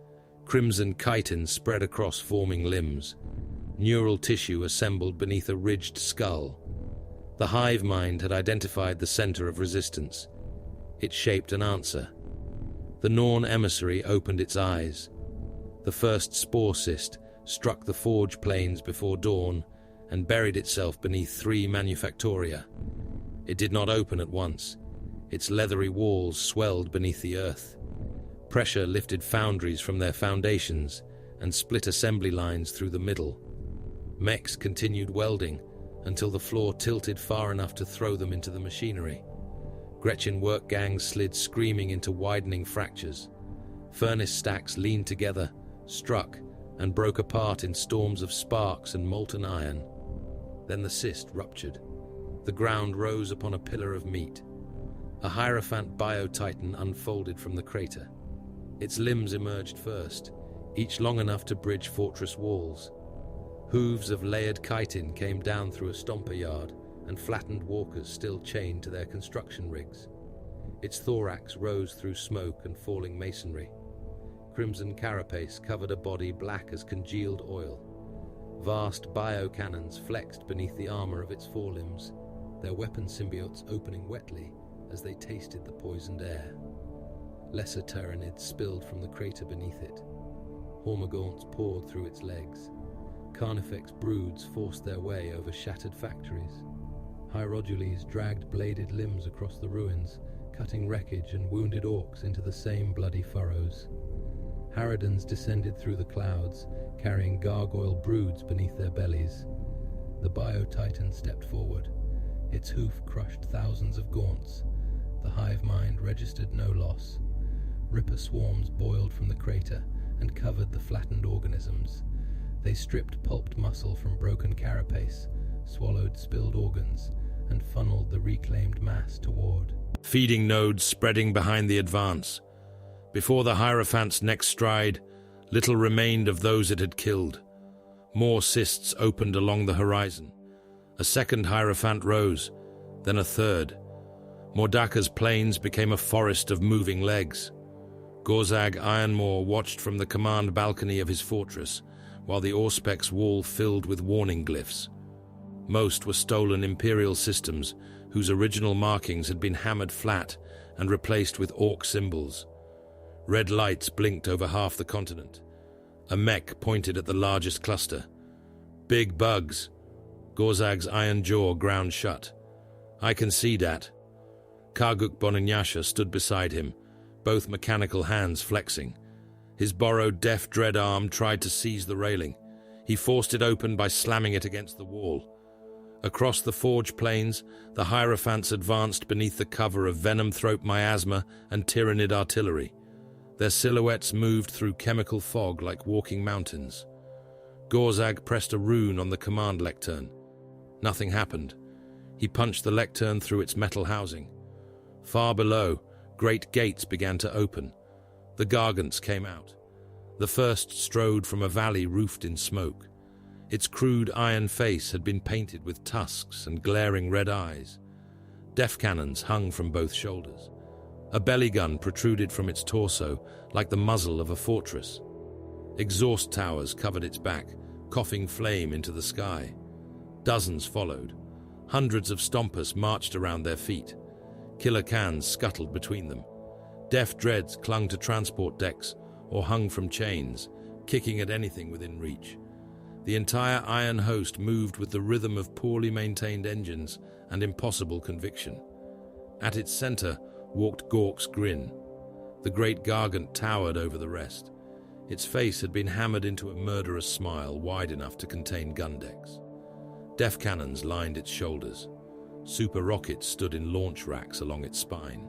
Crimson chitin spread across forming limbs. Neural tissue assembled beneath a ridged skull. The hive mind had identified the center of resistance. It shaped an answer. The Norn emissary opened its eyes. The first spore cyst struck the forge plains before dawn and buried itself beneath 3 manufactoria. It did not open at once. Its leathery walls swelled beneath the earth. Pressure lifted foundries from their foundations and split assembly lines through the middle. Mechs continued welding until the floor tilted far enough to throw them into the machinery. Gretchen work gangs slid screaming into widening fractures. Furnace stacks leaned together, struck, and broke apart in storms of sparks and molten iron. Then the cyst ruptured. The ground rose upon a pillar of meat. A Hierophant Biotitan unfolded from the crater. Its limbs emerged first, each long enough to bridge fortress walls. Hooves of layered chitin came down through a stomper yard, and flattened walkers still chained to their construction rigs. Its thorax rose through smoke and falling masonry. Crimson carapace covered a body black as congealed oil. Vast biocannons flexed beneath the armor of its forelimbs, their weapon symbiotes opening wetly as they tasted the poisoned air. Lesser Tyranids spilled from the crater beneath it. Hormagaunts poured through its legs. Carnifex broods forced their way over shattered factories. Hierodules dragged bladed limbs across the ruins, cutting wreckage and wounded orcs into the same bloody furrows. Harridans descended through the clouds, carrying gargoyle broods beneath their bellies. The Biotitan stepped forward. Its hoof crushed thousands of gaunts. The hive mind registered no loss. Ripper swarms boiled from the crater and covered the flattened organisms. They stripped pulped muscle from broken carapace, swallowed spilled organs, and funneled the reclaimed mass toward. Feeding nodes spreading behind the advance. Before the Hierophant's next stride, little remained of those it had killed. More cysts opened along the horizon. A second Hierophant rose, then a third. Mordaka's plains became a forest of moving legs. Gorzag Ironmaw watched from the command balcony of his fortress, while the Auspex wall filled with warning glyphs. Most were stolen Imperial systems, whose original markings had been hammered flat and replaced with Ork symbols. Red lights blinked over half the continent. A mech pointed at the largest cluster. Big bugs. Gorzag's iron jaw ground shut. I can see that. Karguk Bonanyasha stood beside him, both mechanical hands flexing. His borrowed deaf dread arm tried to seize the railing. He forced it open by slamming it against the wall. Across the forge plains, the Hierophants advanced beneath the cover of Venomthrope miasma and Tyranid artillery. Their silhouettes moved through chemical fog like walking mountains. Gorzag pressed a rune on the command lectern. Nothing happened. He punched the lectern through its metal housing. Far below, great gates began to open. The Gargants came out. The first strode from a valley roofed in smoke. Its crude iron face had been painted with tusks and glaring red eyes. Def cannons hung from both shoulders. A belly gun protruded from its torso like the muzzle of a fortress. Exhaust towers covered its back, coughing flame into the sky. Dozens followed. Hundreds of stompers marched around their feet. Killer cans scuttled between them. Def dreads clung to transport decks or hung from chains, kicking at anything within reach. The entire iron host moved with the rhythm of poorly maintained engines and impossible conviction. At its center walked Gork's Grin. The great Gargant towered over the rest. Its face had been hammered into a murderous smile wide enough to contain gun decks. Def cannons lined its shoulders. Super rockets stood in launch racks along its spine.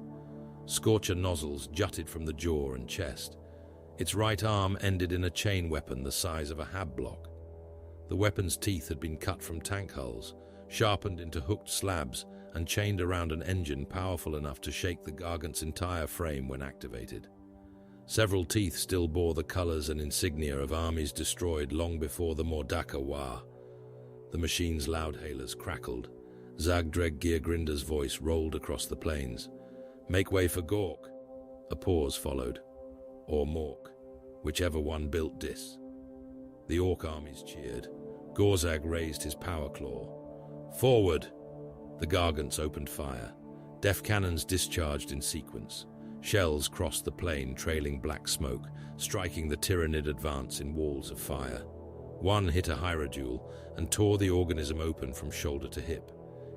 Scorcher nozzles jutted from the jaw and chest. Its right arm ended in a chain weapon the size of a hab block. The weapon's teeth had been cut from tank hulls, sharpened into hooked slabs, and chained around an engine powerful enough to shake the Gargant's entire frame when activated. Several teeth still bore the colors and insignia of armies destroyed long before the Mordaka War. The machine's loudhailers crackled. Zagdreg Geargrinder's voice rolled across the plains. "Make way for Gork." A pause followed. Or Mork, whichever one built Dis. The Ork armies cheered. Gorzag raised his power claw. "Forward!" The Gargants opened fire. Def cannons discharged in sequence. Shells crossed the plain, trailing black smoke, striking the Tyranid advance in walls of fire. One hit a Hierodule and tore the organism open from shoulder to hip.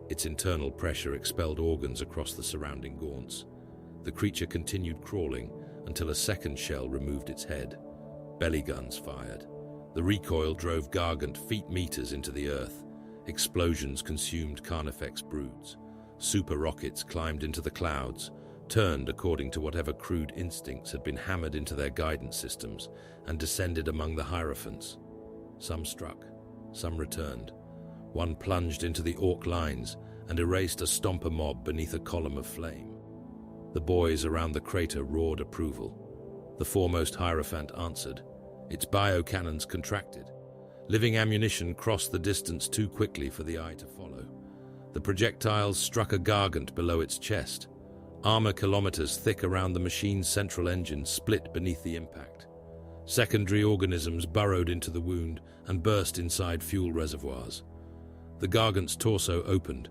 Its internal pressure expelled organs across the surrounding gaunts. The creature continued crawling until a second shell removed its head. Belly guns fired. The recoil drove Gargant meters into the earth. Explosions consumed Carnifex broods. Super rockets climbed into the clouds. turned according to whatever crude instincts had been hammered into their guidance systems, and descended among the Hierophants. Some struck, some returned. One plunged into the Orc lines and erased a stomper mob beneath a column of flame. The boys around the crater roared approval. The foremost Hierophant answered. Its biocannons contracted. Living ammunition crossed the distance too quickly for the eye to follow. The projectiles struck a gargant below its chest. Armor kilometers thick around the machine's central engine split beneath the impact. Secondary organisms burrowed into the wound and burst inside fuel reservoirs. The gargant's torso opened.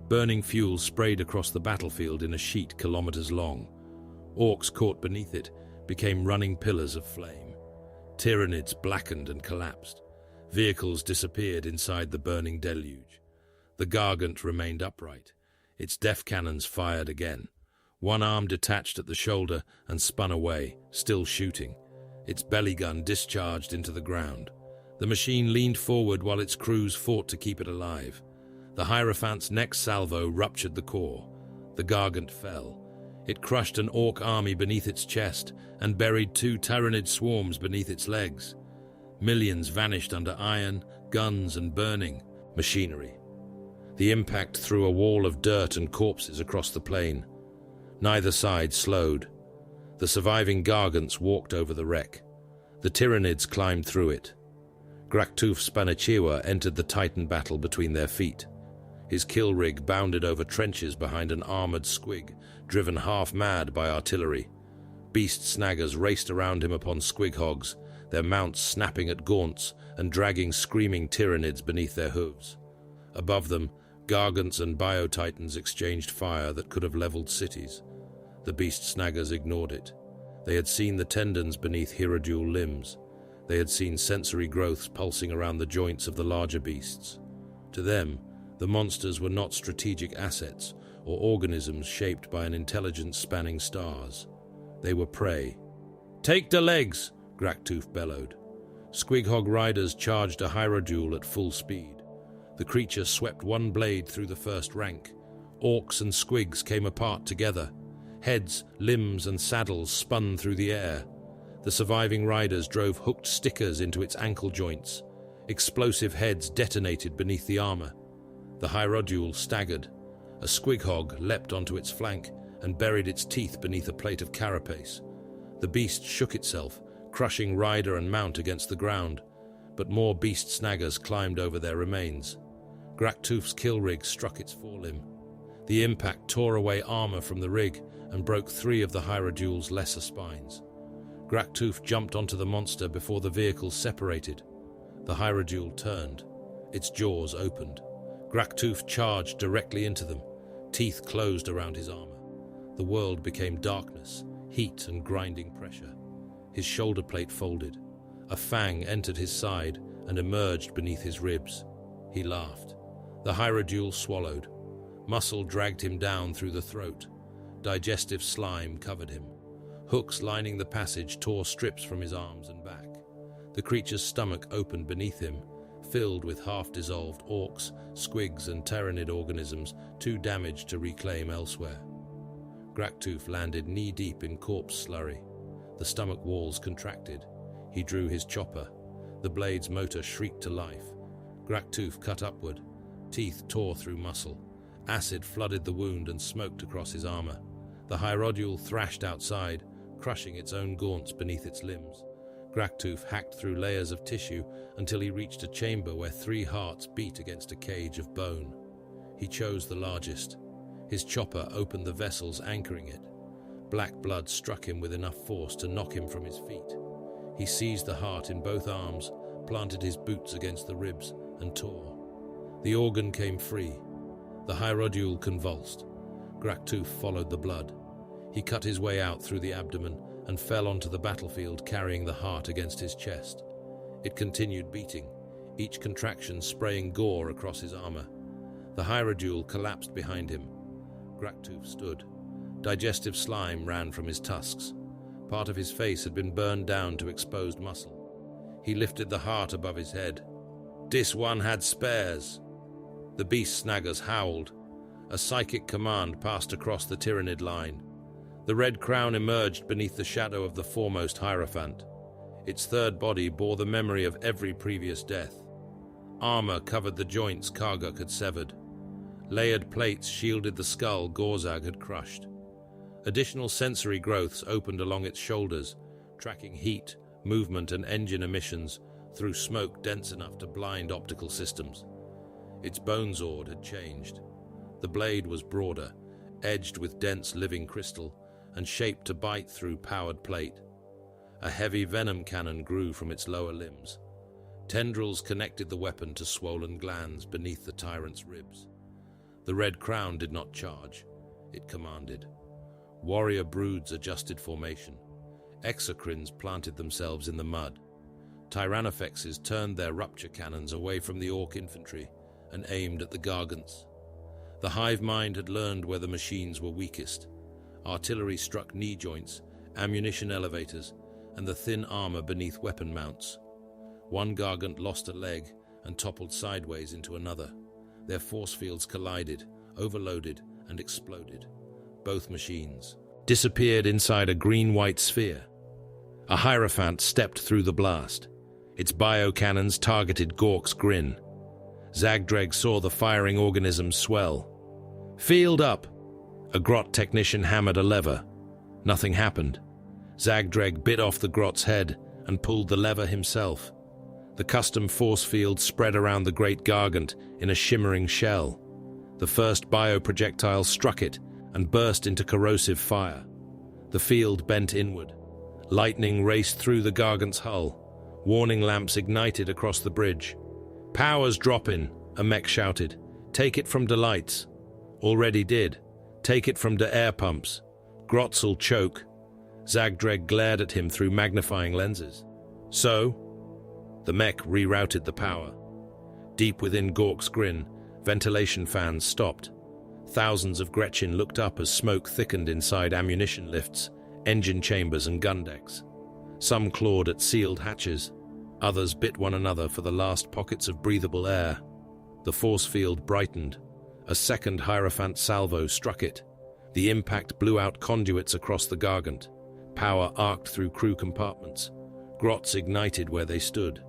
Burning fuel sprayed across the battlefield in a sheet kilometers long. Orks caught beneath it became running pillars of flame. Tyranids blackened and collapsed. Vehicles disappeared inside the burning deluge. The gargant remained upright. Its def cannons fired again. One arm detached at the shoulder and spun away, still shooting. Its belly gun discharged into the ground. The machine leaned forward while its crews fought to keep it alive. The Hierophant's next salvo ruptured the core. The gargant fell. It crushed an Orc army beneath its chest and buried 2 Tyranid swarms beneath its legs. Millions vanished under iron, guns, and burning machinery. The impact threw a wall of dirt and corpses across the plain. Neither side slowed. The surviving gargants walked over the wreck. The Tyranids climbed through it. Graktuf's Spanachiwa entered the Titan battle between their feet. His kill rig bounded over trenches behind an armored squig, driven half-mad by artillery. Beast snaggers raced around him upon squig hogs, their mounts snapping at gaunts and dragging screaming Tyranids beneath their hooves. Above them, gargants and biotitans exchanged fire that could have leveled cities. The beast snaggers ignored it. They had seen the tendons beneath Hierodule limbs. They had seen sensory growths pulsing around the joints of the larger beasts. To them, the monsters were not strategic assets or organisms shaped by an intelligence spanning stars. They were prey. "Take the legs!" Graktuf bellowed. Squighog riders charged a Hierodule at full speed. The creature swept one blade through the first rank. Orcs and squigs came apart together. Heads, limbs, and saddles spun through the air. The surviving riders drove hooked stickers into its ankle joints. Explosive heads detonated beneath the armor. The Hierodule staggered. A squighog leapt onto its flank and buried its teeth beneath a plate of carapace. The beast shook itself, crushing rider and mount against the ground, but more beast snaggers climbed over their remains. Graktuf's kill rig struck its forelimb. The impact tore away armor from the rig and broke 3 of the Hierodule's lesser spines. Graktuf jumped onto the monster before the vehicles separated. The Hierodule turned. Its jaws opened. Graktuf charged directly into them. Teeth closed around his armor. The world became darkness, heat and grinding pressure. His shoulder plate folded. A fang entered his side and emerged beneath his ribs. He laughed. The Hierodule swallowed. Muscle dragged him down through the throat. Digestive slime covered him. Hooks lining the passage tore strips from his arms and back. The creature's stomach opened beneath him, filled with half-dissolved orcs, squigs, and Tyranid organisms too damaged to reclaim elsewhere. Graktuf landed knee-deep in corpse slurry. The stomach walls contracted. He drew his chopper. The blade's motor shrieked to life. Graktuf cut upward. Teeth tore through muscle. Acid flooded the wound and smoked across his armor. The Hierodule thrashed outside, crushing its own gaunts beneath its limbs. Graktuf hacked through layers of tissue until he reached a chamber where 3 hearts beat against a cage of bone. He chose the largest. His chopper opened the vessels anchoring it. Black blood struck him with enough force to knock him from his feet. He seized the heart in both arms, planted his boots against the ribs, and tore. The organ came free. The Hierodule convulsed. Graktuf followed the blood. He cut his way out through the abdomen and fell onto the battlefield carrying the heart against his chest. It continued beating, each contraction spraying gore across his armor. The Hierodule collapsed behind him. Graktuf stood. Digestive slime ran from his tusks. Part of his face had been burned down to exposed muscle. He lifted the heart above his head. "This one had spares." The beast snaggers howled. A psychic command passed across the Tyranid line. The red crown emerged beneath the shadow of the foremost Hierophant. Its third body bore the memory of every previous death. Armor covered the joints Karguk had severed. Layered plates shielded the skull Gorzag had crushed. Additional sensory growths opened along its shoulders, tracking heat, movement, and engine emissions through smoke dense enough to blind optical systems. Its bone zord had changed. The blade was broader, edged with dense living crystal, and shaped to bite through powered plate. A heavy venom cannon grew from its lower limbs. Tendrils connected the weapon to swollen glands beneath the tyrant's ribs. The red crown did not charge. It commanded. Warrior broods adjusted formation. Exocrines planted themselves in the mud. Tyranofexes turned their rupture cannons away from the Ork infantry and aimed at the Gargants. The hive mind had learned where the machines were weakest. Artillery struck knee joints, ammunition elevators, and the thin armor beneath weapon mounts. One Gargant lost a leg and toppled sideways into another. Their force fields collided, overloaded, and exploded. Both machines disappeared inside a green-white sphere. A Hierophant stepped through the blast. Its biocannons targeted Gork's grin. Zagdreg saw the firing organisms swell. "Field up!" A Grot technician hammered a lever. Nothing happened. Zagdreg bit off the Grot's head and pulled the lever himself. The custom force field spread around the great Gargant in a shimmering shell. The first bioprojectile struck it and burst into corrosive fire. The field bent inward. Lightning raced through the Gargant's hull. Warning lamps ignited across the bridge. "Power's dropping," a mech shouted. "Take it from de lights." "Already did. Take it from de air pumps." "Grotz'll choke." Zagdreg glared at him through magnifying lenses. "So?" The mech rerouted the power. Deep within Gork's grin, ventilation fans stopped. Thousands of Gretchen looked up as smoke thickened inside ammunition lifts, engine chambers, and gun decks. Some clawed at sealed hatches. Others bit one another for the last pockets of breathable air. The force field brightened. A second Hierophant salvo struck it. The impact blew out conduits across the Gargant. Power arced through crew compartments. Grots ignited where they stood.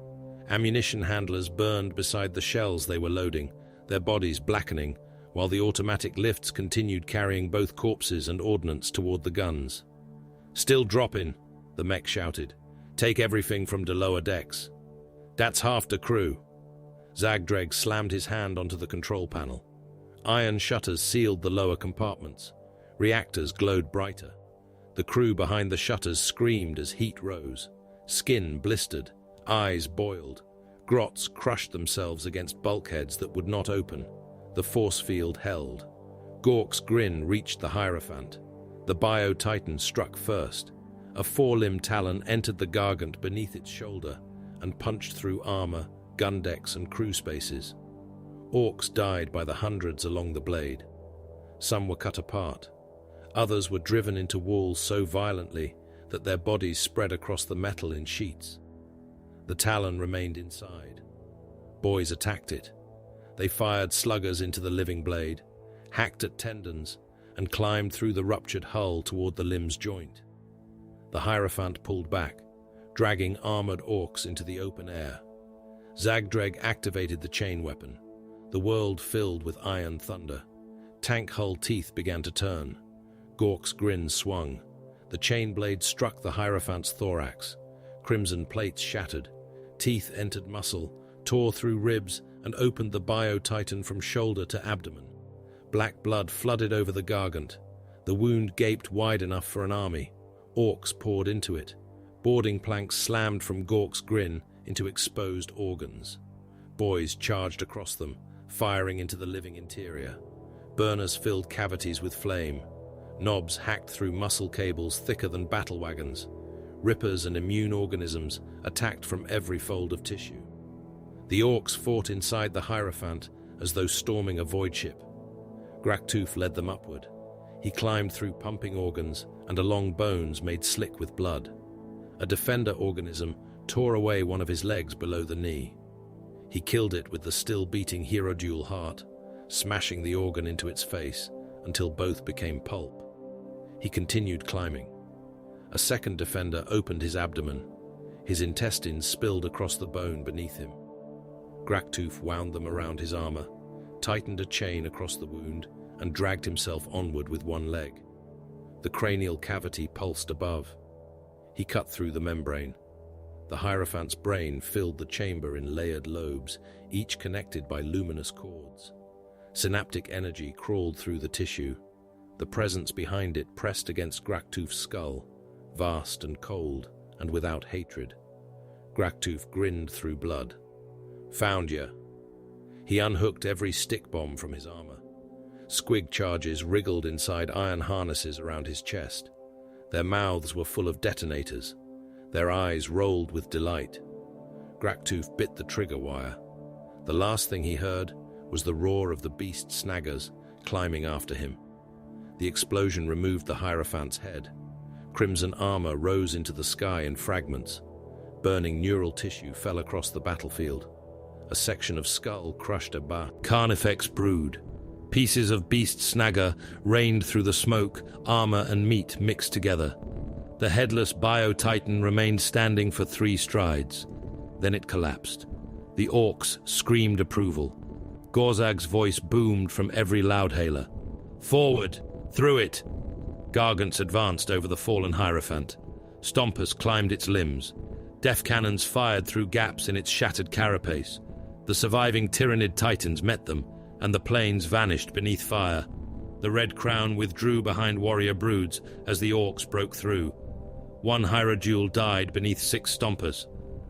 Ammunition handlers burned beside the shells they were loading, their bodies blackening, while the automatic lifts continued carrying both corpses and ordnance toward the guns. "Still dropping," the mech shouted. "Take everything from the lower decks." "That's half the crew." Zagdreg slammed his hand onto the control panel. Iron shutters sealed the lower compartments. Reactors glowed brighter. The crew behind the shutters screamed as heat rose. Skin blistered, eyes boiled. Grots crushed themselves against bulkheads that would not open. The force field held. Gork's grin reached the Hierophant. The Bio-Titan struck first. A four-limbed talon entered the Gargant beneath its shoulder and punched through armor, gun decks, and crew spaces. Orks died by the hundreds along the blade. Some were cut apart. Others were driven into walls so violently that their bodies spread across the metal in sheets. The talon remained inside. Boys attacked it. They fired sluggers into the living blade, hacked at tendons, and climbed through the ruptured hull toward the limb's joint. The Hierophant pulled back, dragging armored Orks into the open air. Zagdreg activated the chain weapon. The world filled with iron thunder. Tank hull teeth began to turn. Gork's grin swung. The chain blade struck the Hierophant's thorax. Crimson plates shattered. Teeth entered muscle, tore through ribs, and opened the Bio-Titan from shoulder to abdomen. Black blood flooded over the Gargant. The wound gaped wide enough for an army. Orks poured into it. Boarding planks slammed from Gork's grin into exposed organs. Boys charged across them, firing into the living interior. Burners filled cavities with flame. Knobs hacked through muscle cables thicker than battle wagons. Rippers and immune organisms attacked from every fold of tissue. The Orks fought inside the Hierophant as though storming a void ship. Graktoof led them upward. He climbed through pumping organs and along bones made slick with blood. A defender organism tore away one of his legs below the knee. He killed it with the still-beating Hierodule heart, smashing the organ into its face until both became pulp. He continued climbing. A second defender opened his abdomen. His intestines spilled across the bone beneath him. Graktoof wound them around his armor, tightened a chain across the wound, and dragged himself onward with one leg. The cranial cavity pulsed above. He cut through the membrane. The Hierophant's brain filled the chamber in layered lobes, each connected by luminous cords. Synaptic energy crawled through the tissue. The presence behind it pressed against Graktoof's skull, vast and cold, and without hatred. Graktoof grinned through blood. "Found ya." He unhooked every stick bomb from his armor. Squig charges wriggled inside iron harnesses around his chest. Their mouths were full of detonators. Their eyes rolled with delight. Graktoof bit the trigger wire. The last thing he heard was the roar of the beast snaggers climbing after him. The explosion removed the Hierophant's head. Crimson armor rose into the sky in fragments. Burning neural tissue fell across the battlefield. A section of skull crushed a Carnifex brood. Pieces of beast snagger rained through the smoke, armor and meat mixed together. The headless bio-titan remained standing for 3 strides. Then it collapsed. The Orks screamed approval. Gorzag's voice boomed from every loudhailer. "Forward! Through it!" Gargants advanced over the fallen Hierophant. Stompers climbed its limbs. Death cannons fired through gaps in its shattered carapace. The surviving Tyranid Titans met them, and the planes vanished beneath fire. The Red Crown withdrew behind warrior broods as the Orks broke through. One Hierodule died beneath 6 Stompers.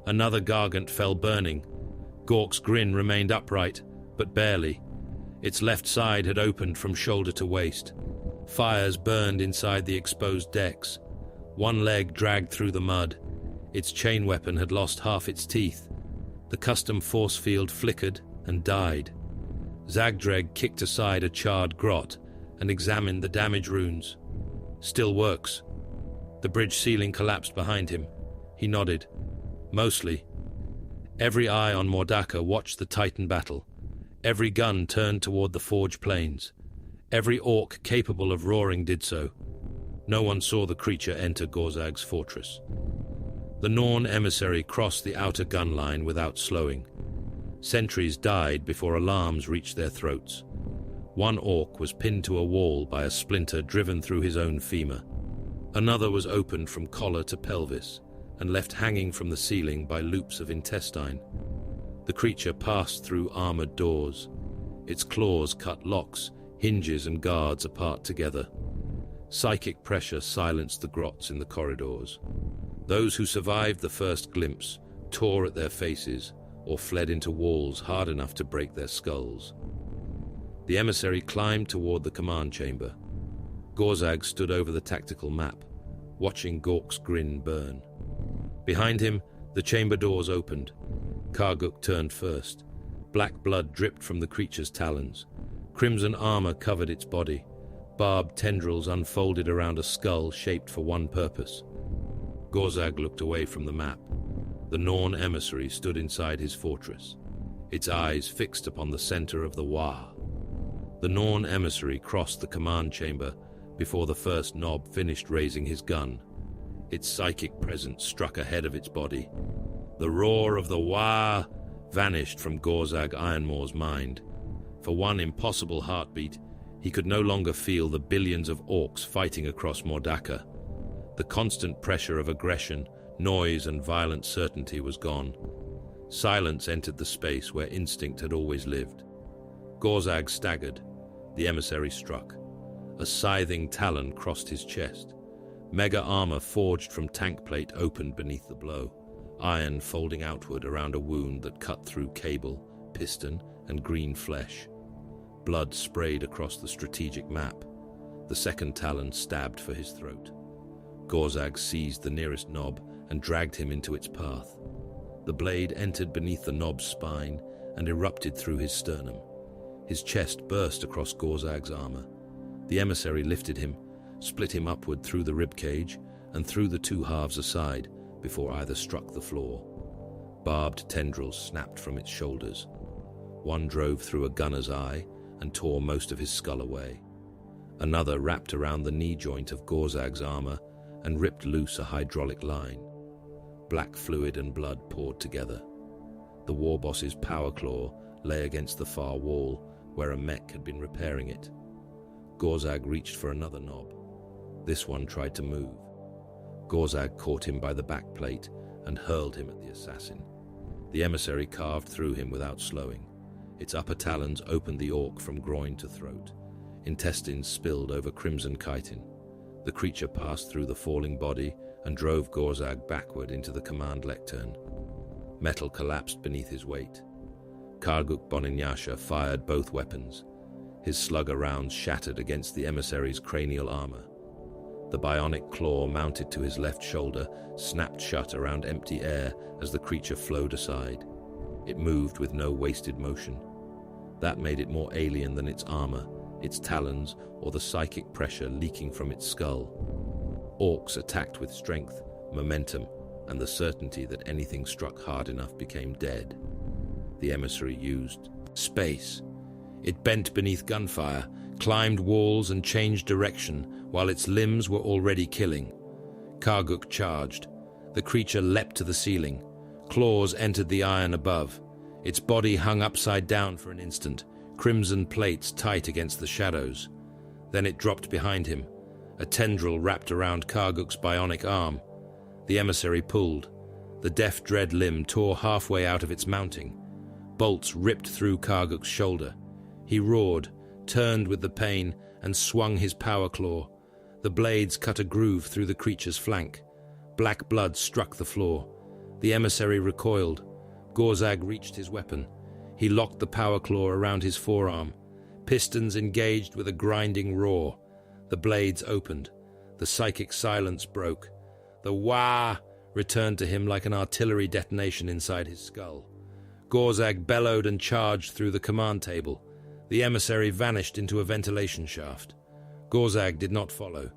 Another Gargant fell burning. Gork's grin remained upright, but barely. Its left side had opened from shoulder to waist. Fires burned inside the exposed decks. One leg dragged through the mud. Its chain weapon had lost half its teeth. The custom force field flickered and died. Zagdreg kicked aside a charred grot and examined the damage runes. "Still works." The bridge ceiling collapsed behind him. He nodded. "Mostly." Every eye on Mordaka watched the Titan battle. Every gun turned toward the Forge Plains. Every orc capable of roaring did so. No one saw the creature enter Gorzag's fortress. The Norn emissary crossed the outer gun line without slowing. Sentries died before alarms reached their throats. One orc was pinned to a wall by a splinter driven through his own femur. Another was opened from collar to pelvis and left hanging from the ceiling by loops of intestine. The creature passed through armored doors. Its claws cut locks, hinges and guards apart together. Psychic pressure silenced the grots in the corridors. Those who survived the first glimpse tore at their faces or fled into walls hard enough to break their skulls. The emissary climbed toward the command chamber. Gorzag stood over the tactical map, watching Gork's grin burn. Behind him, the chamber doors opened. Karguk turned first. Black blood dripped from the creature's talons. Crimson armor covered its body. Barbed tendrils unfolded around a skull shaped for one purpose. Gorzag looked away from the map. The Norn emissary stood inside his fortress, its eyes fixed upon the center of the Wa. The Norn emissary crossed the command chamber before the first Nob finished raising his gun. Its psychic presence struck ahead of its body. The roar of the Wa vanished from Gorzag Ironmore's mind. For one impossible heartbeat, he could no longer feel the billions of orcs fighting across Mordaka. The constant pressure of aggression, noise, and violent certainty was gone. Silence entered the space where instinct had always lived. Gorzag staggered. The emissary struck. A scything talon crossed his chest. Mega armor forged from tank plate opened beneath the blow, iron folding outward around a wound that cut through cable, piston, and green flesh. Blood sprayed across the strategic map. The second talon stabbed for his throat. Gorzag seized the nearest Nob and dragged him into its path. The blade entered beneath the Nob's spine and erupted through his sternum. His chest burst across Gorzag's armor. The emissary lifted him, split him upward through the ribcage and threw the 2 halves aside before either struck the floor. Barbed tendrils snapped from its shoulders. One drove through a gunner's eye and tore most of his skull away. Another wrapped around the knee joint of Gorzag's armor and ripped loose a hydraulic line. Black fluid and blood poured together. The war boss's power claw lay against the far wall where a mech had been repairing it. Gorzag reached for another knob. This one tried to move. Gorzag caught him by the back plate and hurled him at the assassin. The emissary carved through him without slowing. Its upper talons opened the orc from groin to throat. Intestines spilled over crimson chitin. The creature passed through the falling body and drove Gorzag backward into the command lectern. Metal collapsed beneath his weight. Karguk Boninyasha fired both weapons. His slugger rounds shattered against the emissary's cranial armor. The bionic claw mounted to his left shoulder snapped shut around empty air as the creature flowed aside. It moved with no wasted motion. That made it more alien than its armor, its talons, or the psychic pressure leaking from its skull. Orcs attacked with strength, momentum, and the certainty that anything struck hard enough became dead. The emissary used space. It bent beneath gunfire, climbed walls and changed direction, while its limbs were already killing. Karguk charged. The creature leapt to the ceiling. Claws entered the iron above. Its body hung upside down for an instant, crimson plates tight against the shadows. Then it dropped behind him. A tendril wrapped around Karguk's bionic arm. The emissary pulled. The deaf dread limb tore halfway out of its mounting. Bolts ripped through Karguk's shoulder. He roared, turned with the pain, and swung his power claw. The blades cut a groove through the creature's flank. Black blood struck the floor. The emissary recoiled. Gorzag reached his weapon. He locked the power claw around his forearm. Pistons engaged with a grinding roar. The blades opened. The psychic silence broke. The wah returned to him like an artillery detonation inside his skull. Gorzag bellowed and charged through the command table. The emissary vanished into a ventilation shaft. Gorzag did not follow.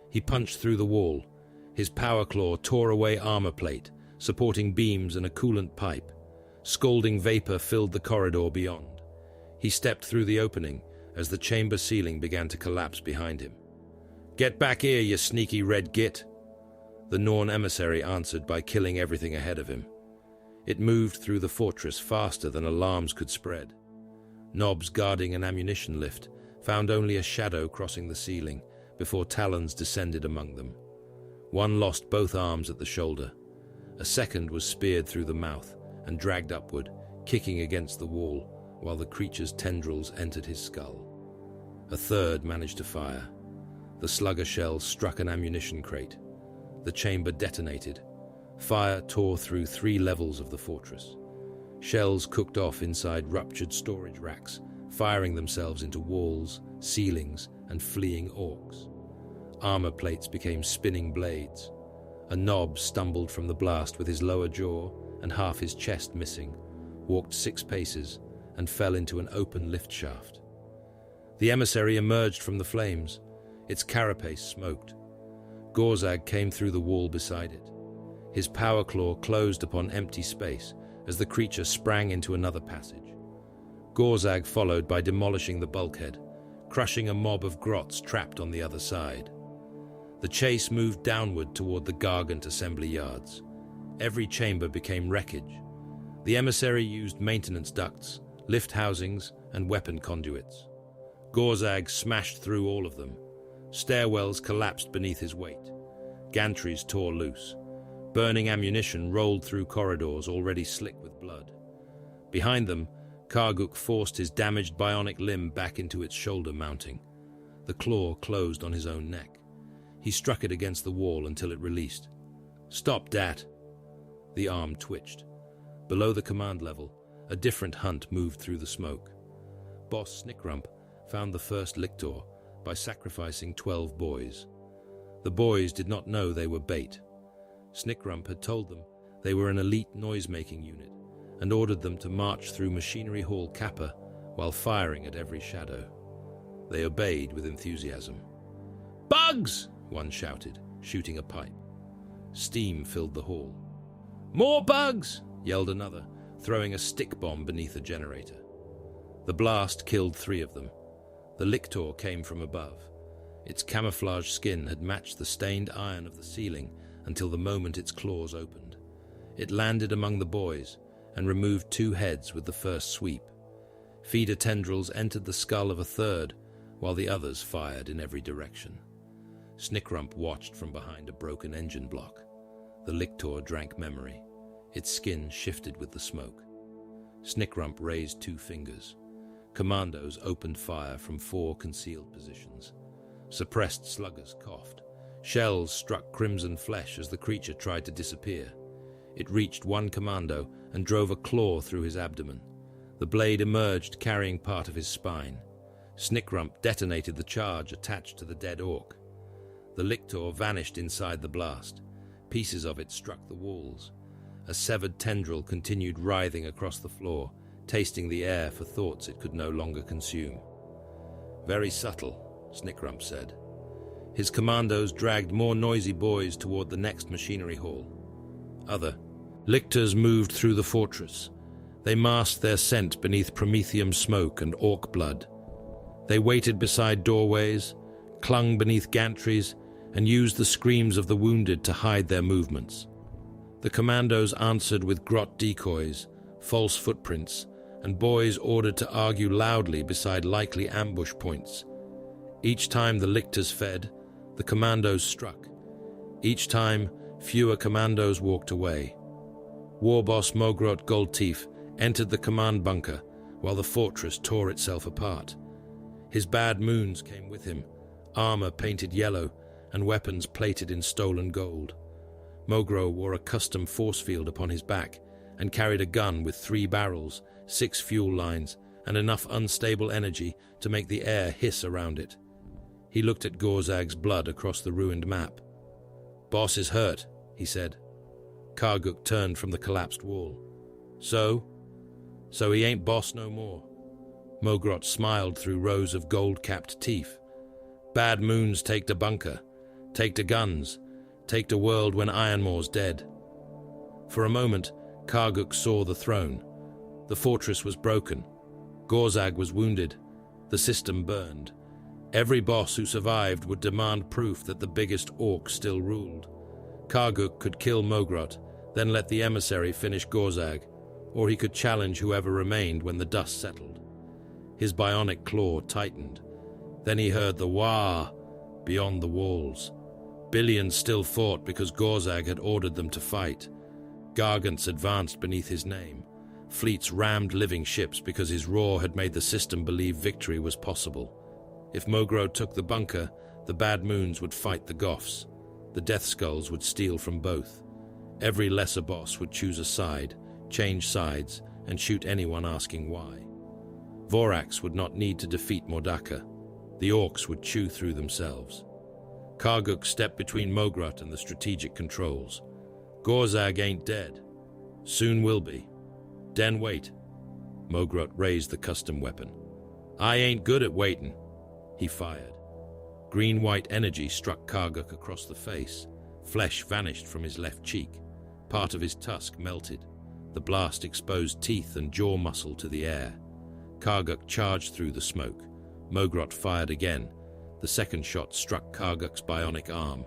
He punched through the wall. His power claw tore away armor plate, supporting beams and a coolant pipe. Scalding vapor filled the corridor beyond. He stepped through the opening as the chamber ceiling began to collapse behind him. "Get back here, you sneaky red git!" The Norn emissary answered by killing everything ahead of him. It moved through the fortress faster than alarms could spread. Knobs guarding an ammunition lift found only a shadow crossing the ceiling before talons descended among them. One lost both arms at the shoulder. A second was speared through the mouth and dragged upward, kicking against the wall while the creature's tendrils entered his skull. A third managed to fire. The slugger shell struck an ammunition crate. The chamber detonated. Fire tore through 3 levels of the fortress. Shells cooked off inside ruptured storage racks, firing themselves into walls, ceilings, and fleeing orcs. Armor plates became spinning blades. A knob stumbled from the blast with his lower jaw and half his chest missing, walked 6 paces, and fell into an open lift shaft. The emissary emerged from the flames. Its carapace smoked. Gorzag came through the wall beside it. His power claw closed upon empty space as the creature sprang into another passage. Gorzag followed by demolishing the bulkhead, crushing a mob of grots trapped on the other side. The chase moved downward toward the Gargant assembly yards. Every chamber became wreckage. The emissary used maintenance ducts, lift housings, and weapon conduits. Gorzag smashed through all of them. Stairwells collapsed beneath his weight. Gantries tore loose. Burning ammunition rolled through corridors already slick with blood. Behind them, Karguk forced his damaged bionic limb back into its shoulder mounting. The claw closed on his own neck. He struck it against the wall until it released. "Stop dat!" The arm twitched. Below the command level, a different hunt moved through the smoke. Boss Snickrump found the first lictor by sacrificing 12 boys. The boys did not know they were bait. Snickrump had told them they were an elite noise-making unit and ordered them to march through Machinery Hall Kappa while firing at every shadow. They obeyed with enthusiasm. "Bugs!" one shouted, shooting a pipe. Steam filled the hall. "More bugs!" yelled another, throwing a stick bomb beneath a generator. The blast killed 3 of them. The lictor came from above. Its camouflage skin had matched the stained iron of the ceiling until the moment its claws opened. It landed among the boys and removed 2 heads with the first sweep. Feeder tendrils entered the skull of a third, while the others fired in every direction. Snickrump watched from behind a broken engine block. The lictor drank memory. Its skin shifted with the smoke. Snickrump raised 2 fingers. Commandos opened fire from 4 concealed positions. Suppressed sluggers coughed. Shells struck crimson flesh as the creature tried to disappear. It reached one commando and drove a claw through his abdomen. The blade emerged, carrying part of his spine. Snickrump detonated the charge attached to the dead orc. The lictor vanished inside the blast. Pieces of it struck the walls. A severed tendril continued writhing across the floor, tasting the air for thoughts it could no longer consume. "Very subtle," Snickrump said. His commandos dragged more noisy boys toward the next machinery hall. Other lictors moved through the fortress. They masked their scent beneath promethium smoke and orc blood. They waited beside doorways, clung beneath gantries, and used the screams of the wounded to hide their movements. The commandos answered with grot decoys, false footprints, and boys ordered to argue loudly beside likely ambush points. Each time the lictors fed, the commandos struck. Each time, fewer commandos walked away. War boss Mogrot Goldteeth entered the command bunker while the fortress tore itself apart. His bad moons came with him, armor painted yellow and weapons plated in stolen gold. Mogro wore a custom force field upon his back and carried a gun with 3 barrels, 6 fuel lines, and enough unstable energy to make the air hiss around it. He looked at Gorzag's blood across the ruined map. "Boss is hurt," he said. Karguk turned from the collapsed wall. So he ain't boss no more." Mogrot smiled through rows of gold-capped teeth. "Bad moons take to bunker, take to guns, take to world when Ironmore's dead." For a moment, Karguk saw the throne. The fortress was broken. Gorzag was wounded. The system burned. Every boss who survived would demand proof that the biggest orc still ruled. Karguk could kill Mogrot, then let the emissary finish Gorzag, or he could challenge whoever remained when the dust settled. His bionic claw tightened. Then he heard the wah beyond the walls. Billions still fought because Gorzag had ordered them to fight. Gargants advanced beneath his name. Fleets rammed living ships because his roar had made the system believe victory was possible. If Mogro took the bunker, the Bad Moons would fight the Goths. The Death Skulls would steal from both. Every lesser boss would choose a side, change sides, and shoot anyone asking why. Voraxe would not need to defeat Mordaka. The Orks would chew through themselves. Karguk stepped between Mogrot and the strategic controls. "Gorzag ain't dead. Soon will be. Den wait." Mogrot raised the custom weapon. "I ain't good at waiting." He fired. Green-white energy struck Karguk across the face. Flesh vanished from his left cheek. Part of his tusk melted. The blast exposed teeth and jaw muscle to the air. Karguk charged through the smoke. Mogrot fired again. The second shot struck Karguk's bionic arm.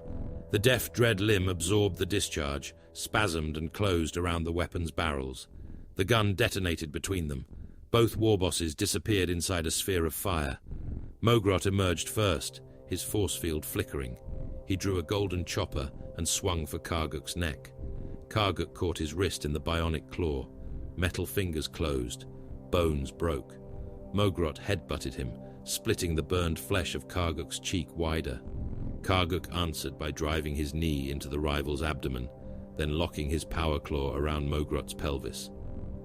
The deaf dread limb absorbed the discharge, spasmed and closed around the weapon's barrels. The gun detonated between them. Both warbosses disappeared inside a sphere of fire. Mogrot emerged first, his force field flickering. He drew a golden chopper and swung for Karguk's neck. Karguk caught his wrist in the bionic claw. Metal fingers closed. Bones broke. Mogrot headbutted him, splitting the burned flesh of Karguk's cheek wider. Karguk answered by driving his knee into the rival's abdomen, then locking his power claw around Mogrot's pelvis.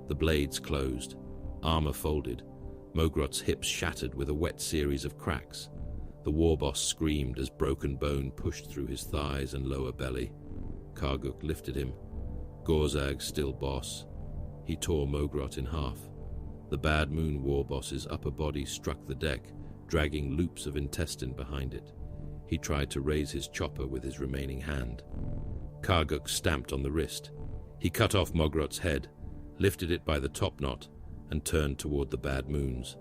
The blades closed. Armor folded. Mogrot's hips shattered with a wet series of cracks. The warboss screamed as broken bone pushed through his thighs and lower belly. Karguk lifted him. Gorzag still boss. He tore Mogrot in half. The Bad Moon warboss's upper body struck the deck, dragging loops of intestine behind it. He tried to raise his chopper with his remaining hand. Karguk stamped on the wrist. He cut off Mogrot's head, lifted it by the top knot, and turned toward the Bad Moons.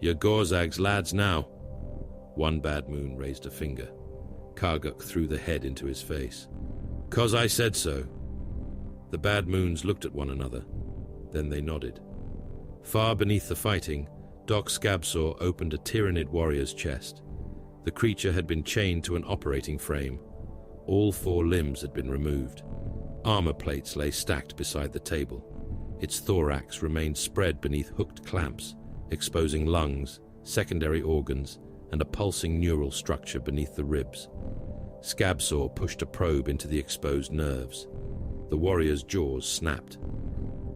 "You're Gorzag's lads now." One bad moon raised a finger. Karguk threw the head into his face. "'Cause I said so." The bad moons looked at one another. Then they nodded. Far beneath the fighting, Doc Scabsaw opened a Tyranid warrior's chest. The creature had been chained to an operating frame. All 4 limbs had been removed. Armor plates lay stacked beside the table. Its thorax remained spread beneath hooked clamps, exposing lungs, secondary organs, and a pulsing neural structure beneath the ribs. Scabsaw pushed a probe into the exposed nerves. The warrior's jaws snapped.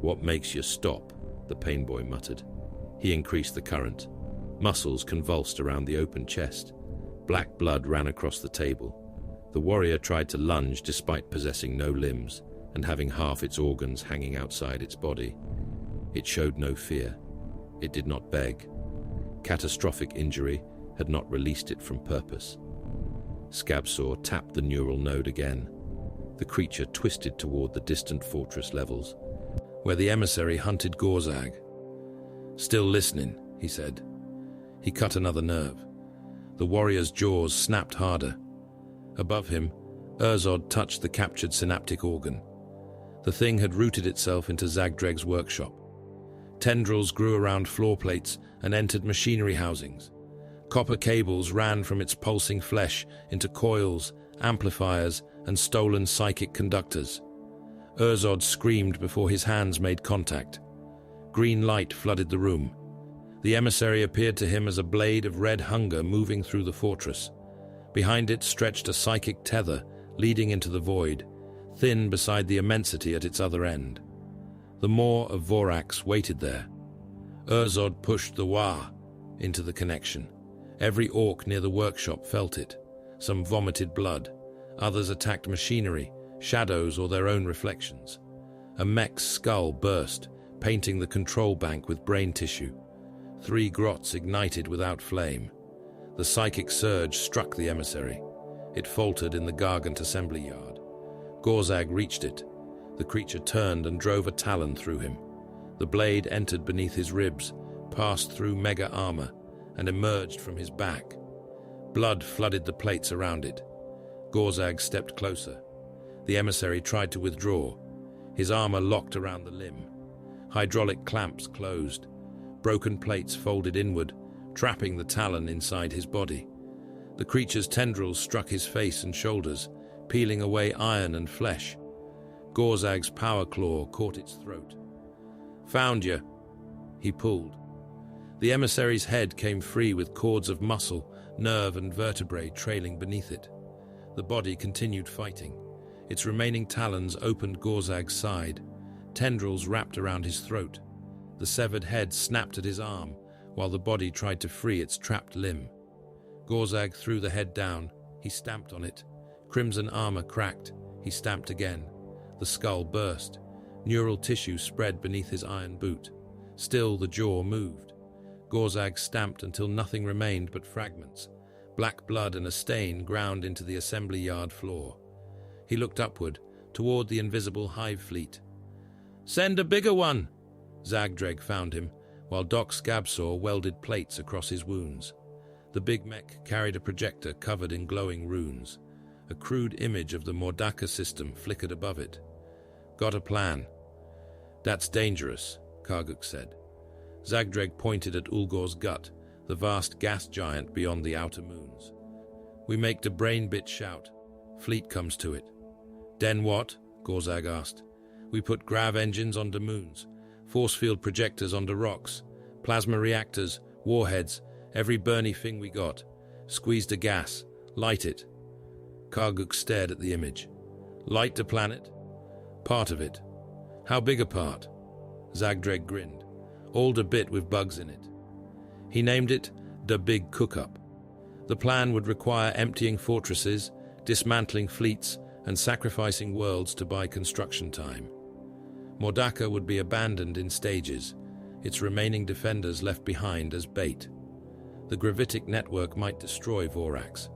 "What makes you stop?" the pain boy muttered. He increased the current. Muscles convulsed around the open chest. Black blood ran across the table. The warrior tried to lunge despite possessing no limbs and having half its organs hanging outside its body. It showed no fear. It did not beg. Catastrophic injury had not released it from purpose. Scabsaw tapped the neural node again. The creature twisted toward the distant fortress levels, where the emissary hunted Gorzag. "Still listening," he said. He cut another nerve. The warrior's jaws snapped harder. Above him, Urzod touched the captured synaptic organ. The thing had rooted itself into Zagdreg's workshop. Tendrils grew around floor plates and entered machinery housings. Copper cables ran from its pulsing flesh into coils, amplifiers, and stolen psychic conductors. Urzod screamed before his hands made contact. Green light flooded the room. The emissary appeared to him as a blade of red hunger moving through the fortress. Behind it stretched a psychic tether leading into the void, thin beside the immensity at its other end. The maw of Voraxe waited there. Urzod pushed the Wah into the connection. Every orc near the workshop felt it. Some vomited blood. Others attacked machinery, shadows, or their own reflections. A mech's skull burst, painting the control bank with brain tissue. 3 grots ignited without flame. The psychic surge struck the emissary. It faltered in the Gargant assembly yard. Gorzag reached it. The creature turned and drove a talon through him. The blade entered beneath his ribs, passed through mega armor, and emerged from his back. Blood flooded the plates around it. Gorzag stepped closer. The emissary tried to withdraw. His armor locked around the limb. Hydraulic clamps closed. Broken plates folded inward, trapping the talon inside his body. The creature's tendrils struck his face and shoulders, peeling away iron and flesh. Gorzag's power claw caught its throat. "Found you." He pulled. The emissary's head came free with cords of muscle, nerve, and vertebrae trailing beneath it. The body continued fighting. Its remaining talons opened Gorzag's side. Tendrils wrapped around his throat. The severed head snapped at his arm, while the body tried to free its trapped limb. Gorzag threw the head down. He stamped on it. Crimson armor cracked. He stamped again. The skull burst. Neural tissue spread beneath his iron boot. Still, the jaw moved. Gorzag stamped until nothing remained but fragments. Black blood and a stain ground into the assembly yard floor. He looked upward, toward the invisible hive fleet. "Send a bigger one!" Zagdreg found him, while Doc Scabsaw welded plates across his wounds. The big mech carried a projector covered in glowing runes. A crude image of the Mordaka system flickered above it. "Got a plan." "That's dangerous," Karguk said. Zagdreg pointed at Ulgor's gut, the vast gas giant beyond the outer moons. "We make the brain bit shout. Fleet comes to it." "Den what?" Gorzag asked. "We put grav engines on the moons, force field projectors on the rocks, plasma reactors, warheads, every burny thing we got. Squeeze the gas, light it." Karguk stared at the image. "Light the planet?" "Part of it." "How big a part?" Zagdreg grinned. "All the bit with bugs in it." He named it the Big Cook-Up. The plan would require emptying fortresses, dismantling fleets, and sacrificing worlds to buy construction time. Mordaka would be abandoned in stages, its remaining defenders left behind as bait. The gravitic network might destroy Voraxe.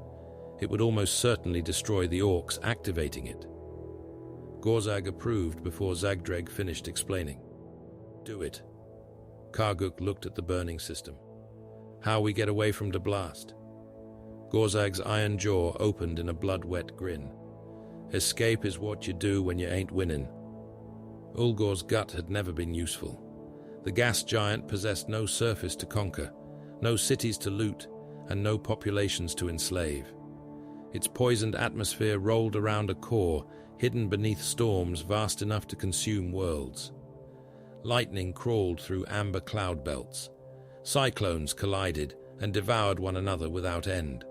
It would almost certainly destroy the Orks activating it. Gorzag approved before Zagdreg finished explaining. "Do it." Karguk looked at the burning system. "How we get away from the blast?" Gorzag's iron jaw opened in a blood-wet grin. Escape is what you do when you ain't winning. Ulgor's gut had never been useful. The gas giant possessed no surface to conquer, no cities to loot, and no populations to enslave. Its poisoned atmosphere rolled around a core hidden beneath storms vast enough to consume worlds. Lightning crawled through amber cloud belts. Cyclones collided and devoured one another without end.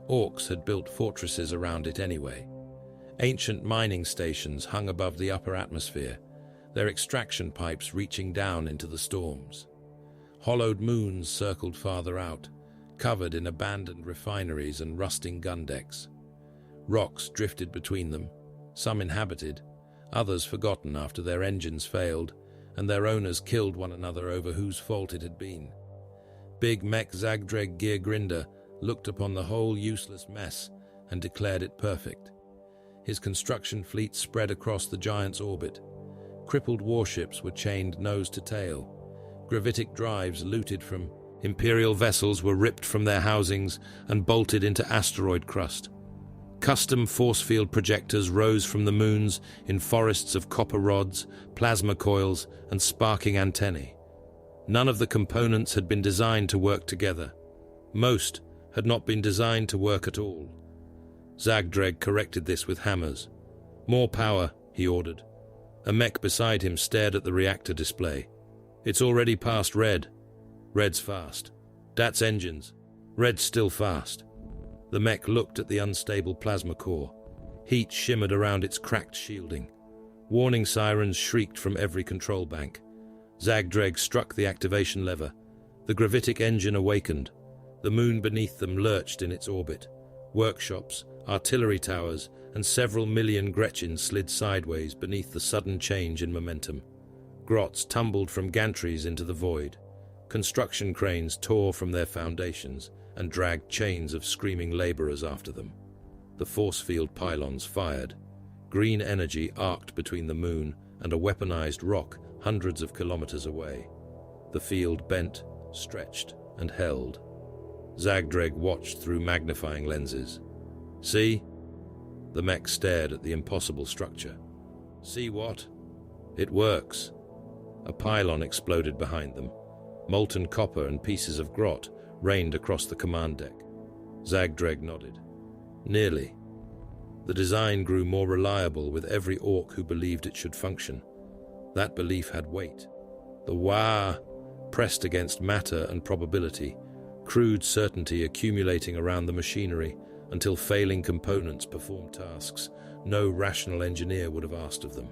Orks had built fortresses around it anyway. Ancient mining stations hung above the upper atmosphere, their extraction pipes reaching down into the storms. Hollowed moons circled farther out, covered in abandoned refineries and rusting gun decks. Rocks drifted between them, some inhabited, others forgotten after their engines failed, and their owners killed one another over whose fault it had been. Big Mech Zagdreg Geargrinder looked upon the whole useless mess and declared it perfect. His construction fleet spread across the giant's orbit. Crippled warships were chained nose to tail. Gravitic drives looted from Imperial vessels were ripped from their housings and bolted into asteroid crust. Custom force field projectors rose from the moons in forests of copper rods, plasma coils, and sparking antennae. None of the components had been designed to work together. Most had not been designed to work at all. Zagdreg corrected this with hammers. "More power," he ordered. A mech beside him stared at the reactor display. "It's already past red." "Red's fast." "That's engines." "Red's still fast." The mech looked at the unstable plasma core. Heat shimmered around its cracked shielding. Warning sirens shrieked from every control bank. Zagdreg struck the activation lever. The gravitic engine awakened. The moon beneath them lurched in its orbit. Workshops, artillery towers, and several million Gretchins slid sideways beneath the sudden change in momentum. Grots tumbled from gantries into the void. Construction cranes tore from their foundations and dragged chains of screaming laborers after them. The force field pylons fired. Green energy arced between the moon and a weaponized rock hundreds of kilometers away. The field bent, stretched, and held. Zagdreg watched through magnifying lenses. "See?" The mech stared at the impossible structure. "See what?" "It works." A pylon exploded behind them. Molten copper and pieces of grot rained across the command deck. Zagdreg nodded. "Nearly." The design grew more reliable with every orc who believed it should function. That belief had weight. The wah pressed against matter and probability, crude certainty accumulating around the machinery until failing components performed tasks no rational engineer would have asked of them.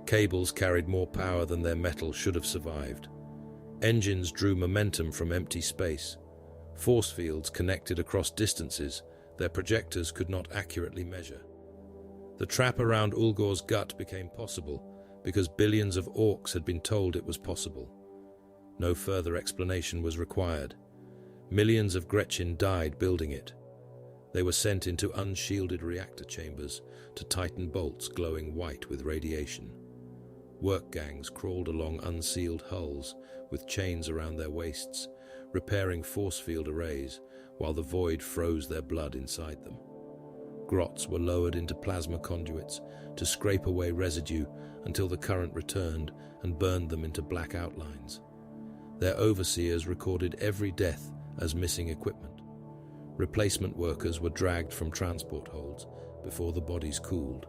Cables carried more power than their metal should have survived. Engines drew momentum from empty space. Force fields connected across distances their projectors could not accurately measure. The trap around Ulgor's gut became possible because billions of orcs had been told it was possible. No further explanation was required. Millions of Gretchin died building it. They were sent into unshielded reactor chambers to tighten bolts glowing white with radiation. Work gangs crawled along unsealed hulls with chains around their waists, repairing force field arrays while the void froze their blood inside them. Grots were lowered into plasma conduits to scrape away residue until the current returned and burned them into black outlines. Their overseers recorded every death as missing equipment. Replacement workers were dragged from transport holds before the bodies cooled.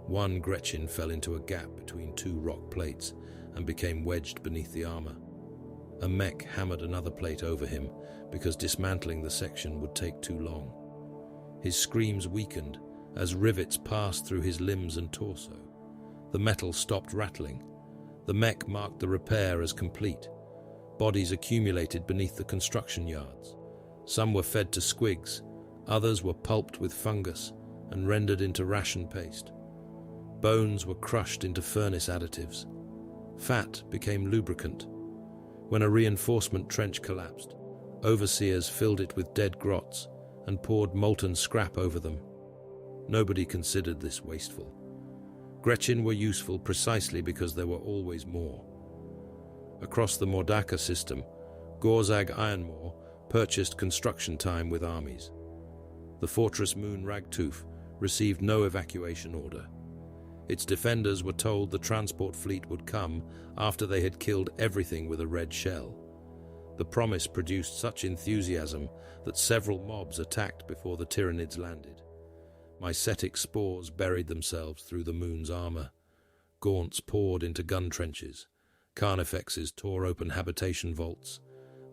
One Gretchin fell into a gap between two rock plates and became wedged beneath the armor. A mech hammered another plate over him because dismantling the section would take too long. His screams weakened as rivets passed through his limbs and torso. The metal stopped rattling. The mech marked the repair as complete. Bodies accumulated beneath the construction yards. Some were fed to squigs, others were pulped with fungus and rendered into ration paste. Bones were crushed into furnace additives. Fat became lubricant. When a reinforcement trench collapsed, overseers filled it with dead grots and poured molten scrap over them. Nobody considered this wasteful. Gretchin were useful precisely because there were always more. Across the Mordaka system, Gorzag Ironmore purchased construction time with armies. The fortress Moon Ragtooth received no evacuation order. Its defenders were told the transport fleet would come after they had killed everything with a red shell. The promise produced such enthusiasm that several mobs attacked before the Tyranids landed. Mycetic spores buried themselves through the moon's armor. Gaunts poured into gun trenches. Carnifexes tore open habitation vaults.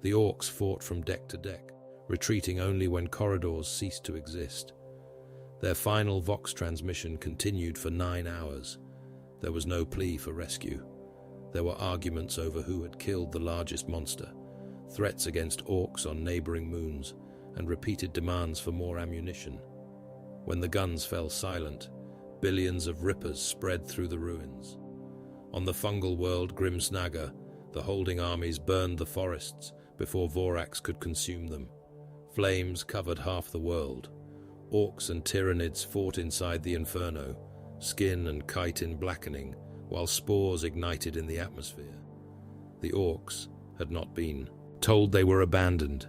The Orks fought from deck to deck, retreating only when corridors ceased to exist. Their final Vox transmission continued for 9 hours. There was no plea for rescue. There were arguments over who had killed the largest monster, threats against Orks on neighboring moons, and repeated demands for more ammunition. When the guns fell silent, billions of rippers spread through the ruins. On the fungal world Grimsnaga, the holding armies burned the forests before Voraxe could consume them. Flames covered half the world. Orks and Tyranids fought inside the inferno, skin and chitin blackening, while spores ignited in the atmosphere. The Orks had not been told they were abandoned.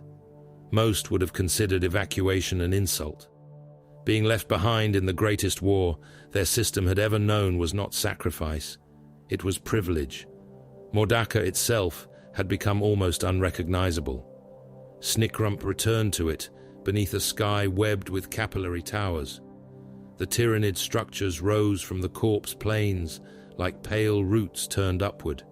Most would have considered evacuation an insult. Being left behind in the greatest war their system had ever known was not sacrifice. It was privilege. Mordaka itself had become almost unrecognizable. Snickrump returned to it, beneath a sky webbed with capillary towers. The Tyranid structures rose from the corpse plains like pale roots turned upward.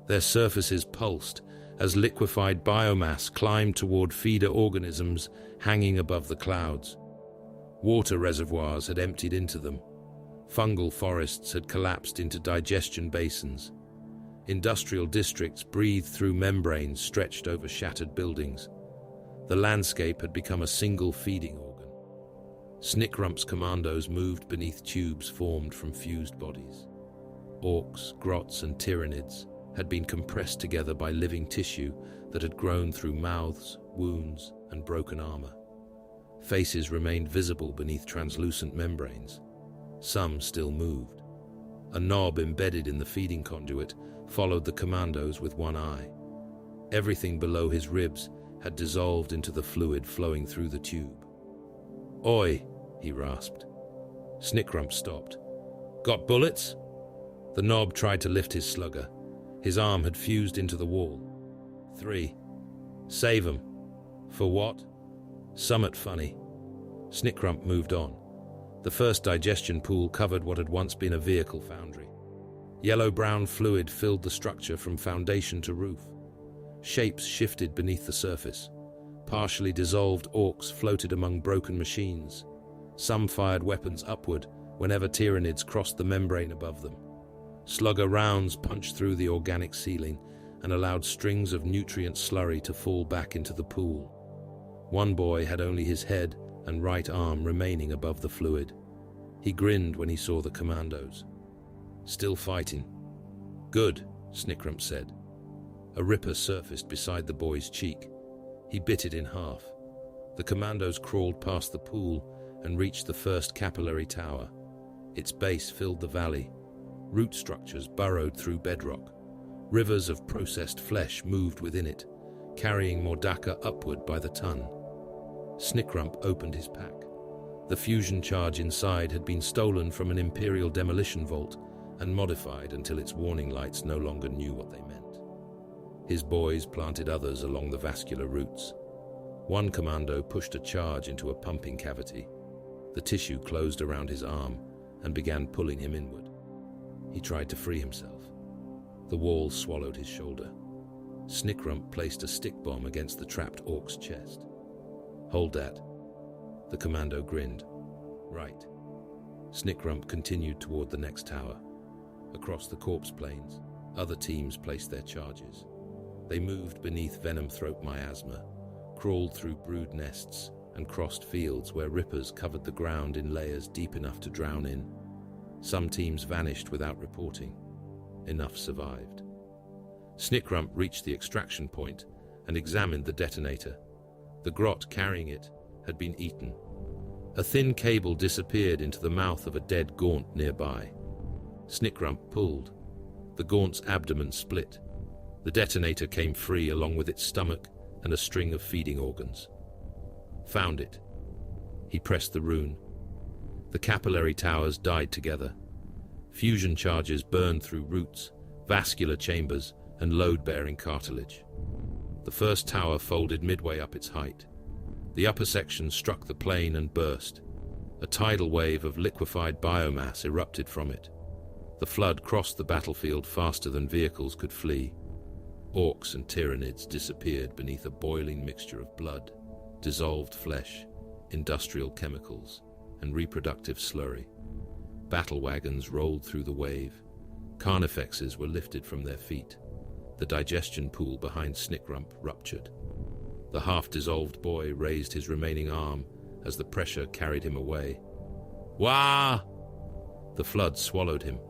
Their surfaces pulsed as liquefied biomass climbed toward feeder organisms hanging above the clouds. Water reservoirs had emptied into them. Fungal forests had collapsed into digestion basins. Industrial districts breathed through membranes stretched over shattered buildings. The landscape had become a single feeding organ. Snickrump's commandos moved beneath tubes formed from fused bodies. Orks, grots, and Tyranids had been compressed together by living tissue that had grown through mouths, wounds, and broken armor. Faces remained visible beneath translucent membranes. Some still moved. A knob embedded in the feeding conduit followed the commandos with one eye. Everything below his ribs had dissolved into the fluid flowing through the tube. "Oi," he rasped. Snickrump stopped. "Got bullets?" The knob tried to lift his slugger. His arm had fused into the wall. 3. "Save 'em." "For what?" "Summit funny." Snickrump moved on. The first digestion pool covered what had once been a vehicle foundry. Yellow-brown fluid filled the structure from foundation to roof. Shapes shifted beneath the surface. Partially dissolved Orks floated among broken machines. Some fired weapons upward whenever Tyranids crossed the membrane above them. Slugger rounds punched through the organic ceiling and allowed strings of nutrient slurry to fall back into the pool. One boy had only his head and right arm remaining above the fluid. He grinned when he saw the commandos. "Still fighting." "Good," Snickrump said. A ripper surfaced beside the boy's cheek. He bit it in half. The commandos crawled past the pool and reached the first capillary tower. Its base filled the valley. Root structures burrowed through bedrock. Rivers of processed flesh moved within it, carrying Mordaka upward by the ton. Snickrump opened his pack. The fusion charge inside had been stolen from an Imperial demolition vault and modified until its warning lights no longer knew what they meant. His boys planted others along the vascular routes. One commando pushed a charge into a pumping cavity. The tissue closed around his arm and began pulling him inward. He tried to free himself. The wall swallowed his shoulder. Snickrump placed a stick bomb against the trapped Ork's chest. "Hold that." The commando grinned. "Right." Snickrump continued toward the next tower. Across the corpse plains, other teams placed their charges. They moved beneath venom throat miasma, crawled through brood nests, and crossed fields where rippers covered the ground in layers deep enough to drown in. Some teams vanished without reporting. Enough survived. Snickrump reached the extraction point and examined the detonator. The grot carrying it had been eaten. A thin cable disappeared into the mouth of a dead gaunt nearby. Snickrump pulled. The gaunt's abdomen split. The detonator came free along with its stomach and a string of feeding organs. "Found it." He pressed the rune. The capillary towers died together. Fusion charges burned through roots, vascular chambers, and load-bearing cartilage. The first tower folded midway up its height. The upper section struck the plain and burst. A tidal wave of liquefied biomass erupted from it. The flood crossed the battlefield faster than vehicles could flee. Orks and Tyranids disappeared beneath a boiling mixture of blood, dissolved flesh, industrial chemicals, and reproductive slurry. Battle wagons rolled through the wave. Carnifexes were lifted from their feet. The digestion pool behind Snickrump ruptured. The half-dissolved boy raised his remaining arm as the pressure carried him away. Wah! The flood swallowed him.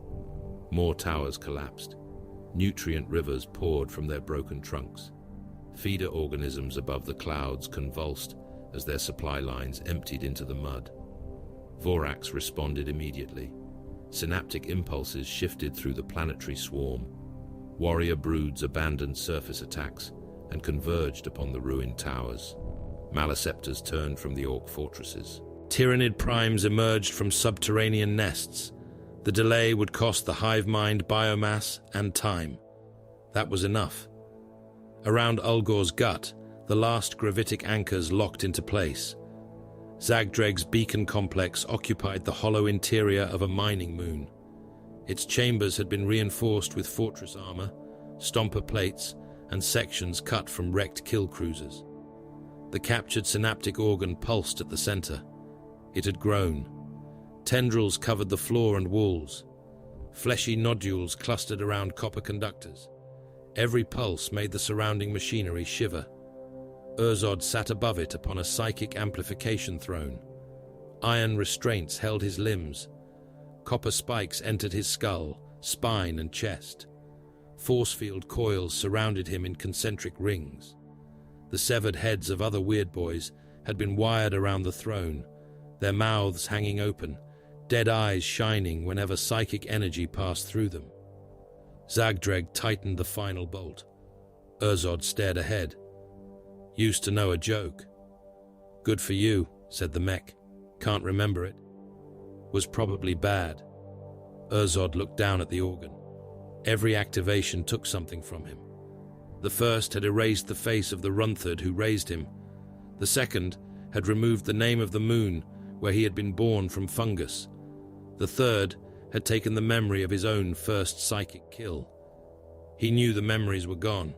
More towers collapsed. Nutrient rivers poured from their broken trunks. Feeder organisms above the clouds convulsed as their supply lines emptied into the mud. Voraxe responded immediately. Synaptic impulses shifted through the planetary swarm. Warrior broods abandoned surface attacks and converged upon the ruined towers. Maleceptors turned from the Ork fortresses. Tyranid primes emerged from subterranean nests. The delay would cost the hive mind biomass and time. That was enough. Around Ulgor's gut, the last gravitic anchors locked into place. Zagdreg's beacon complex occupied the hollow interior of a mining moon. Its chambers had been reinforced with fortress armor, stomper plates, and sections cut from wrecked kill cruisers. The captured synaptic organ pulsed at the center. It had grown. Tendrils covered the floor and walls. Fleshy nodules clustered around copper conductors. Every pulse made the surrounding machinery shiver. Urzod sat above it upon a psychic amplification throne. Iron restraints held his limbs. Copper spikes entered his skull, spine, and chest. Force field coils surrounded him in concentric rings. The severed heads of other weird boys had been wired around the throne, their mouths hanging open, dead eyes shining whenever psychic energy passed through them. Zagdreg tightened the final bolt. Urzod stared ahead. Used to know a joke. Good for you, said the mech. Can't remember it. Was probably bad. Urzod looked down at the organ. Every activation took something from him. The first had erased the face of the Runthard who raised him. The second had removed the name of the moon where he had been born from fungus. The third had taken the memory of his own first psychic kill. He knew the memories were gone.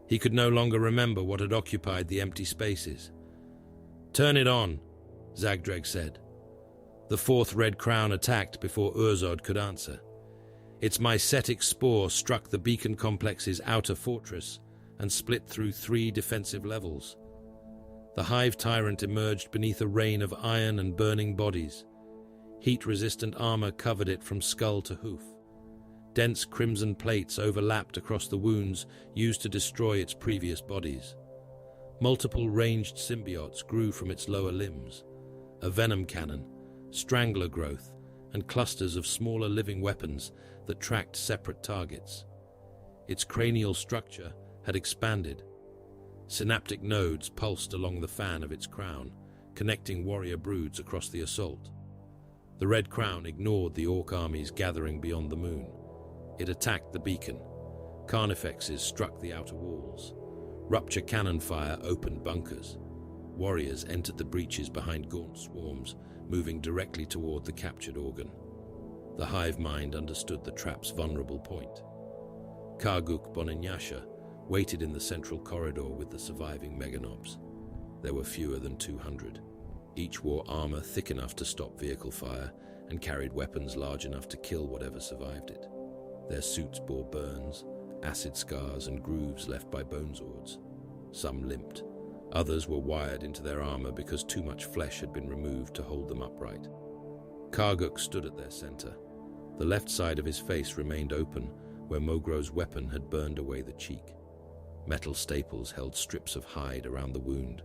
He could no longer remember what had occupied the empty spaces. Turn it on, Zagdreg said. The fourth red crown attacked before Urzod could answer. Its mycetic spore struck the beacon complex's outer fortress and split through 3 defensive levels. The hive tyrant emerged beneath a rain of iron and burning bodies. Heat-resistant armor covered it from skull to hoof. Dense crimson plates overlapped across the wounds used to destroy its previous bodies. Multiple ranged symbiotes grew from its lower limbs. A venom cannon, strangler growth, and clusters of smaller living weapons that tracked separate targets. Its cranial structure had expanded. Synaptic nodes pulsed along the fan of its crown, connecting warrior broods across the assault. The Red Crown ignored the Ork armies gathering beyond the moon. It attacked the beacon. Carnifexes struck the outer walls. Rupture cannon fire opened bunkers. Warriors entered the breaches behind gaunt swarms, moving directly toward the captured organ. The hive mind understood the trap's vulnerable point. Karguk Boninyasha waited in the central corridor with the surviving meganobs. There were fewer than 200. Each wore armor thick enough to stop vehicle fire and carried weapons large enough to kill whatever survived it. Their suits bore burns, acid scars, and grooves left by bone zords. Some limped. Others were wired into their armor because too much flesh had been removed to hold them upright. Karguk stood at their center. The left side of his face remained open, where Mogro's weapon had burned away the cheek. Metal staples held strips of hide around the wound.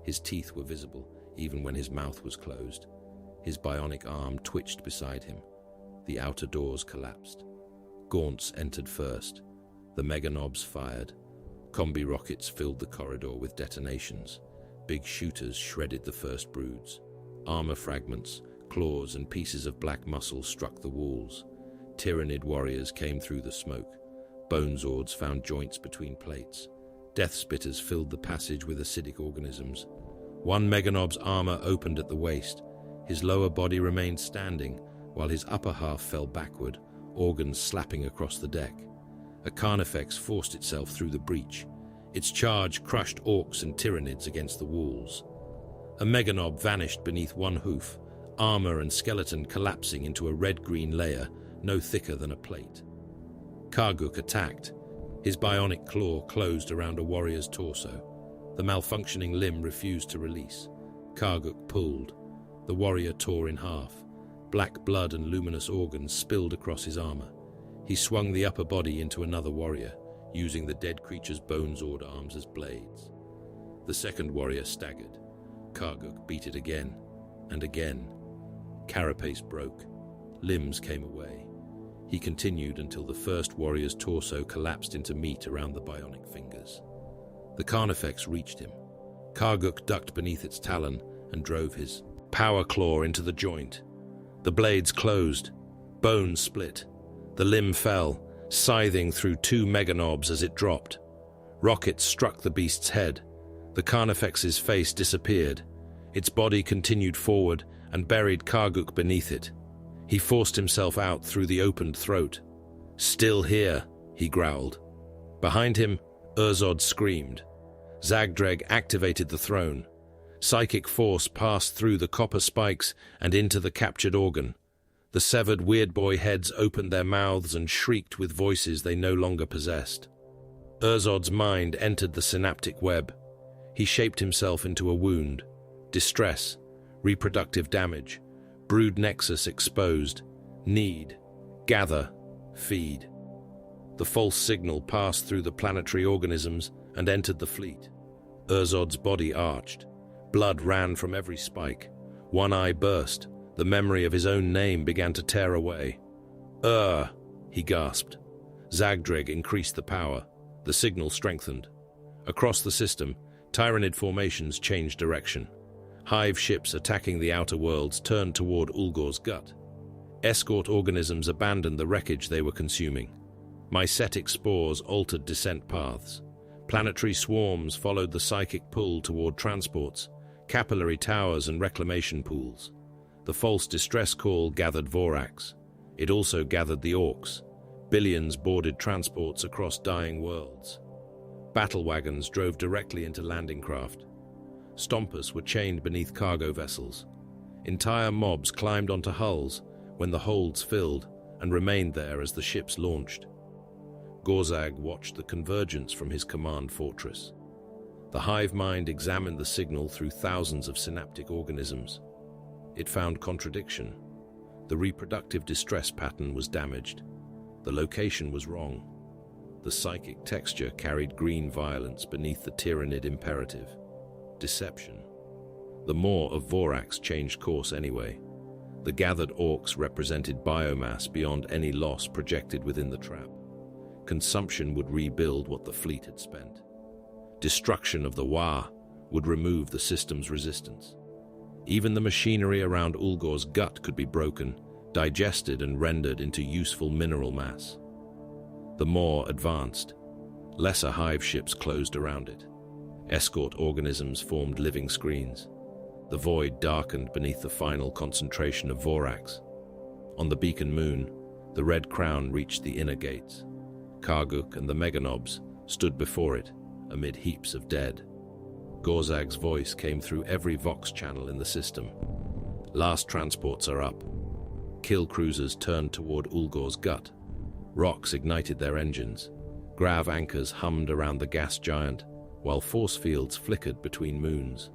His teeth were visible, even when his mouth was closed. His bionic arm twitched beside him. The outer doors collapsed. Gaunts entered first. The meganobs fired. Combi rockets filled the corridor with detonations. Big shooters shredded the first broods. Armor fragments, claws, and pieces of black muscle struck the walls. Tyranid warriors came through the smoke. Bone Zords found joints between plates. Death Spitters filled the passage with acidic organisms. One Meganob's armor opened at the waist. His lower body remained standing, while his upper half fell backward, organs slapping across the deck. A Carnifex forced itself through the breach. Its charge crushed Orks and Tyranids against the walls. A Meganob vanished beneath one hoof, armor and skeleton collapsing into a red-green layer no thicker than a plate. Karguk attacked. His bionic claw closed around a warrior's torso. The malfunctioning limb refused to release. Karguk pulled. The warrior tore in half. Black blood and luminous organs spilled across his armor. He swung the upper body into another warrior, using the dead creature's bone Zord arms as blades. The second warrior staggered. Karguk beat it again, and again. Carapace broke. Limbs came away. He continued until the first warrior's torso collapsed into meat around the bionic fingers. The Carnifex reached him. Karguk ducked beneath its talon and drove his power claw into the joint. The blades closed. Bone split. The limb fell, scything through two Meganobs as it dropped. Rockets struck the beast's head. The Carnifex's face disappeared. Its body continued forward and buried Karguk beneath it. He forced himself out through the opened throat. "Still here," he growled. Behind him, Urzod screamed. Zagdreg activated the throne. Psychic force passed through the copper spikes and into the captured organ. The severed Weirdboy heads opened their mouths and shrieked with voices they no longer possessed. Urzod's mind entered the synaptic web. He shaped himself into a wound. Distress, reproductive damage, brood nexus exposed, need, gather, feed. The false signal passed through the planetary organisms and entered the fleet. Urzod's body arched. Blood ran from every spike. One eye burst. The memory of his own name began to tear away. He gasped. Zagdreg increased the power. The signal strengthened. Across the system, Tyranid formations changed direction. Hive ships attacking the outer worlds turned toward Ulgor's gut. Escort organisms abandoned the wreckage they were consuming. Mycetic spores altered descent paths. Planetary swarms followed the psychic pull toward transports, capillary towers and reclamation pools. The false distress call gathered Voraxe. It also gathered the Orks. Billions boarded transports across dying worlds. Battle wagons drove directly into landing craft. Stompers were chained beneath cargo vessels. Entire mobs climbed onto hulls when the holds filled and remained there as the ships launched. Gorzag watched the convergence from his command fortress. The hive mind examined the signal through thousands of synaptic organisms. It found contradiction. The reproductive distress pattern was damaged. The location was wrong. The psychic texture carried green violence beneath the Tyranid imperative. Deception. The Maw of Voraxe changed course anyway. The gathered Orks represented biomass beyond any loss projected within the trap. Consumption would rebuild what the fleet had spent. Destruction of the Wa would remove the system's resistance. Even the machinery around Ulgor's gut could be broken, digested and rendered into useful mineral mass. The Maw advanced. Lesser hive ships closed around it. Escort organisms formed living screens. The void darkened beneath the final concentration of Voraxe. On the beacon moon, the Red Crown reached the inner gates. Karguk and the Meganobs stood before it, amid heaps of dead. Gorzag's voice came through every Vox channel in the system. Last transports are up. Kill cruisers turned toward Ulgor's gut. Rocks ignited their engines. Grav anchors hummed around the gas giant, while force fields flickered between moons.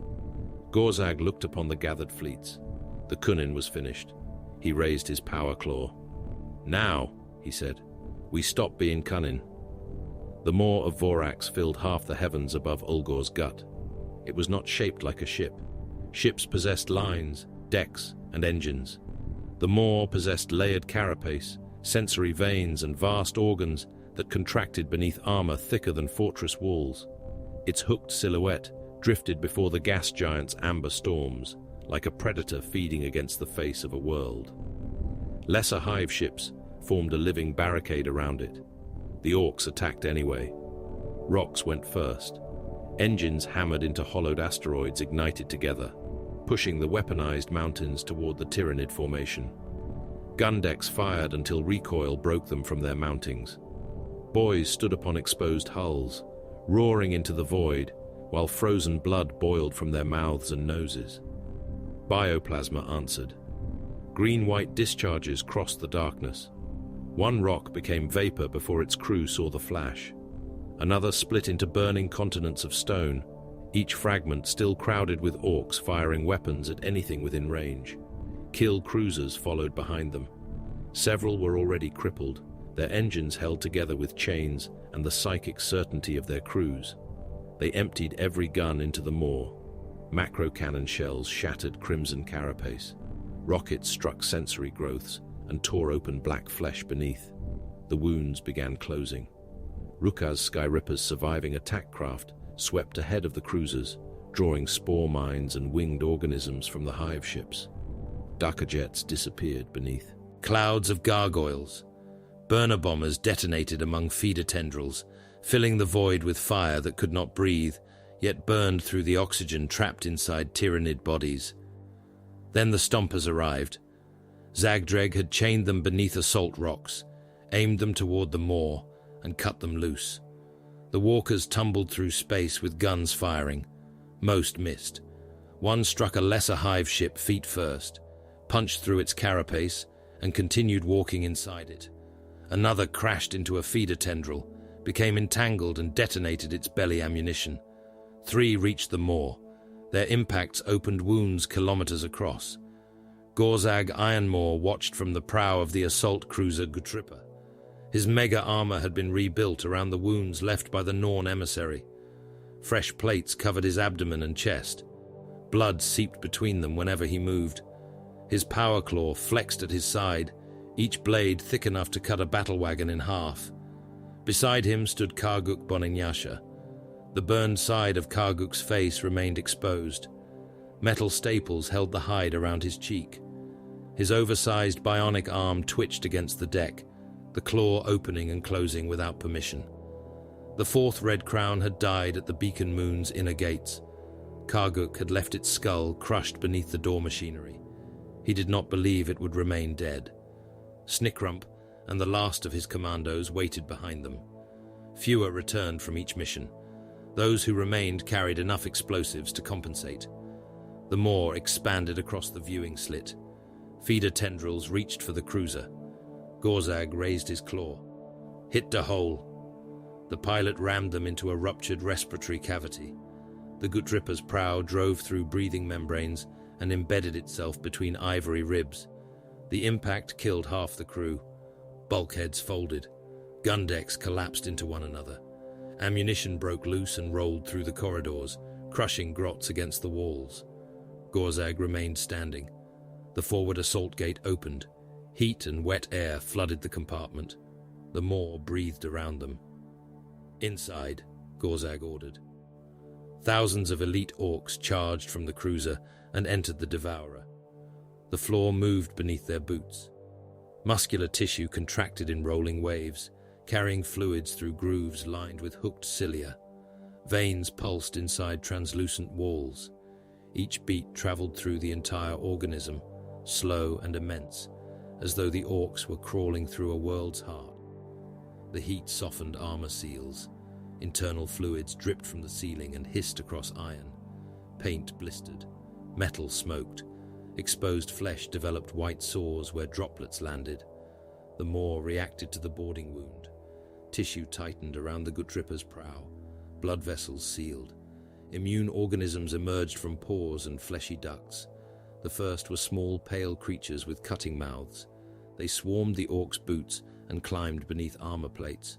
Gorzag looked upon the gathered fleets. The Kunin was finished. He raised his power claw. "Now," he said, "we stop being cunning." The Maw of Voraxe filled half the heavens above Ulgor's gut. It was not shaped like a ship. Ships possessed lines, decks, and engines. The Maw possessed layered carapace, sensory veins, and vast organs that contracted beneath armor thicker than fortress walls. Its hooked silhouette drifted before the gas giant's amber storms, like a predator feeding against the face of a world. Lesser hive ships formed a living barricade around it. The Orks attacked anyway. Rocks went first. Engines hammered into hollowed asteroids ignited together, pushing the weaponized mountains toward the Tyranid formation. Gun decks fired until recoil broke them from their mountings. Boys stood upon exposed hulls, roaring into the void, while frozen blood boiled from their mouths and noses. Bioplasma answered. Green-white discharges crossed the darkness. One rock became vapor before its crew saw the flash. Another split into burning continents of stone, each fragment still crowded with Orks firing weapons at anything within range. Kill cruisers followed behind them. Several were already crippled, their engines held together with chains and the psychic certainty of their crews. They emptied every gun into the maw. Macro cannon shells shattered crimson carapace. Rockets struck sensory growths and tore open black flesh beneath. The wounds began closing. Rukka's Skyrippers' surviving attack craft swept ahead of the cruisers, drawing spore mines and winged organisms from the hive ships. Daka jets disappeared beneath. Clouds of gargoyles. Burner bombers detonated among feeder tendrils, filling the void with fire that could not breathe, yet burned through the oxygen trapped inside Tyranid bodies. Then the Stompers arrived. Zagdreg had chained them beneath assault rocks, aimed them toward the maw, and cut them loose. The walkers tumbled through space with guns firing. Most missed. One struck a lesser hive ship feet first, punched through its carapace, and continued walking inside it. Another crashed into a feeder tendril, became entangled and detonated its belly ammunition. 3 reached the maw. Their impacts opened wounds kilometers across. Gorzag Ironmaw watched from the prow of the assault cruiser Gutrippa. His mega armor had been rebuilt around the wounds left by the Norn emissary. Fresh plates covered his abdomen and chest. Blood seeped between them whenever he moved. His power claw flexed at his side, each blade thick enough to cut a battle wagon in half. Beside him stood Karguk Boninyasha. The burned side of Karguk's face remained exposed. Metal staples held the hide around his cheek. His oversized bionic arm twitched against the deck, the claw opening and closing without permission. The 4th Red Crown had died at the Beacon Moon's inner gates. Karguk had left its skull crushed beneath the door machinery. He did not believe it would remain dead. Snickrump and the last of his commandos waited behind them. Fewer returned from each mission. Those who remained carried enough explosives to compensate. The maw expanded across the viewing slit. Feeder tendrils reached for the cruiser. Gorzag raised his claw. Hit the hole. The pilot rammed them into a ruptured respiratory cavity. The Gutrippa's prow drove through breathing membranes and embedded itself between ivory ribs. The impact killed half the crew. Bulkheads folded. Gun decks collapsed into one another. Ammunition broke loose and rolled through the corridors, crushing grots against the walls. Gorzag remained standing. The forward assault gate opened. Heat and wet air flooded the compartment. The maw breathed around them. Inside, Gorzag ordered. Thousands of elite Orks charged from the cruiser and entered the Devourer. The floor moved beneath their boots. Muscular tissue contracted in rolling waves, carrying fluids through grooves lined with hooked cilia. Veins pulsed inside translucent walls. Each beat traveled through the entire organism, slow and immense, as though the Orks were crawling through a world's heart. The heat softened armor seals. Internal fluids dripped from the ceiling and hissed across iron. Paint blistered. Metal smoked. Exposed flesh developed white sores where droplets landed. The maw reacted to the boarding wound. Tissue tightened around the Gutrippa's prow. Blood vessels sealed. Immune organisms emerged from pores and fleshy ducts. The first were small, pale creatures with cutting mouths. They swarmed the Orcs' boots and climbed beneath armor plates.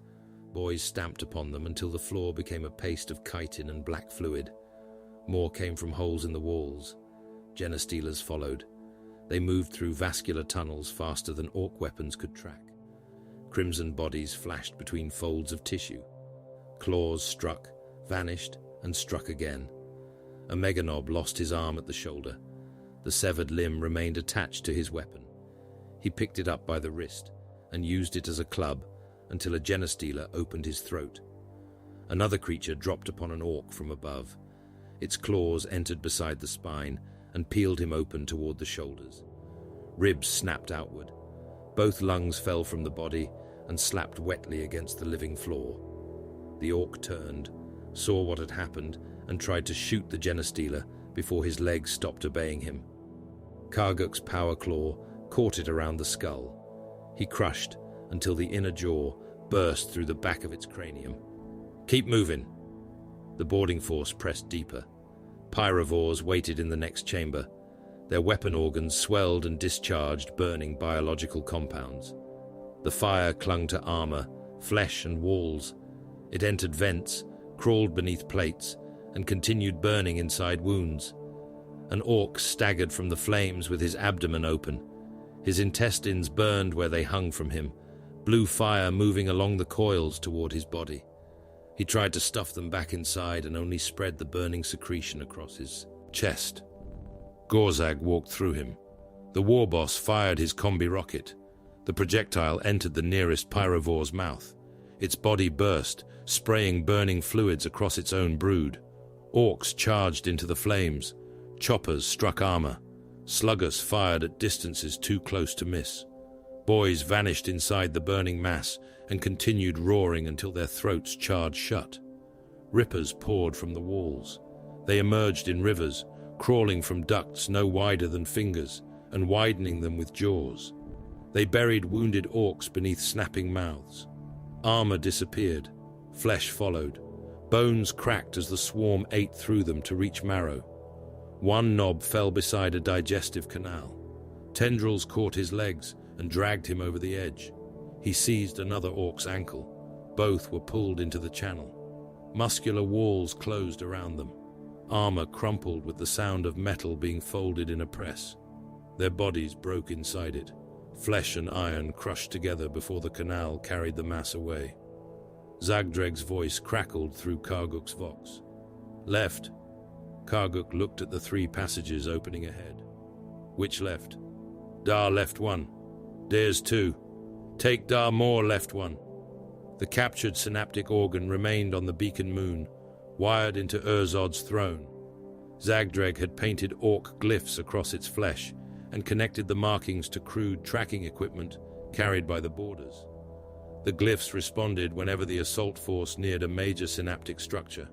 Boys stamped upon them until the floor became a paste of chitin and black fluid. More came from holes in the walls. Genestealers followed. They moved through vascular tunnels faster than Orc weapons could track. Crimson bodies flashed between folds of tissue. Claws struck, vanished, and struck again. A Meganob lost his arm at the shoulder. The severed limb remained attached to his weapon. He picked it up by the wrist and used it as a club until a genestealer opened his throat. Another creature dropped upon an orc from above. Its claws entered beside the spine and peeled him open toward the shoulders. Ribs snapped outward. Both lungs fell from the body and slapped wetly against the living floor. The orc turned, saw what had happened, and tried to shoot the genestealer before his legs stopped obeying him. Karguk's power claw caught it around the skull. He crushed until the inner jaw burst through the back of its cranium. "Keep moving." The boarding force pressed deeper. Pyrovores waited in the next chamber. Their weapon organs swelled and discharged burning biological compounds. The fire clung to armor, flesh, and walls. It entered vents, crawled beneath plates, and continued burning inside wounds. An orc staggered from the flames with his abdomen open. His intestines burned where they hung from him, blue fire moving along the coils toward his body. He tried to stuff them back inside and only spread the burning secretion across his chest. Gorzag walked through him. The war boss fired his combi rocket. The projectile entered the nearest pyrovore's mouth. Its body burst, spraying burning fluids across its own brood. Orcs charged into the flames. Choppers struck armor. Sluggers fired at distances too close to miss. Boys vanished inside the burning mass and continued roaring until their throats charred shut. Rippers poured from the walls. They emerged in rivers, crawling from ducts no wider than fingers and widening them with jaws. They buried wounded orcs beneath snapping mouths. Armor disappeared. Flesh followed. Bones cracked as the swarm ate through them to reach marrow. One knob fell beside a digestive canal. Tendrils caught his legs and dragged him over the edge. He seized another orc's ankle. Both were pulled into the channel. Muscular walls closed around them. Armor crumpled with the sound of metal being folded in a press. Their bodies broke inside it. Flesh and iron crushed together before the canal carried the mass away. Zagdreg's voice crackled through Karguk's vox. "Left." Karguk looked at the 3 passages opening ahead. "Which left?" "Dar left 1. There's 2. Take Dar more left 1. The captured synaptic organ remained on the beacon moon, wired into Urzod's throne. Zagdreg had painted orc glyphs across its flesh and connected the markings to crude tracking equipment carried by the boarders. The glyphs responded whenever the assault force neared a major synaptic structure.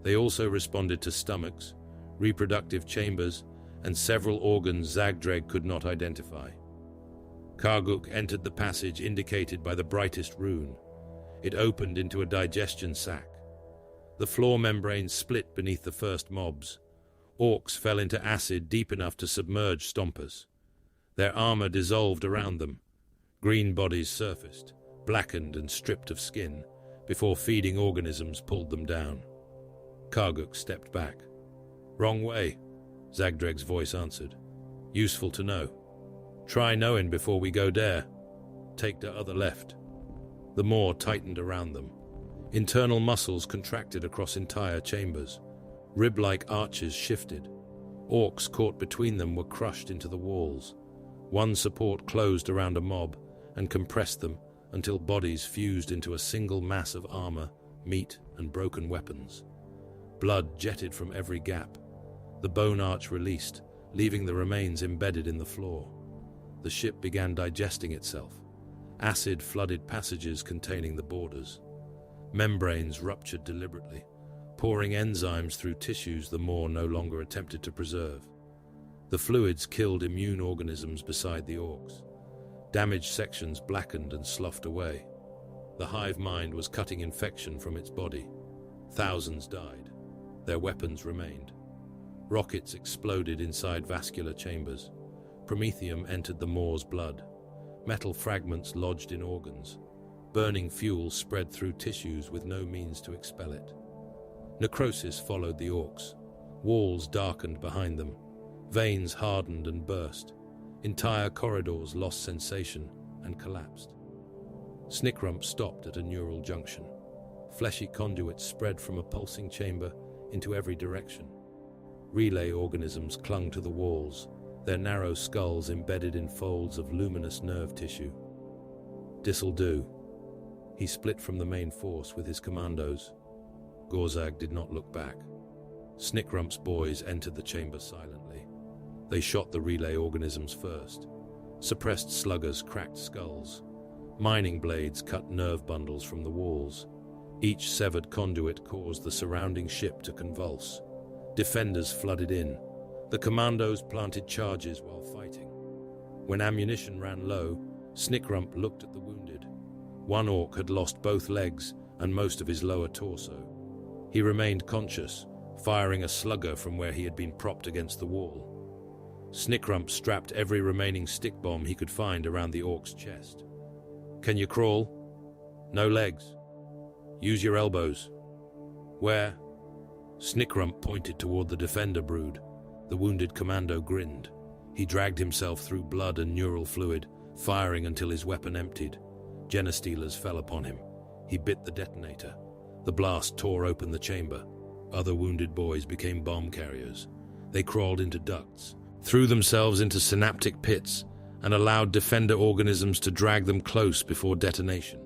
They also responded to stomachs, reproductive chambers, and several organs Zagdreg could not identify. Karguk entered the passage indicated by the brightest rune. It opened into a digestion sac. The floor membrane split beneath the first mobs. Orcs fell into acid deep enough to submerge stompers. Their armor dissolved around them. Green bodies surfaced, blackened and stripped of skin, before feeding organisms pulled them down. Karguk stepped back. "Wrong way," Zagdreg's voice answered. "Useful to know. Try knowing before we go there. Take the other left." The maw tightened around them. Internal muscles contracted across entire chambers. Rib-like arches shifted. Orcs caught between them were crushed into the walls. One support closed around a mob and compressed them until bodies fused into a single mass of armor, meat, and broken weapons. Blood jetted from every gap. The bone arch released, leaving the remains embedded in the floor. The ship began digesting itself. Acid flooded passages containing the borders. Membranes ruptured deliberately, pouring enzymes through tissues the maw no longer attempted to preserve. The fluids killed immune organisms beside the orcs. Damaged sections blackened and sloughed away. The hive mind was cutting infection from its body. Thousands died. Their weapons remained. Rockets exploded inside vascular chambers. Promethium entered the maw's blood. Metal fragments lodged in organs. Burning fuel spread through tissues with no means to expel it. Necrosis followed the orcs. Walls darkened behind them. Veins hardened and burst. Entire corridors lost sensation and collapsed. Snickrump stopped at a neural junction. Fleshy conduits spread from a pulsing chamber into every direction. Relay organisms clung to the walls, their narrow skulls embedded in folds of luminous nerve tissue. "This'll do." He split from the main force with his commandos. Gorzag did not look back. Snickrump's boys entered the chamber silently. They shot the relay organisms first. Suppressed sluggers cracked skulls. Mining blades cut nerve bundles from the walls. Each severed conduit caused the surrounding ship to convulse. Defenders flooded in. The commandos planted charges while fighting. When ammunition ran low, Snickrump looked at the wounded. One orc had lost both legs and most of his lower torso. He remained conscious, firing a slugger from where he had been propped against the wall. Snickrump strapped every remaining stick bomb he could find around the orc's chest. "Can you crawl?" "No legs." "Use your elbows." "Where?" Snickrump pointed toward the defender brood. The wounded commando grinned. He dragged himself through blood and neural fluid, firing until his weapon emptied. Genestealers fell upon him. He bit the detonator. The blast tore open the chamber. Other wounded boys became bomb carriers. They crawled into ducts, threw themselves into synaptic pits, and allowed defender organisms to drag them close before detonation.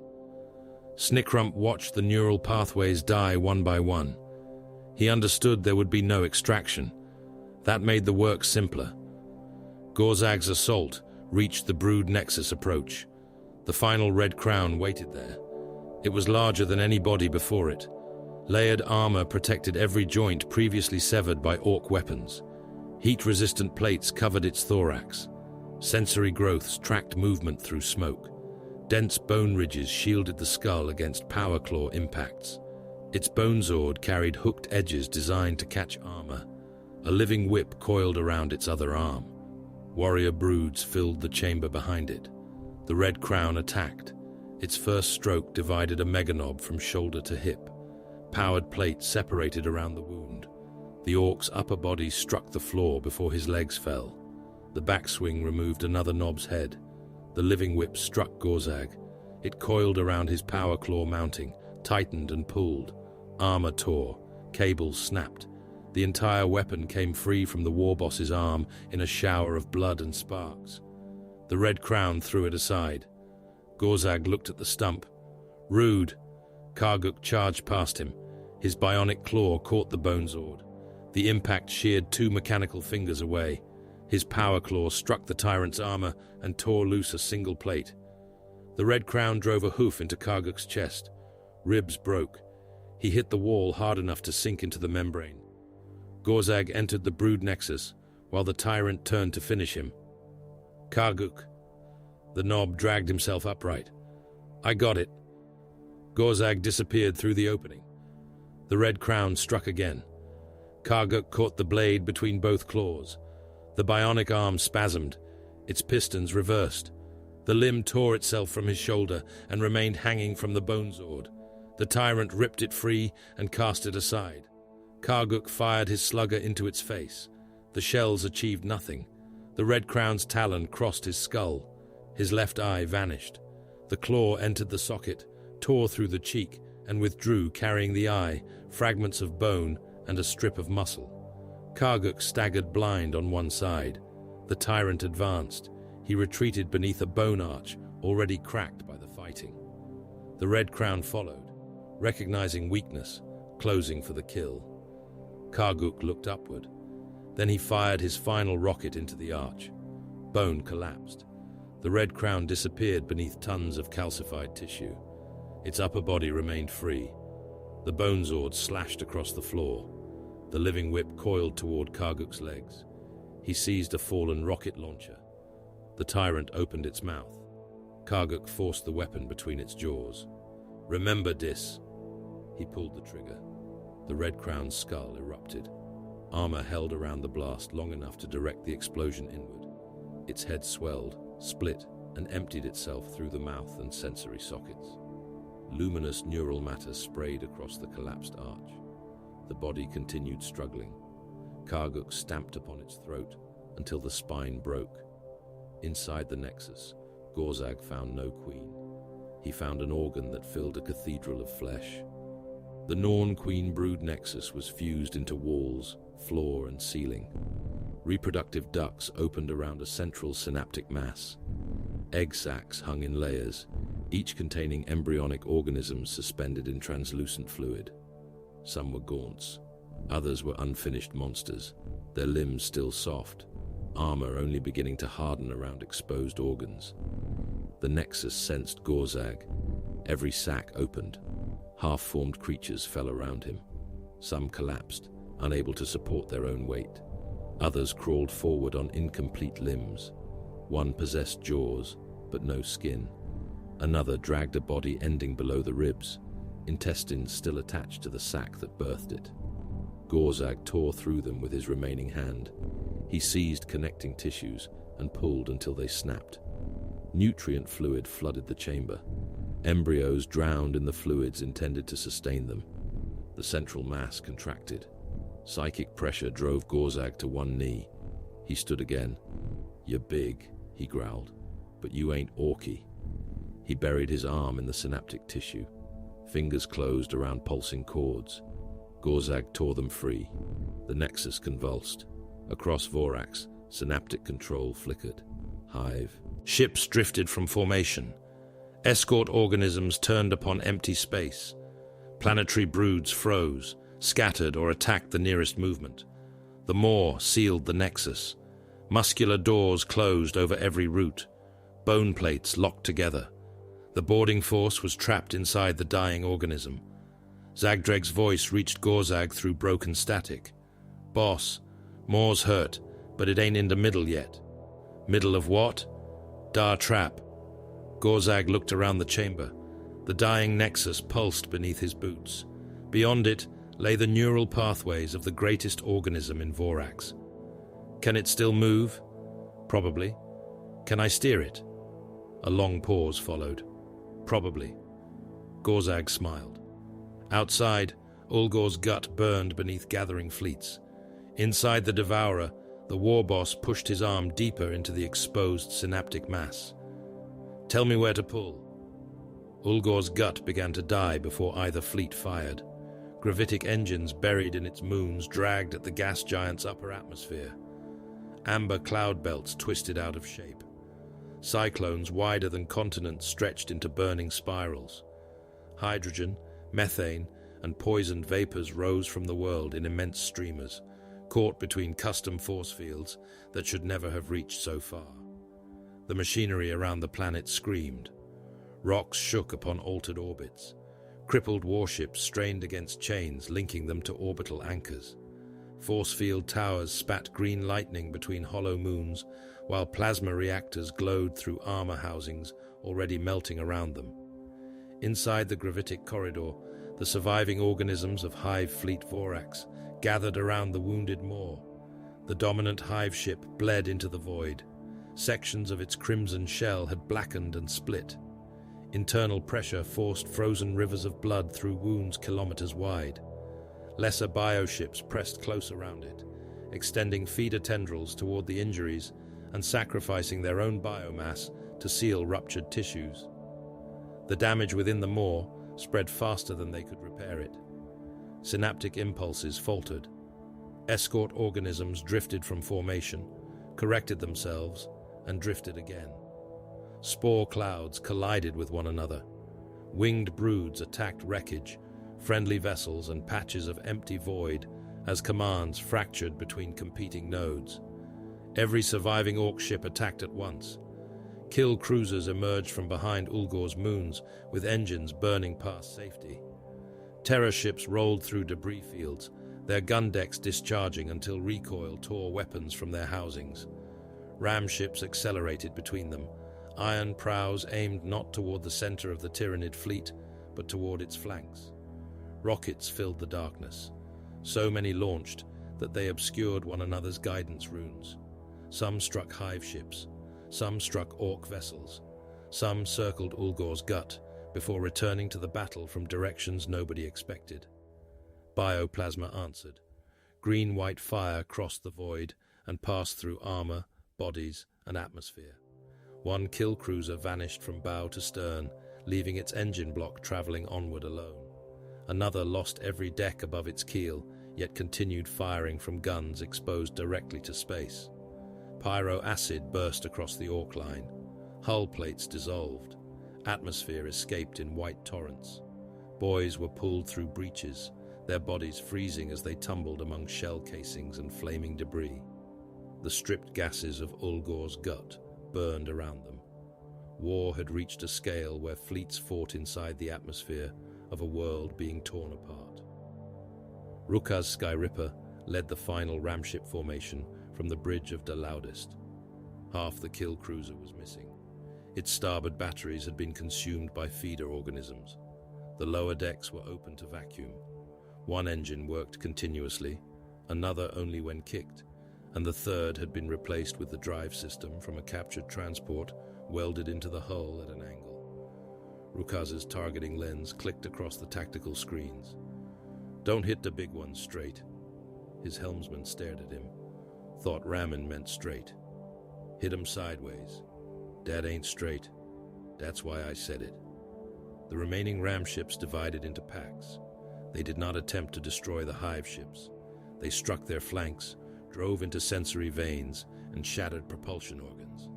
Snickrump watched the neural pathways die one by one. He understood there would be no extraction. That made the work simpler. Gorzag's assault reached the brood nexus approach. The final red crown waited there. It was larger than any body before it. Layered armor protected every joint previously severed by orc weapons. Heat-resistant plates covered its thorax. Sensory growths tracked movement through smoke. Dense bone ridges shielded the skull against power claw impacts. Its bone sword carried hooked edges designed to catch armor. A living whip coiled around its other arm. Warrior broods filled the chamber behind it. The red crown attacked. Its first stroke divided a meganob from shoulder to hip. Powered plates separated around the wound. The orc's upper body struck the floor before his legs fell. The backswing removed another knob's head. The living whip struck Gorzag. It coiled around his power claw mounting, tightened and pulled. Armor tore. Cables snapped. The entire weapon came free from the war boss's arm in a shower of blood and sparks. The red crown threw it aside. Gorzag looked at the stump. Rude. Karguk charged past him. His bionic claw caught the bone sword. The impact sheared 2 mechanical fingers away. His power claw struck the tyrant's armor and tore loose a single plate. The red crown drove a hoof into Karguk's chest. Ribs broke. He hit the wall hard enough to sink into the membrane. Gorzag entered the brood nexus, while the tyrant turned to finish him. "Karguk." The knob dragged himself upright. "I got it." Gorzag disappeared through the opening. The red crown struck again. Karguk caught the blade between both claws. The bionic arm spasmed. Its pistons reversed. The limb tore itself from his shoulder and remained hanging from the bone sword. The tyrant ripped it free and cast it aside. Karguk fired his slugger into its face. The shells achieved nothing. The red crown's talon crossed his skull. His left eye vanished. The claw entered the socket, tore through the cheek, and withdrew, carrying the eye, fragments of bone, and a strip of muscle. Karguk staggered blind on one side. The tyrant advanced. He retreated beneath a bone arch, already cracked by the fighting. The red crown followed, recognizing weakness, closing for the kill. Karguk looked upward. Then he fired his final rocket into the arch. Bone collapsed. The red crown disappeared beneath tons of calcified tissue. Its upper body remained free. The bone sword slashed across the floor. The living whip coiled toward Karguk's legs. He seized a fallen rocket launcher. The tyrant opened its mouth. Karguk forced the weapon between its jaws. "Remember this." He pulled the trigger. The red crown's skull erupted. Armor held around the blast long enough to direct the explosion inward. Its head swelled, split, and emptied itself through the mouth and sensory sockets. Luminous neural matter sprayed across the collapsed arch. The body continued struggling. Karguk stamped upon its throat until the spine broke. Inside the nexus, Gorzag found no queen. He found an organ that filled a cathedral of flesh. The Norn Queen Brood Nexus was fused into walls, floor, and ceiling. Reproductive ducts opened around a central synaptic mass. Egg sacs hung in layers, each containing embryonic organisms suspended in translucent fluid. Some were gaunts, others were unfinished monsters, their limbs still soft, armor only beginning to harden around exposed organs. The Nexus sensed Gorzag. Every sac opened. Half-formed creatures fell around him. Some collapsed, unable to support their own weight. Others crawled forward on incomplete limbs. One possessed jaws, but no skin. Another dragged a body ending below the ribs, intestines still attached to the sac that birthed it. Gorzag tore through them with his remaining hand. He seized connecting tissues and pulled until they snapped. Nutrient fluid flooded the chamber. Embryos drowned in the fluids intended to sustain them. The central mass contracted. Psychic pressure drove Gorzag to one knee. He stood again. "You're big," he growled, "but you ain't Orky." He buried his arm in the synaptic tissue. Fingers closed around pulsing cords. Gorzag tore them free. The Nexus convulsed. Across Voraxe, synaptic control flickered. Hive. Ships drifted from formation. Escort organisms turned upon empty space. Planetary broods froze, scattered or attacked the nearest movement. The maw sealed the Nexus. Muscular doors closed over every route. Bone plates locked together. The boarding force was trapped inside the dying organism. Zagdreg's voice reached Gorzag through broken static. "Boss, Maw's hurt, but it ain't in the middle yet." "Middle of what?" "Dar trap." Gorzag looked around the chamber. The dying Nexus pulsed beneath his boots. Beyond it lay the neural pathways of the greatest organism in Voraxe. "Can it still move?" "Probably." "Can I steer it?" A long pause followed. "Probably." Gorzag smiled. Outside, Ulgor's gut burned beneath gathering fleets. Inside the Devourer, the war boss pushed his arm deeper into the exposed synaptic mass. "Tell me where to pull." Ulgor's gut began to die before either fleet fired. Gravitic engines buried in its moons dragged at the gas giant's upper atmosphere. Amber cloud belts twisted out of shape. Cyclones wider than continents stretched into burning spirals. Hydrogen, methane, and poisoned vapors rose from the world in immense streamers, caught between custom force fields that should never have reached so far. The machinery around the planet screamed. Rocks shook upon altered orbits. Crippled warships strained against chains linking them to orbital anchors. Force field towers spat green lightning between hollow moons, while plasma reactors glowed through armor housings already melting around them. Inside the gravitic corridor, the surviving organisms of Hive Fleet Voraxe gathered around the wounded Maw. The dominant Hive ship bled into the void. Sections of its crimson shell had blackened and split. Internal pressure forced frozen rivers of blood through wounds kilometers wide. Lesser bioships pressed close around it, extending feeder tendrils toward the injuries and sacrificing their own biomass to seal ruptured tissues. The damage within the Maw spread faster than they could repair it. Synaptic impulses faltered. Escort organisms drifted from formation, corrected themselves, and drifted again. Spore clouds collided with one another. Winged broods attacked wreckage, friendly vessels, and patches of empty void as commands fractured between competing nodes. Every surviving Ork ship attacked at once. Kill cruisers emerged from behind Ulgor's moons, with engines burning past safety. Terror ships rolled through debris fields, their gun decks discharging until recoil tore weapons from their housings. Ram ships accelerated between them, iron prows aimed not toward the center of the Tyranid fleet, but toward its flanks. Rockets filled the darkness. So many launched that they obscured one another's guidance runes. Some struck Hive ships, some struck Ork vessels, some circled Ulgor's gut before returning to the battle from directions nobody expected. Bioplasma answered. Green-white fire crossed the void and passed through armor, bodies, and atmosphere. One kill cruiser vanished from bow to stern, leaving its engine block traveling onward alone. Another lost every deck above its keel, yet continued firing from guns exposed directly to space. Pyro acid burst across the Ork line. Hull plates dissolved. Atmosphere escaped in white torrents. Boys were pulled through breaches, their bodies freezing as they tumbled among shell casings and flaming debris. The stripped gases of Ulgor's gut burned around them. War had reached a scale where fleets fought inside the atmosphere of a world being torn apart. Rukaz Skyripper led the final ramship formation from the bridge of the Loudest. Half the kill cruiser was missing. Its starboard batteries had been consumed by feeder organisms. The lower decks were open to vacuum. One engine worked continuously, another only when kicked, and the third had been replaced with the drive system from a captured transport welded into the hull at an angle. Rukaz's targeting lens clicked across the tactical screens. "Don't hit the big one straight." His helmsman stared at him. Thought ramming meant straight. "Hit 'em sideways." "That ain't straight." "That's why I said it." The remaining ram ships divided into packs. They did not attempt to destroy the Hive ships. They struck their flanks, drove into sensory veins, and shattered propulsion organs.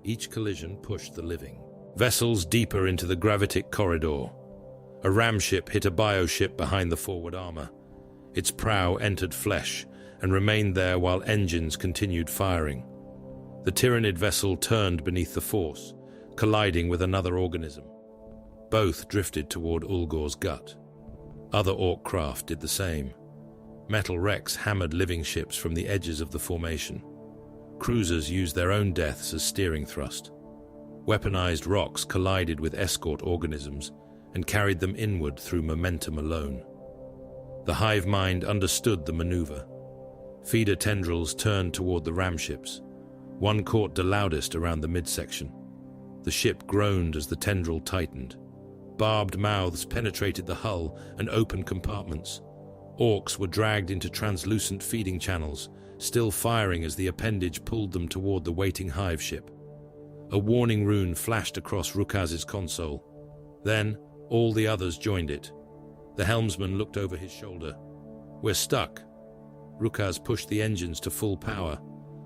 Each collision pushed the living vessels deeper into the gravitic corridor. A ram ship hit a bioship behind the forward armor. Its prow entered flesh and remained there while engines continued firing. The Tyranid vessel turned beneath the force, colliding with another organism. Both drifted toward Ulgor's gut. Other Ork craft did the same. Metal wrecks hammered living ships from the edges of the formation. Cruisers used their own deaths as steering thrust. Weaponized rocks collided with escort organisms and carried them inward through momentum alone. The hive mind understood the maneuver. Feeder tendrils turned toward the ramships. One caught the Loudest around the midsection. The ship groaned as the tendril tightened. Barbed mouths penetrated the hull and opened compartments. Orks were dragged into translucent feeding channels, still firing as the appendage pulled them toward the waiting hive ship. A warning rune flashed across Rukaz's console. Then, all the others joined it. The helmsman looked over his shoulder. "We're stuck." Rukaz pushed the engines to full power.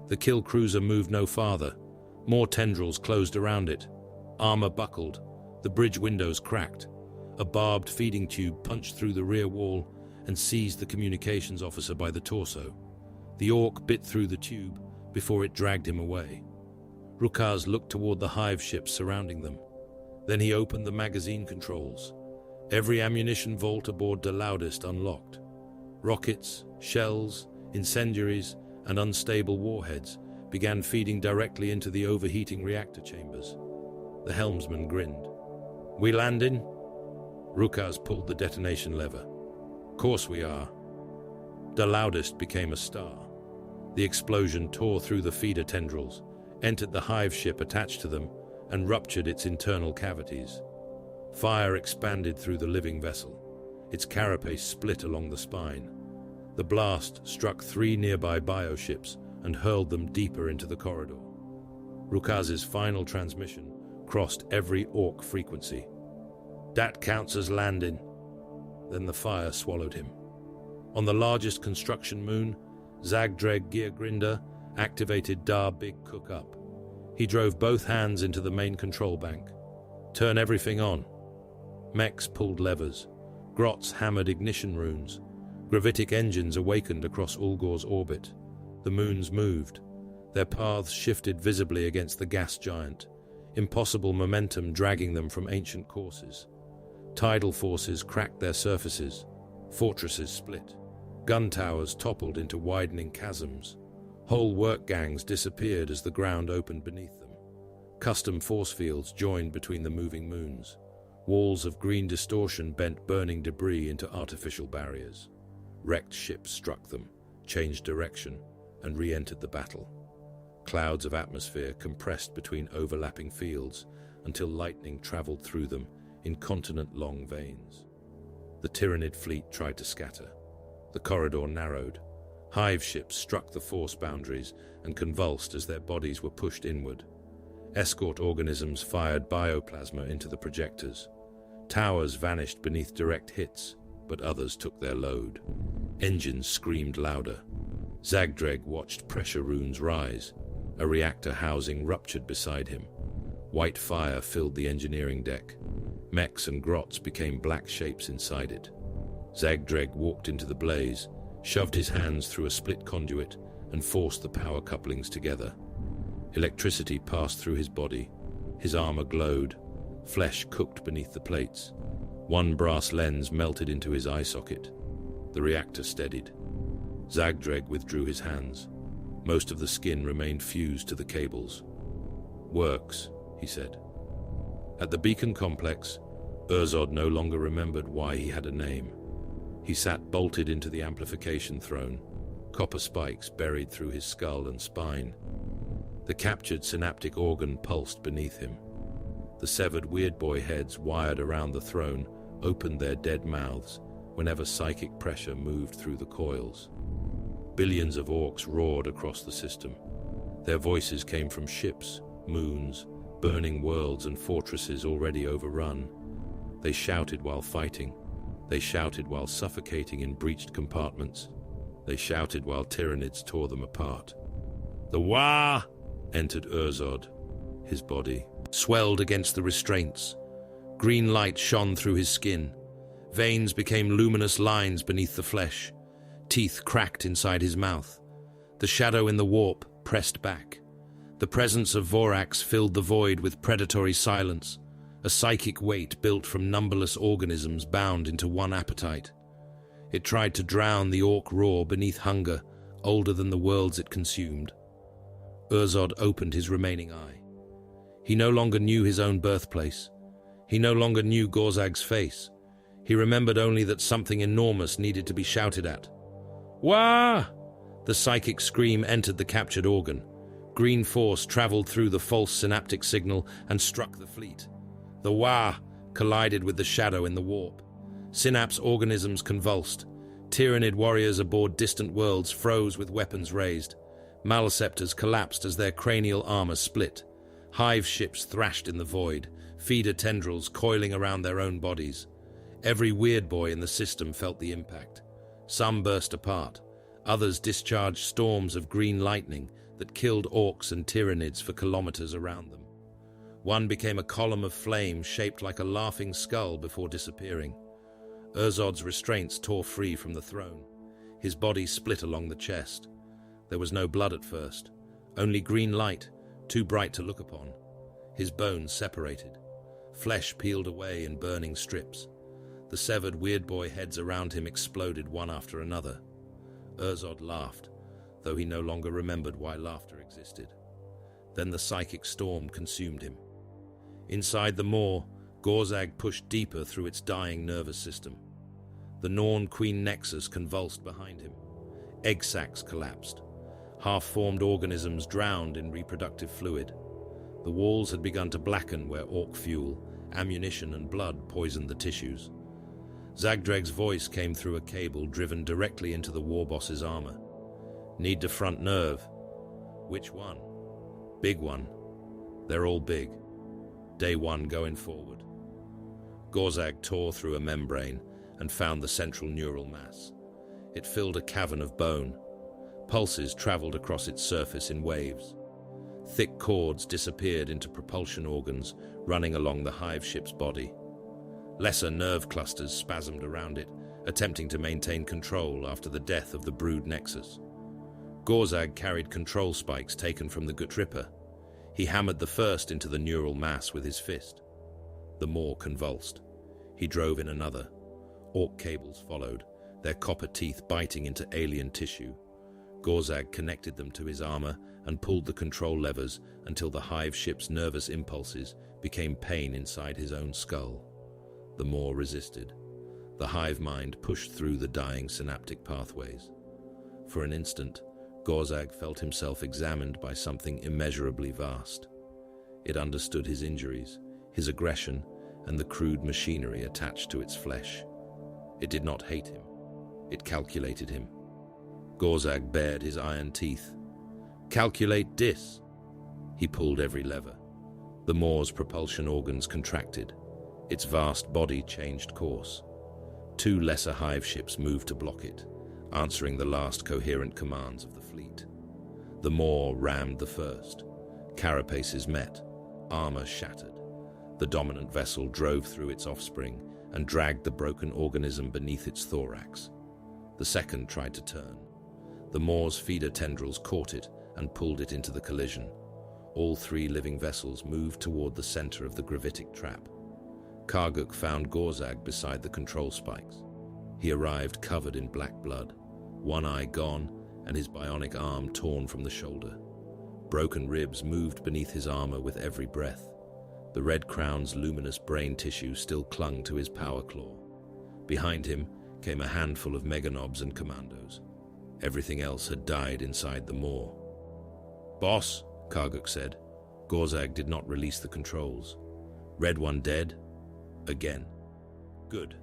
The kill cruiser moved no farther. More tendrils closed around it. Armor buckled. The bridge windows cracked. A barbed feeding tube punched through the rear wall and seized the communications officer by the torso. The Ork bit through the tube before it dragged him away. Rukaz looked toward the hive ships surrounding them. Then he opened the magazine controls. Every ammunition vault aboard the Loudest unlocked. Rockets, shells, incendiaries, and unstable warheads began feeding directly into the overheating reactor chambers. The helmsman grinned. "We landing?" Rukaz pulled the detonation lever. "Course we are." The Loudest became a star. The explosion tore through the feeder tendrils, entered the hive ship attached to them, and ruptured its internal cavities. Fire expanded through the living vessel. Its carapace split along the spine. The blast struck 3 nearby bioships and hurled them deeper into the corridor. Rukaz's final transmission crossed every Ork frequency. "That counts as landing." Then the fire swallowed him. On the largest construction moon, Zagdreg Geargrinder activated Dar Big Cook Up. He drove both hands into the main control bank. "Turn everything on." Mechs pulled levers. Grots hammered ignition runes. Gravitic engines awakened across Ulgor's orbit. The moons moved. Their paths shifted visibly against the gas giant, impossible momentum dragging them from ancient courses. Tidal forces cracked their surfaces. Fortresses split. Gun towers toppled into widening chasms. Whole work gangs disappeared as the ground opened beneath them. Custom force fields joined between the moving moons. Walls of green distortion bent burning debris into artificial barriers. Wrecked ships struck them, changed direction, and re-entered the battle. Clouds of atmosphere compressed between overlapping fields until lightning traveled through them in continent-long veins. The Tyranid fleet tried to scatter. The corridor narrowed. Hive ships struck the force boundaries and convulsed as their bodies were pushed inward. Escort organisms fired bioplasma into the projectors. Towers vanished beneath direct hits, but others took their load. Engines screamed louder. Zagdreg watched pressure runes rise. A reactor housing ruptured beside him. White fire filled the engineering deck. Mechs and grots became black shapes inside it. Zagdreg walked into the blaze, shoved his hands through a split conduit, and forced the power couplings together. Electricity passed through his body. His armor glowed. Flesh cooked beneath the plates. One brass lens melted into his eye socket. The reactor steadied. Zagdreg withdrew his hands. Most of the skin remained fused to the cables. "Works," he said. At the beacon complex, Urzod no longer remembered why he had a name. He sat bolted into the amplification throne, copper spikes buried through his skull and spine. The captured synaptic organ pulsed beneath him. The severed Weirdboy heads wired around the throne opened their dead mouths whenever psychic pressure moved through the coils. Billions of Orks roared across the system. Their voices came from ships, moons, burning worlds and fortresses already overrun. They shouted while fighting. They shouted while suffocating in breached compartments. They shouted while Tyranids tore them apart. The Wah entered Urzod. His body swelled against the restraints. Green light shone through his skin. Veins became luminous lines beneath the flesh. Teeth cracked inside his mouth. The shadow in the warp pressed back. The presence of Voraxe filled the void with predatory silence, a psychic weight built from numberless organisms bound into one appetite. It tried to drown the Ork roar beneath hunger, older than the worlds it consumed. Urzod opened his remaining eye. He no longer knew his own birthplace. He no longer knew Gorzag's face. He remembered only that something enormous needed to be shouted at. Wah! The psychic scream entered the captured organ. Green force traveled through the false synaptic signal and struck the fleet. The Wah collided with the shadow in the warp. Synapse organisms convulsed. Tyranid warriors aboard distant worlds froze with weapons raised. Maleceptors collapsed as their cranial armor split. Hive ships thrashed in the void, feeder tendrils coiling around their own bodies. Every Weirdboy in the system felt the impact. Some burst apart. Others discharged storms of green lightning that killed Orks and Tyranids for kilometers around them. One became a column of flame shaped like a laughing skull before disappearing. Urzod's restraints tore free from the throne. His body split along the chest. There was no blood at first, only green light, too bright to look upon. His bones separated. Flesh peeled away in burning strips. The severed Weirdboy heads around him exploded one after another. Urzod laughed, though he no longer remembered why laughter existed. Then the psychic storm consumed him. Inside the maw, Gorzag pushed deeper through its dying nervous system. The Norn Queen Nexus convulsed behind him. Egg sacs collapsed. Half-formed organisms drowned in reproductive fluid. The walls had begun to blacken where Ork fuel, ammunition and blood poisoned the tissues. Zagdreg's voice came through a cable driven directly into the war boss's armor. Need to front nerve. Which one? Big one. They're all big. Day one going forward. Gorzag tore through a membrane and found the central neural mass. It filled a cavern of bone. Pulses traveled across its surface in waves. Thick cords disappeared into propulsion organs running along the hive ship's body. Lesser nerve clusters spasmed around it, attempting to maintain control after the death of the brood nexus. Gorzag carried control spikes taken from the Gutripper. He hammered the first into the neural mass with his fist. The maw convulsed. He drove in another. Ork cables followed, their copper teeth biting into alien tissue. Gorzag connected them to his armor and pulled the control levers until the hive ship's nervous impulses became pain inside his own skull. The maw resisted. The hive mind pushed through the dying synaptic pathways. For an instant, Gorzag felt himself examined by something immeasurably vast. It understood his injuries, his aggression, and the crude machinery attached to its flesh. It did not hate him. It calculated him. Gorzag bared his iron teeth. Calculate dis! He pulled every lever. The maw's propulsion organs contracted. Its vast body changed course. Two lesser hive ships moved to block it, answering the last coherent commands of the fleet. The Maw rammed the first. Carapaces met, armor shattered. The dominant vessel drove through its offspring and dragged the broken organism beneath its thorax. The second tried to turn. The Maw's feeder tendrils caught it and pulled it into the collision. All three living vessels moved toward the center of the gravitic trap. Karguk found Gorzag beside the control spikes. He arrived covered in black blood, one eye gone and his bionic arm torn from the shoulder. Broken ribs moved beneath his armor with every breath. The Red Crown's luminous brain tissue still clung to his power claw. Behind him came a handful of meganobs and commandos. Everything else had died inside the Maw. "Boss," Karguk said. Gorzag did not release the controls. "Red One dead?" Again. "Good."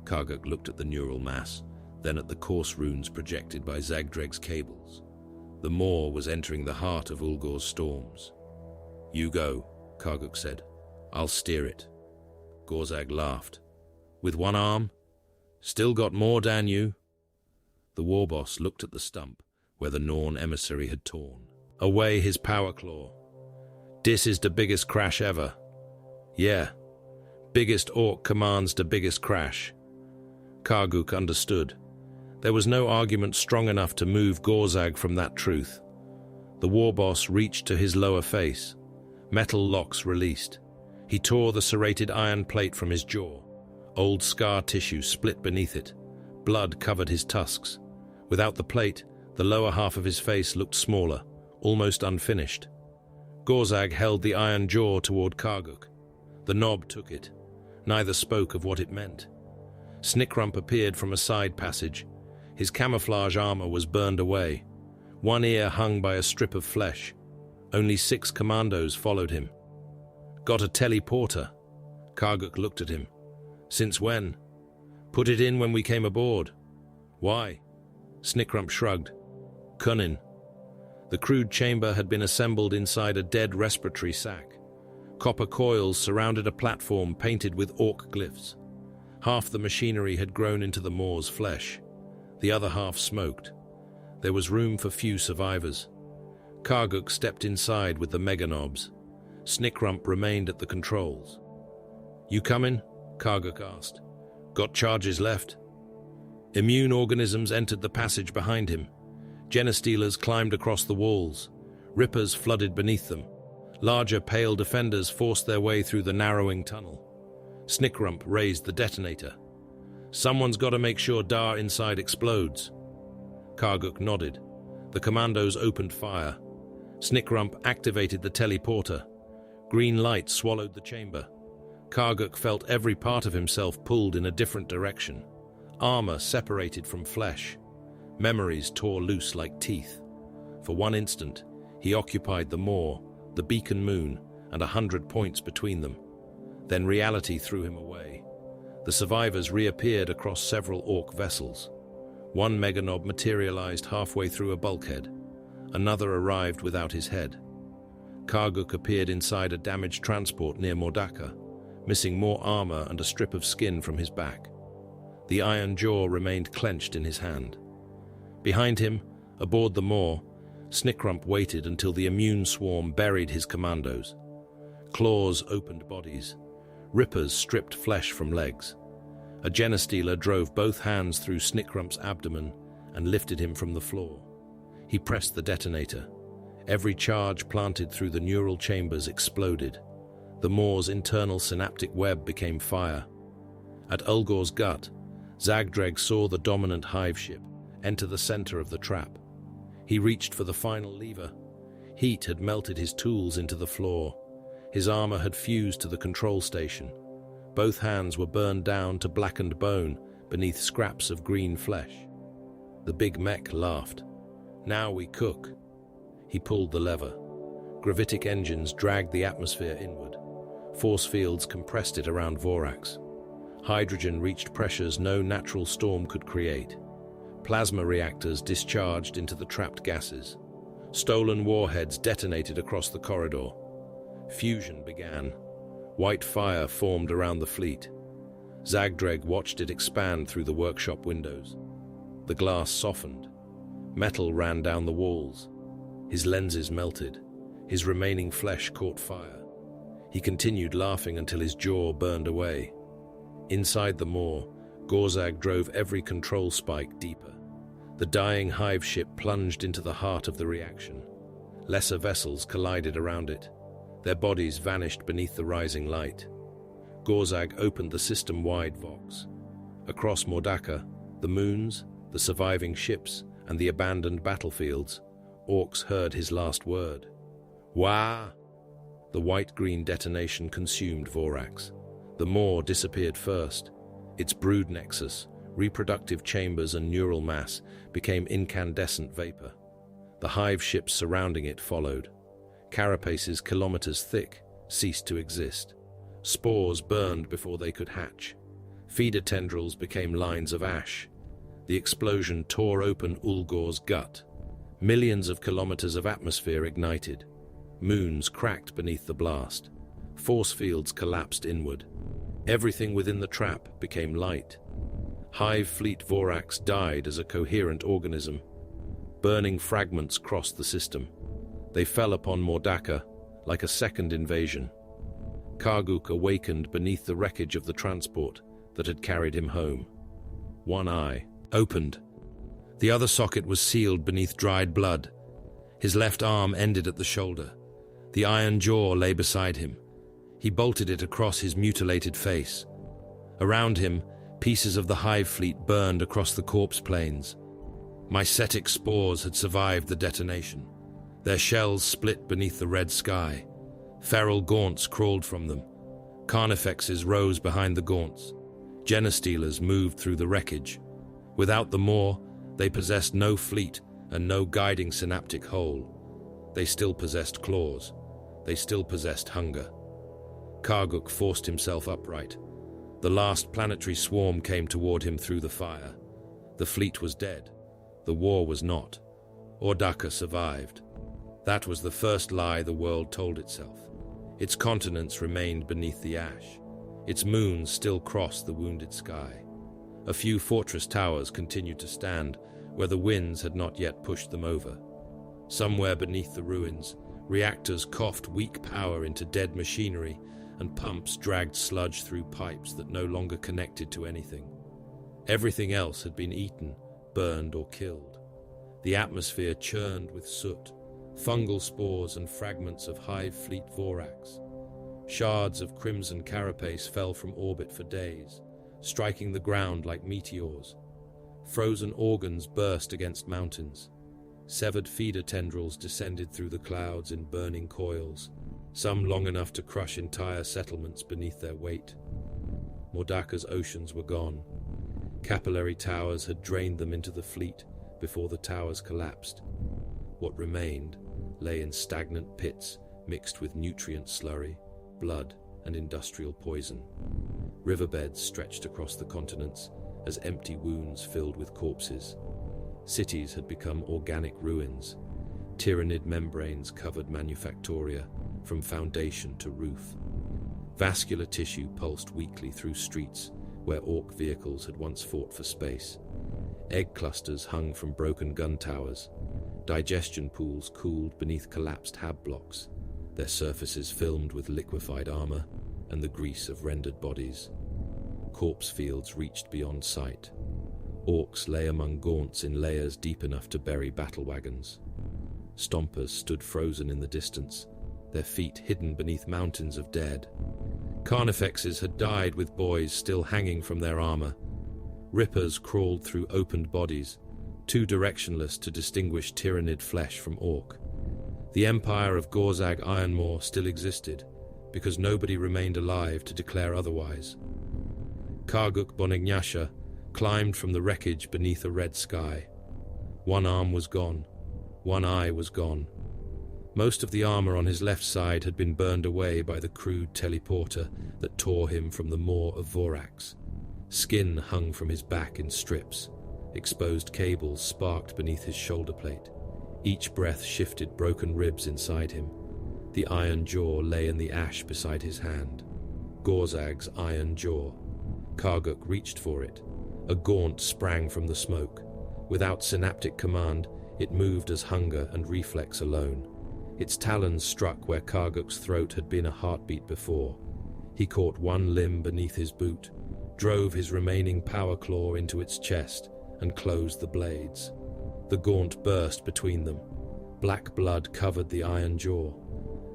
Karguk looked at the neural mass, then at the coarse runes projected by Zagdreg's cables. The Maw was entering the heart of Ulgor's storms. "You go," Karguk said. "I'll steer it." Gorzag laughed. "With one arm? Still got more, Dan you?" The warboss looked at the stump where the Norn emissary had torn. Away his power claw. "Dis is the biggest crash ever." "Yeah. Biggest Ork commands the biggest crash." Karguk understood. There was no argument strong enough to move Gorzag from that truth. The warboss reached to his lower face. Metal locks released. He tore the serrated iron plate from his jaw. Old scar tissue split beneath it. Blood covered his tusks. Without the plate, the lower half of his face looked smaller, almost unfinished. Gorzag held the iron jaw toward Karguk. The Nob took it. Neither spoke of what it meant. Snickrump appeared from a side passage. His camouflage armor was burned away. One ear hung by a strip of flesh. Only 6 commandos followed him. "Got a teleporter?" Karguk looked at him. "Since when?" "Put it in when we came aboard." "Why?" Snickrump shrugged. "Cunnin'." The crude chamber had been assembled inside a dead respiratory sac. Copper coils surrounded a platform painted with Ork glyphs. Half the machinery had grown into the Maw's flesh. The other half smoked. There was room for few survivors. Karguk stepped inside with the meganobs. Snickrump remained at the controls. "You comin'?" Karguk asked. "Got charges left?" Immune organisms entered the passage behind him. Genestealers climbed across the walls. Rippers flooded beneath them. Larger pale defenders forced their way through the narrowing tunnel. Snickrump raised the detonator. "Someone's got to make sure Dar inside explodes." Karguk nodded. The commandos opened fire. Snickrump activated the teleporter. Green light swallowed the chamber. Karguk felt every part of himself pulled in a different direction. Armor separated from flesh. Memories tore loose like teeth. For one instant, he occupied the Maw, the beacon moon, and 100 points between them. Then reality threw him away. The survivors reappeared across several Ork vessels. One meganob materialized halfway through a bulkhead. Another arrived without his head. Karguk appeared inside a damaged transport near Mordaka, missing more armor and a strip of skin from his back. The iron jaw remained clenched in his hand. Behind him, aboard the Maw, Snickrump waited until the immune swarm buried his commandos. Claws opened bodies. Rippers stripped flesh from legs. A genestealer drove both hands through Snickrump's abdomen and lifted him from the floor. He pressed the detonator. Every charge planted through the neural chambers exploded. The Maw's internal synaptic web became fire. At Ulgor's gut, Zagdreg saw the dominant hive ship enter the center of the trap. He reached for the final lever. Heat had melted his tools into the floor. His armor had fused to the control station. Both hands were burned down to blackened bone beneath scraps of green flesh. The big mech laughed. "Now we cook." He pulled the lever. Gravitic engines dragged the atmosphere inward. Force fields compressed it around Voraxe. Hydrogen reached pressures no natural storm could create. Plasma reactors discharged into the trapped gases. Stolen warheads detonated across the corridor. Fusion began. White fire formed around the fleet. Zagdreg watched it expand through the workshop windows. The glass softened. Metal ran down the walls. His lenses melted. His remaining flesh caught fire. He continued laughing until his jaw burned away. Inside the maw, Gorzag drove every control spike deeper. The dying hive ship plunged into the heart of the reaction. Lesser vessels collided around it. Their bodies vanished beneath the rising light. Gorzag opened the system-wide Vox. Across Mordaka, the moons, the surviving ships, and the abandoned battlefields, Orks heard his last word. Wah! The white-green detonation consumed Voraxe. The maw disappeared first. Its brood nexus, reproductive chambers and neural mass became incandescent vapor. The hive ships surrounding it followed. Carapaces kilometers thick ceased to exist. Spores burned before they could hatch. Feeder tendrils became lines of ash. The explosion tore open Ulgor's gut. Millions of kilometers of atmosphere ignited. Moons cracked beneath the blast. Force fields collapsed inward. Everything within the trap became light. Hive Fleet Voraxe died as a coherent organism. Burning fragments crossed the system. They fell upon Mordaka like a second invasion. Karguk awakened beneath the wreckage of the transport that had carried him home. One eye opened. The other socket was sealed beneath dried blood. His left arm ended at the shoulder. The iron jaw lay beside him. He bolted it across his mutilated face. Around him, pieces of the hive fleet burned across the corpse plains. Mycetic spores had survived the detonation. Their shells split beneath the red sky. Feral gaunts crawled from them. Carnifexes rose behind the gaunts. Genostealers moved through the wreckage. Without the maw, they possessed no fleet and no guiding synaptic hole. They still possessed claws. They still possessed hunger. Karguk forced himself upright. The last planetary swarm came toward him through the fire. The fleet was dead. The war was not. Ordaka survived. That was the first lie the world told itself. Its continents remained beneath the ash. Its moons still crossed the wounded sky. A few fortress towers continued to stand where the winds had not yet pushed them over. Somewhere beneath the ruins, reactors coughed weak power into dead machinery, and pumps dragged sludge through pipes that no longer connected to anything. Everything else had been eaten, burned, or killed. The atmosphere churned with soot, fungal spores, and fragments of hive fleet Voraxe. Shards of crimson carapace fell from orbit for days, striking the ground like meteors. Frozen organs burst against mountains. Severed feeder tendrils descended through the clouds in burning coils, some long enough to crush entire settlements beneath their weight. Mordaka's oceans were gone. Capillary towers had drained them into the fleet before the towers collapsed. What remained lay in stagnant pits mixed with nutrient slurry, blood, and industrial poison. Riverbeds stretched across the continents as empty wounds filled with corpses. Cities had become organic ruins. Tyranid membranes covered manufactoria from foundation to roof. Vascular tissue pulsed weakly through streets where Ork vehicles had once fought for space. Egg clusters hung from broken gun towers. Digestion pools cooled beneath collapsed hab blocks, their surfaces filmed with liquefied armor and the grease of rendered bodies. Corpse fields reached beyond sight. Orks lay among gaunts in layers deep enough to bury battle wagons. Stompers stood frozen in the distance, their feet hidden beneath mountains of dead. Carnifexes had died with boys still hanging from their armor. Rippers crawled through opened bodies, too directionless to distinguish Tyranid flesh from Ork. The empire of Gorzag Ironmaw still existed, because nobody remained alive to declare otherwise. Karguk Bonignasha climbed from the wreckage beneath a red sky. One arm was gone. One eye was gone. Most of the armor on his left side had been burned away by the crude teleporter that tore him from the maw of Voraxe. Skin hung from his back in strips. Exposed cables sparked beneath his shoulder plate. Each breath shifted broken ribs inside him. The iron jaw lay in the ash beside his hand. Gorzag's iron jaw. Karguk reached for it. A gaunt sprang from the smoke. Without synaptic command, it moved as hunger and reflex alone. Its talons struck where Karguk's throat had been a heartbeat before. He caught one limb beneath his boot, drove his remaining power claw into its chest, and closed the blades. The gaunt burst between them. Black blood covered the iron jaw.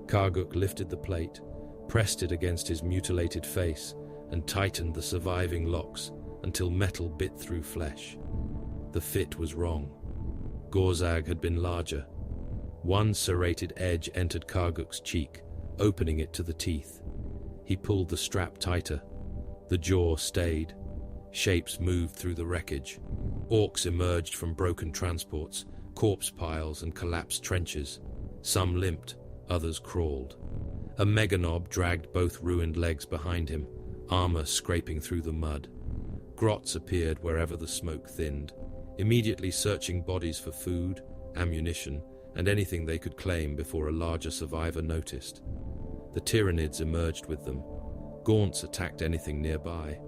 Karguk lifted the plate, pressed it against his mutilated face, and tightened the surviving locks until metal bit through flesh. The fit was wrong. Gorzag had been larger. One serrated edge entered Karguk's cheek, opening it to the teeth. He pulled the strap tighter. The jaw stayed. Shapes moved through the wreckage. Orks emerged from broken transports, corpse piles and collapsed trenches. Some limped, others crawled. A meganob dragged both ruined legs behind him, armor scraping through the mud. Grots appeared wherever the smoke thinned, immediately searching bodies for food, ammunition, and anything they could claim before a larger survivor noticed. The Tyranids emerged with them. Gaunts attacked anything nearby.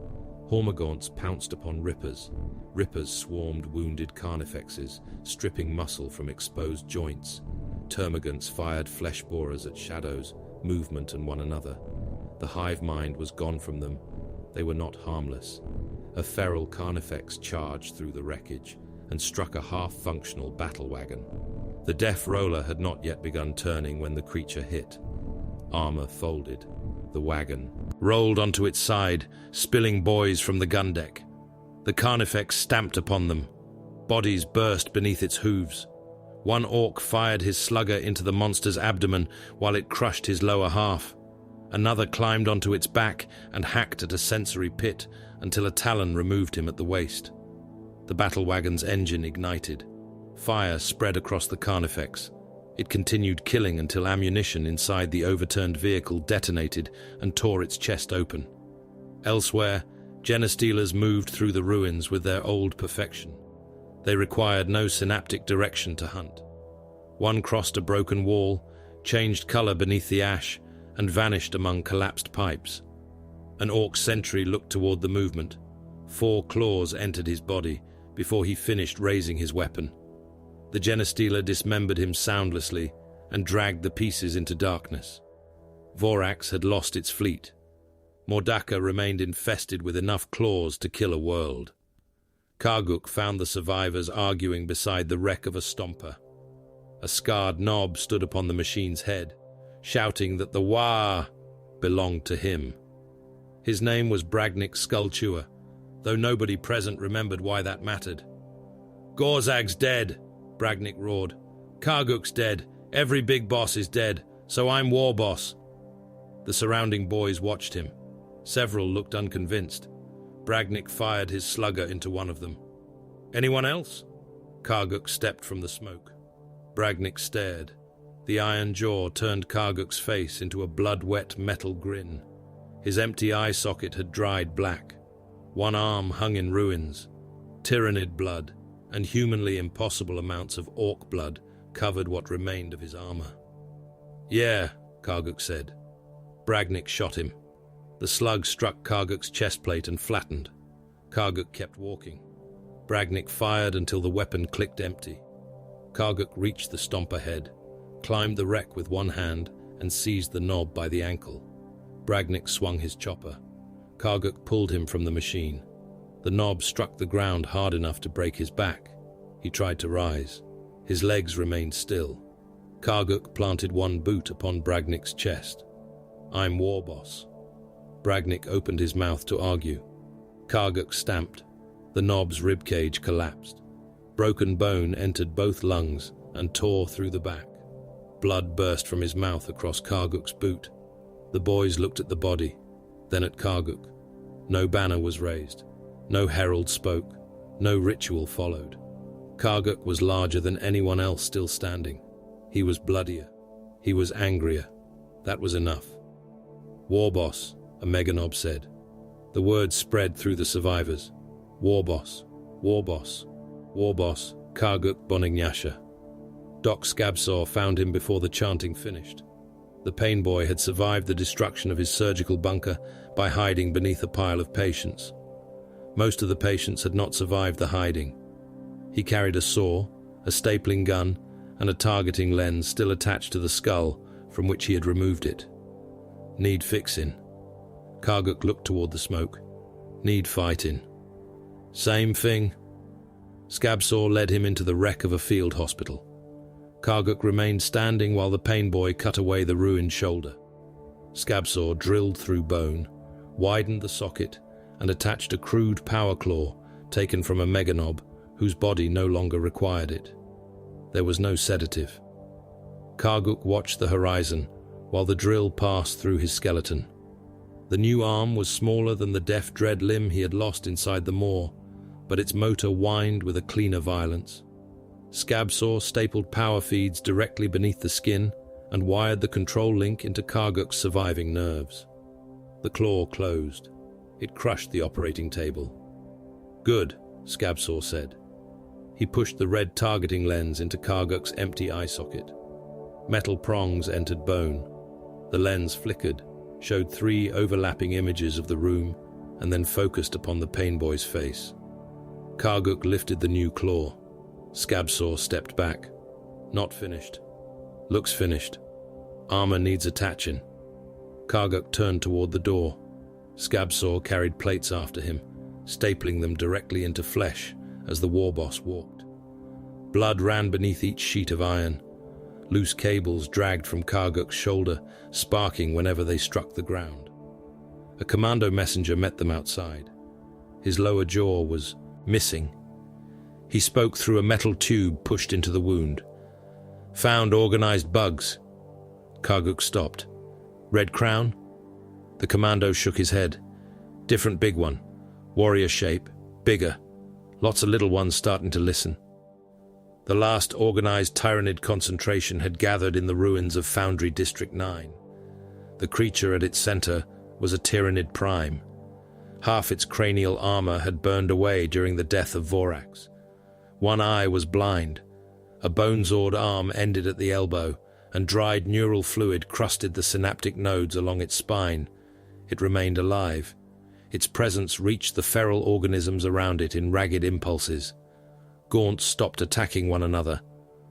Hormogaunts pounced upon Rippers. Rippers swarmed wounded Carnifexes, stripping muscle from exposed joints. Termagants fired flesh borers at shadows, movement, and one another. The hive mind was gone from them. They were not harmless. A feral Carnifex charged through the wreckage and struck a half-functional battle wagon. The deaf roller had not yet begun turning when the creature hit. Armor folded. The wagon rolled onto its side, spilling boys from the gun deck. The Carnifex stamped upon them. Bodies burst beneath its hooves. One orc fired his slugger into the monster's abdomen while it crushed his lower half. Another climbed onto its back and hacked at a sensory pit until a talon removed him at the waist. The battle wagon's engine ignited. Fire spread across the Carnifex. It continued killing until ammunition inside the overturned vehicle detonated and tore its chest open. Elsewhere, Genestealers moved through the ruins with their old perfection. They required no synaptic direction to hunt. One crossed a broken wall, changed color beneath the ash, and vanished among collapsed pipes. An orc sentry looked toward the movement. 4 claws entered his body before he finished raising his weapon. The Genestealer dismembered him soundlessly and dragged the pieces into darkness. Voraxe had lost its fleet. Mordaka remained infested with enough claws to kill a world. Karguk found the survivors arguing beside the wreck of a stomper. A scarred knob stood upon the machine's head, shouting that the Wah belonged to him. His name was Bragnik Skullchewer, though nobody present remembered why that mattered. "Gorzag's dead," Bragnik roared. "Karguk's dead. Every big boss is dead, so I'm war boss." The surrounding boys watched him. Several looked unconvinced. Bragnik fired his slugger into one of them. "Anyone else?" Karguk stepped from the smoke. Bragnik stared. The iron jaw turned Karguk's face into a blood-wet metal grin. His empty eye socket had dried black. One arm hung in ruins. Tyranid blood and humanly impossible amounts of orc blood covered what remained of his armor. "Yeah," Karguk said. Bragnik shot him. The slug struck Karguk's chestplate and flattened. Karguk kept walking. Bragnik fired until the weapon clicked empty. Karguk reached the stomper head, climbed the wreck with one hand, and seized the knob by the ankle. Bragnik swung his chopper. Karguk pulled him from the machine. The knob struck the ground hard enough to break his back. He tried to rise. His legs remained still. Karguk planted one boot upon Bragnik's chest. "I'm war boss." Bragnik opened his mouth to argue. Karguk stamped. The knob's ribcage collapsed. Broken bone entered both lungs and tore through the back. Blood burst from his mouth across Karguk's boot. The boys looked at the body, then at Karguk. No banner was raised. No herald spoke. No ritual followed. Karguk was larger than anyone else still standing. He was bloodier. He was angrier. That was enough. "War boss," a meganob said. The word spread through the survivors. "War boss, war boss, war boss, Karguk Bonignyasha." Doc Scabsaw found him before the chanting finished. The pain boy had survived the destruction of his surgical bunker by hiding beneath a pile of patients. Most of the patients had not survived the hiding. He carried a saw, a stapling gun, and a targeting lens still attached to the skull from which he had removed it. Need fixin'. Karguk looked toward the smoke. Need fighting. Same thing. Scabsaw led him into the wreck of a field hospital. Karguk remained standing while the pain boy cut away the ruined shoulder. Scabsaw drilled through bone, widened the socket, and attached a crude power claw taken from a meganob whose body no longer required it. There was no sedative. Karguk watched the horizon while the drill passed through his skeleton. The new arm was smaller than the deaf dread limb he had lost inside the maw, but its motor whined with a cleaner violence. Scabsaw stapled power feeds directly beneath the skin and wired the control link into Karguk's surviving nerves. The claw closed. It crushed the operating table. Good, Scabsaw said. He pushed the red targeting lens into Karguk's empty eye socket. Metal prongs entered bone. The lens flickered, showed 3 overlapping images of the room, and then focused upon the pain boy's face. Karguk lifted the new claw. Scabsaw stepped back. Not finished. Looks finished. Armor needs attaching. Karguk turned toward the door. Scabsaw carried plates after him, stapling them directly into flesh as the warboss walked. Blood ran beneath each sheet of iron. Loose cables dragged from Karguk's shoulder, sparking whenever they struck the ground. A commando messenger met them outside. His lower jaw was missing. He spoke through a metal tube pushed into the wound. Found organized bugs. Karguk stopped. Red crown? The commando shook his head. Different big one. Warrior shape. Bigger. Lots of little ones starting to listen. The last organized Tyranid concentration had gathered in the ruins of Foundry District 9. The creature at its center was a Tyranid prime. Half its cranial armor had burned away during the death of Voraxe. One eye was blind. A bone-zawed arm ended at the elbow, and dried neural fluid crusted the synaptic nodes along its spine. It remained alive. Its presence reached the feral organisms around it in ragged impulses. Gaunts stopped attacking one another.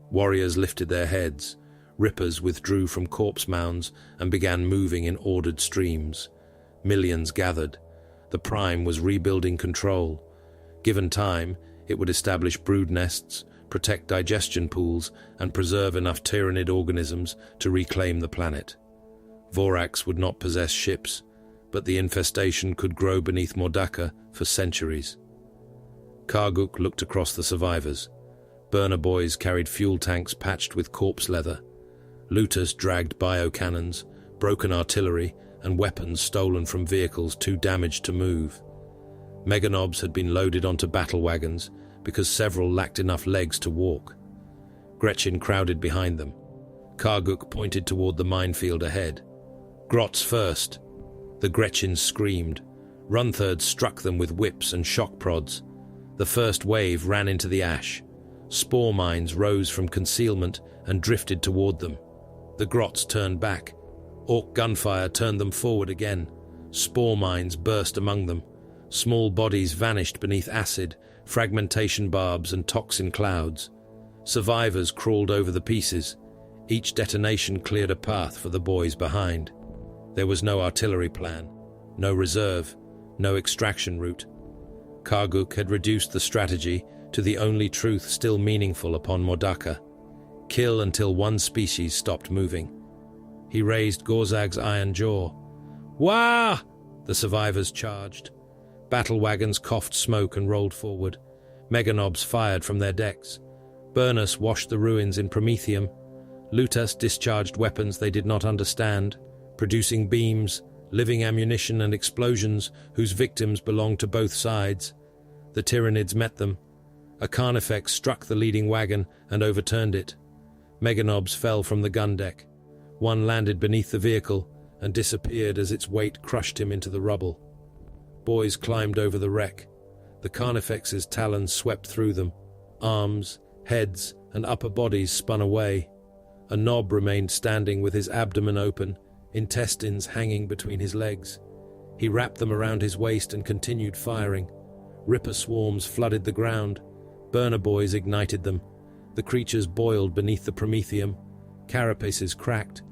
Warriors lifted their heads. Rippers withdrew from corpse mounds and began moving in ordered streams. Millions gathered. The Prime was rebuilding control. Given time, it would establish brood nests, protect digestion pools, and preserve enough Tyranid organisms to reclaim the planet. Voraxe would not possess ships, but the infestation could grow beneath Mordaka for centuries. Karguk looked across the survivors. Burner boys carried fuel tanks patched with corpse leather. Looters dragged biocannons, broken artillery, and weapons stolen from vehicles too damaged to move. Meganobs had been loaded onto battle wagons because several lacked enough legs to walk. Gretchen crowded behind them. Karguk pointed toward the minefield ahead. Grots first. The Gretchens screamed. Runthirds struck them with whips and shock prods. The first wave ran into the ash. Spore mines rose from concealment and drifted toward them. The Grots turned back. Ork gunfire turned them forward again. Spore mines burst among them. Small bodies vanished beneath acid, fragmentation barbs, and toxin clouds. Survivors crawled over the pieces. Each detonation cleared a path for the boys behind. There was no artillery plan, no reserve, no extraction route. Karguk had reduced the strategy to the only truth still meaningful upon Mordaka: kill until one species stopped moving. He raised Gorzag's iron jaw. Wah! The survivors charged. Battle wagons coughed smoke and rolled forward. Meganobs fired from their decks. Burnus washed the ruins in promethium. Lutas discharged weapons they did not understand, producing beams, living ammunition, and explosions whose victims belonged to both sides. The Tyranids met them. A Carnifex struck the leading wagon and overturned it. Meganobs fell from the gun deck. One landed beneath the vehicle and disappeared as its weight crushed him into the rubble. Boys climbed over the wreck. The Carnifex's talons swept through them. Arms, heads, and upper bodies spun away. A Nob remained standing with his abdomen open, intestines hanging between his legs. He wrapped them around his waist and continued firing. Ripper swarms flooded the ground. Burner boys ignited them. The creatures boiled beneath the promethium. Carapaces cracked.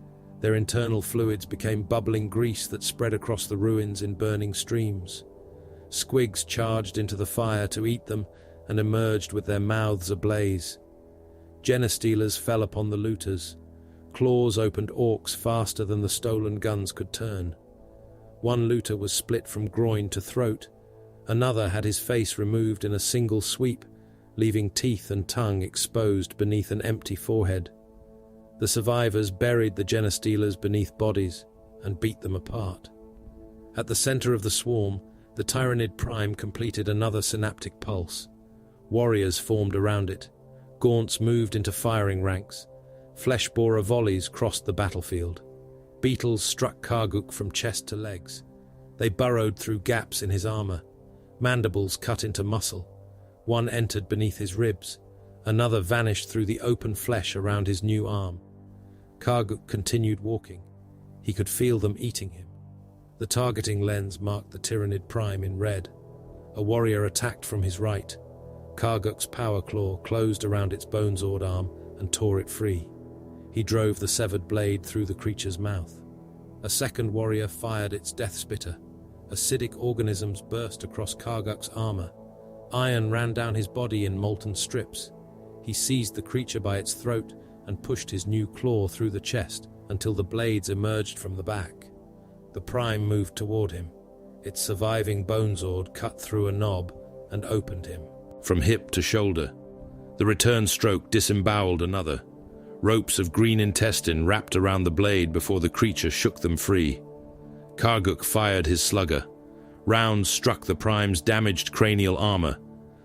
Their internal fluids became bubbling grease that spread across the ruins in burning streams. Squigs charged into the fire to eat them and emerged with their mouths ablaze. Genestealers fell upon the looters. Claws opened orcs faster than the stolen guns could turn. One looter was split from groin to throat. Another had his face removed in a single sweep, leaving teeth and tongue exposed beneath an empty forehead. The survivors buried the Genestealers beneath bodies and beat them apart. At the center of the swarm, the Tyranid Prime completed another synaptic pulse. Warriors formed around it. Gaunts moved into firing ranks. Flesh-borer volleys crossed the battlefield. Beetles struck Karguk from chest to legs. They burrowed through gaps in his armor. Mandibles cut into muscle. One entered beneath his ribs. Another vanished through the open flesh around his new arm. Karguk continued walking. He could feel them eating him. The targeting lens marked the Tyranid Prime in red. A warrior attacked from his right. Karguk's power claw closed around its bone-zawed arm and tore it free. He drove the severed blade through the creature's mouth. A second warrior fired its death spitter. Acidic organisms burst across Karguk's armor. Iron ran down his body in molten strips. He seized the creature by its throat and pushed his new claw through the chest until the blades emerged from the back. The Prime moved toward him. Its surviving bone-zawed cut through a knob and opened him from hip to shoulder. The return stroke disemboweled another. Ropes of green intestine wrapped around the blade before the creature shook them free. Karguk fired his slugger. Rounds struck the Prime's damaged cranial armor.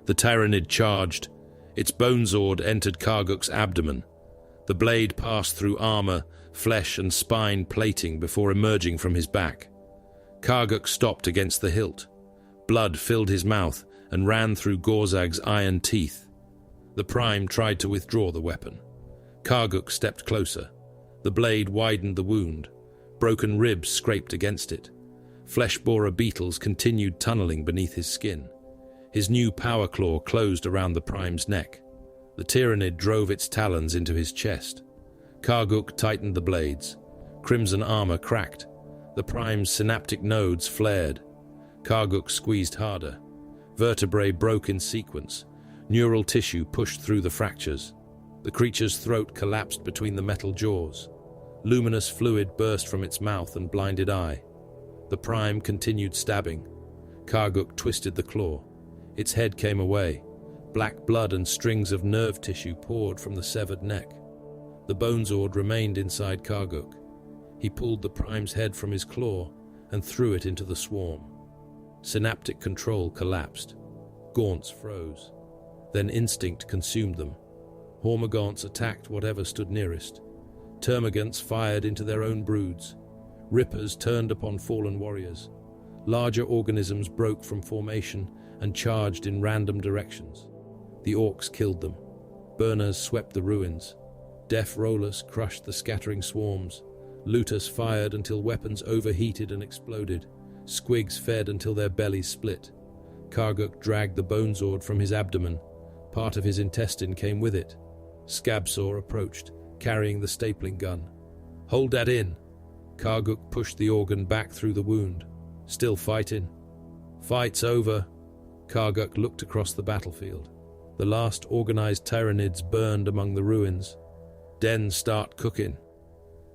The Tyranid charged. Its bone-zawed entered Karguk's abdomen. The blade passed through armor, flesh and spine plating before emerging from his back. Karguk stopped against the hilt. Blood filled his mouth and ran through Gorzag's iron teeth. The Prime tried to withdraw the weapon. Karguk stepped closer. The blade widened the wound. Broken ribs scraped against it. Flesh-borer beetles continued tunneling beneath his skin. His new power claw closed around the Prime's neck. The Tyranid drove its talons into his chest. Karguk tightened the blades. Crimson armor cracked. The Prime's synaptic nodes flared. Karguk squeezed harder. Vertebrae broke in sequence. Neural tissue pushed through the fractures. The creature's throat collapsed between the metal jaws. Luminous fluid burst from its mouth and blinded eye. The Prime continued stabbing. Karguk twisted the claw. Its head came away. Black blood and strings of nerve tissue poured from the severed neck. The bone-zawed remained inside Karguk. He pulled the Prime's head from his claw and threw it into the swarm. Synaptic control collapsed. Gaunts froze. Then instinct consumed them. Hormagaunts attacked whatever stood nearest. Termagants fired into their own broods. Rippers turned upon fallen warriors. Larger organisms broke from formation and charged in random directions. The Orks killed them. Burners swept the ruins. Deaf rollers crushed the scattering swarms. Looters fired until weapons overheated and exploded. Squigs fed until their bellies split. Karguk dragged the bone-zawed from his abdomen. Part of his intestine came with it. Scabsaw approached, carrying the stapling gun. "Hold that in!" Karguk pushed the organ back through the wound. "Still fighting?" "Fight's over." Karguk looked across the battlefield. The last organized Tyranids burned among the ruins. Den start cooking.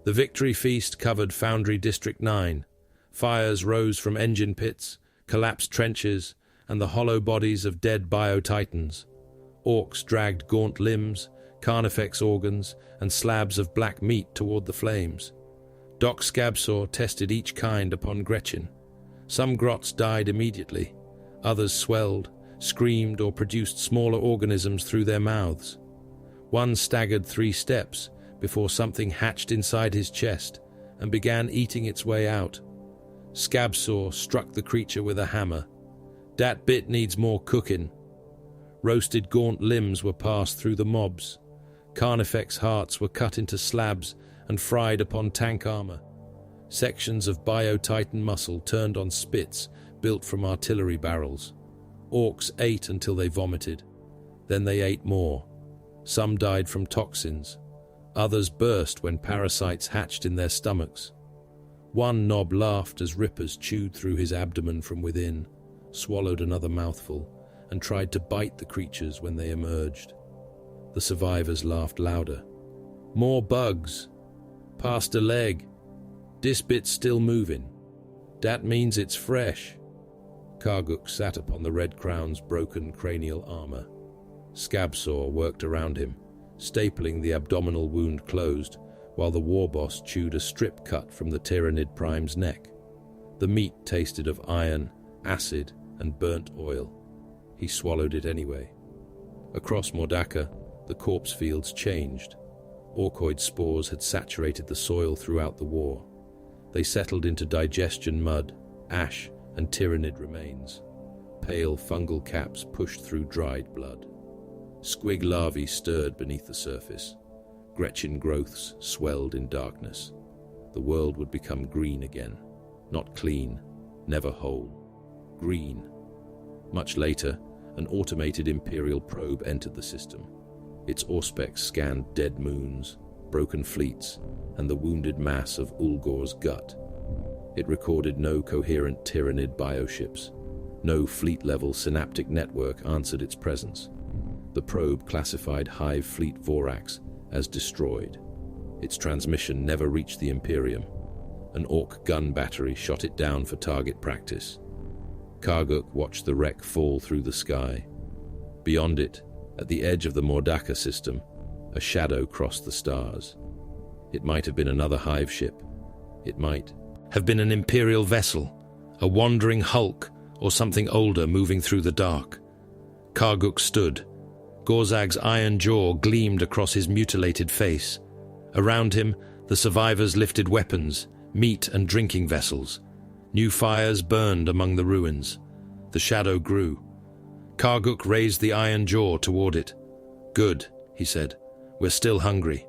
The victory feast covered Foundry District 9. Fires rose from engine pits, collapsed trenches, and the hollow bodies of dead bio-titans. Orks dragged gaunt limbs, carnifex organs, and slabs of black meat toward the flames. Doc Scabsaw tested each kind upon Gretchen. Some grots died immediately. Others swelled, screamed, or produced smaller organisms through their mouths. One staggered 3 steps before something hatched inside his chest and began eating its way out. Scabsaw struck the creature with a hammer. "Dat bit needs more cooking." Roasted gaunt limbs were passed through the mobs. Carnifex hearts were cut into slabs and fried upon tank armor. Sections of bio-titan muscle turned on spits built from artillery barrels. Orks ate until they vomited. Then they ate more. Some died from toxins. Others burst when parasites hatched in their stomachs. One knob laughed as rippers chewed through his abdomen from within, swallowed another mouthful, and tried to bite the creatures when they emerged. The survivors laughed louder. More bugs. Past a leg. Dis bit's still moving. Dat means it's fresh. Karguk sat upon the Red Crown's broken cranial armor. Scabsaw worked around him, stapling the abdominal wound closed, while the war boss chewed a strip cut from the Tyranid Prime's neck. The meat tasted of iron, acid, and burnt oil. He swallowed it anyway. Across Mordaka, the corpse fields changed. Orkoid spores had saturated the soil throughout the war. They settled into digestion mud, ash, and Tyranid remains. Pale fungal caps pushed through dried blood. Squig larvae stirred beneath the surface. Gretchen growths swelled in darkness. The world would become green again. Not clean, never whole. Green. Much later, an automated Imperial probe entered the system. Its auspex scanned dead moons, broken fleets, and the wounded mass of Ulgor's gut. It recorded no coherent Tyranid bioships. No fleet-level synaptic network answered its presence. The probe classified Hive Fleet Voraxe as destroyed. Its transmission never reached the Imperium. An Ork gun battery shot it down for target practice. Karguk watched the wreck fall through the sky. Beyond it, at the edge of the Mordaka system, a shadow crossed the stars. It might have been another Hive ship. It might have been an Imperial vessel, a wandering hulk, or something older moving through the dark. Karguk stood. Gorzag's iron jaw gleamed across his mutilated face. Around him, the survivors lifted weapons, meat and drinking vessels. New fires burned among the ruins. The shadow grew. Karguk raised the iron jaw toward it. "Good," he said. "We're still hungry."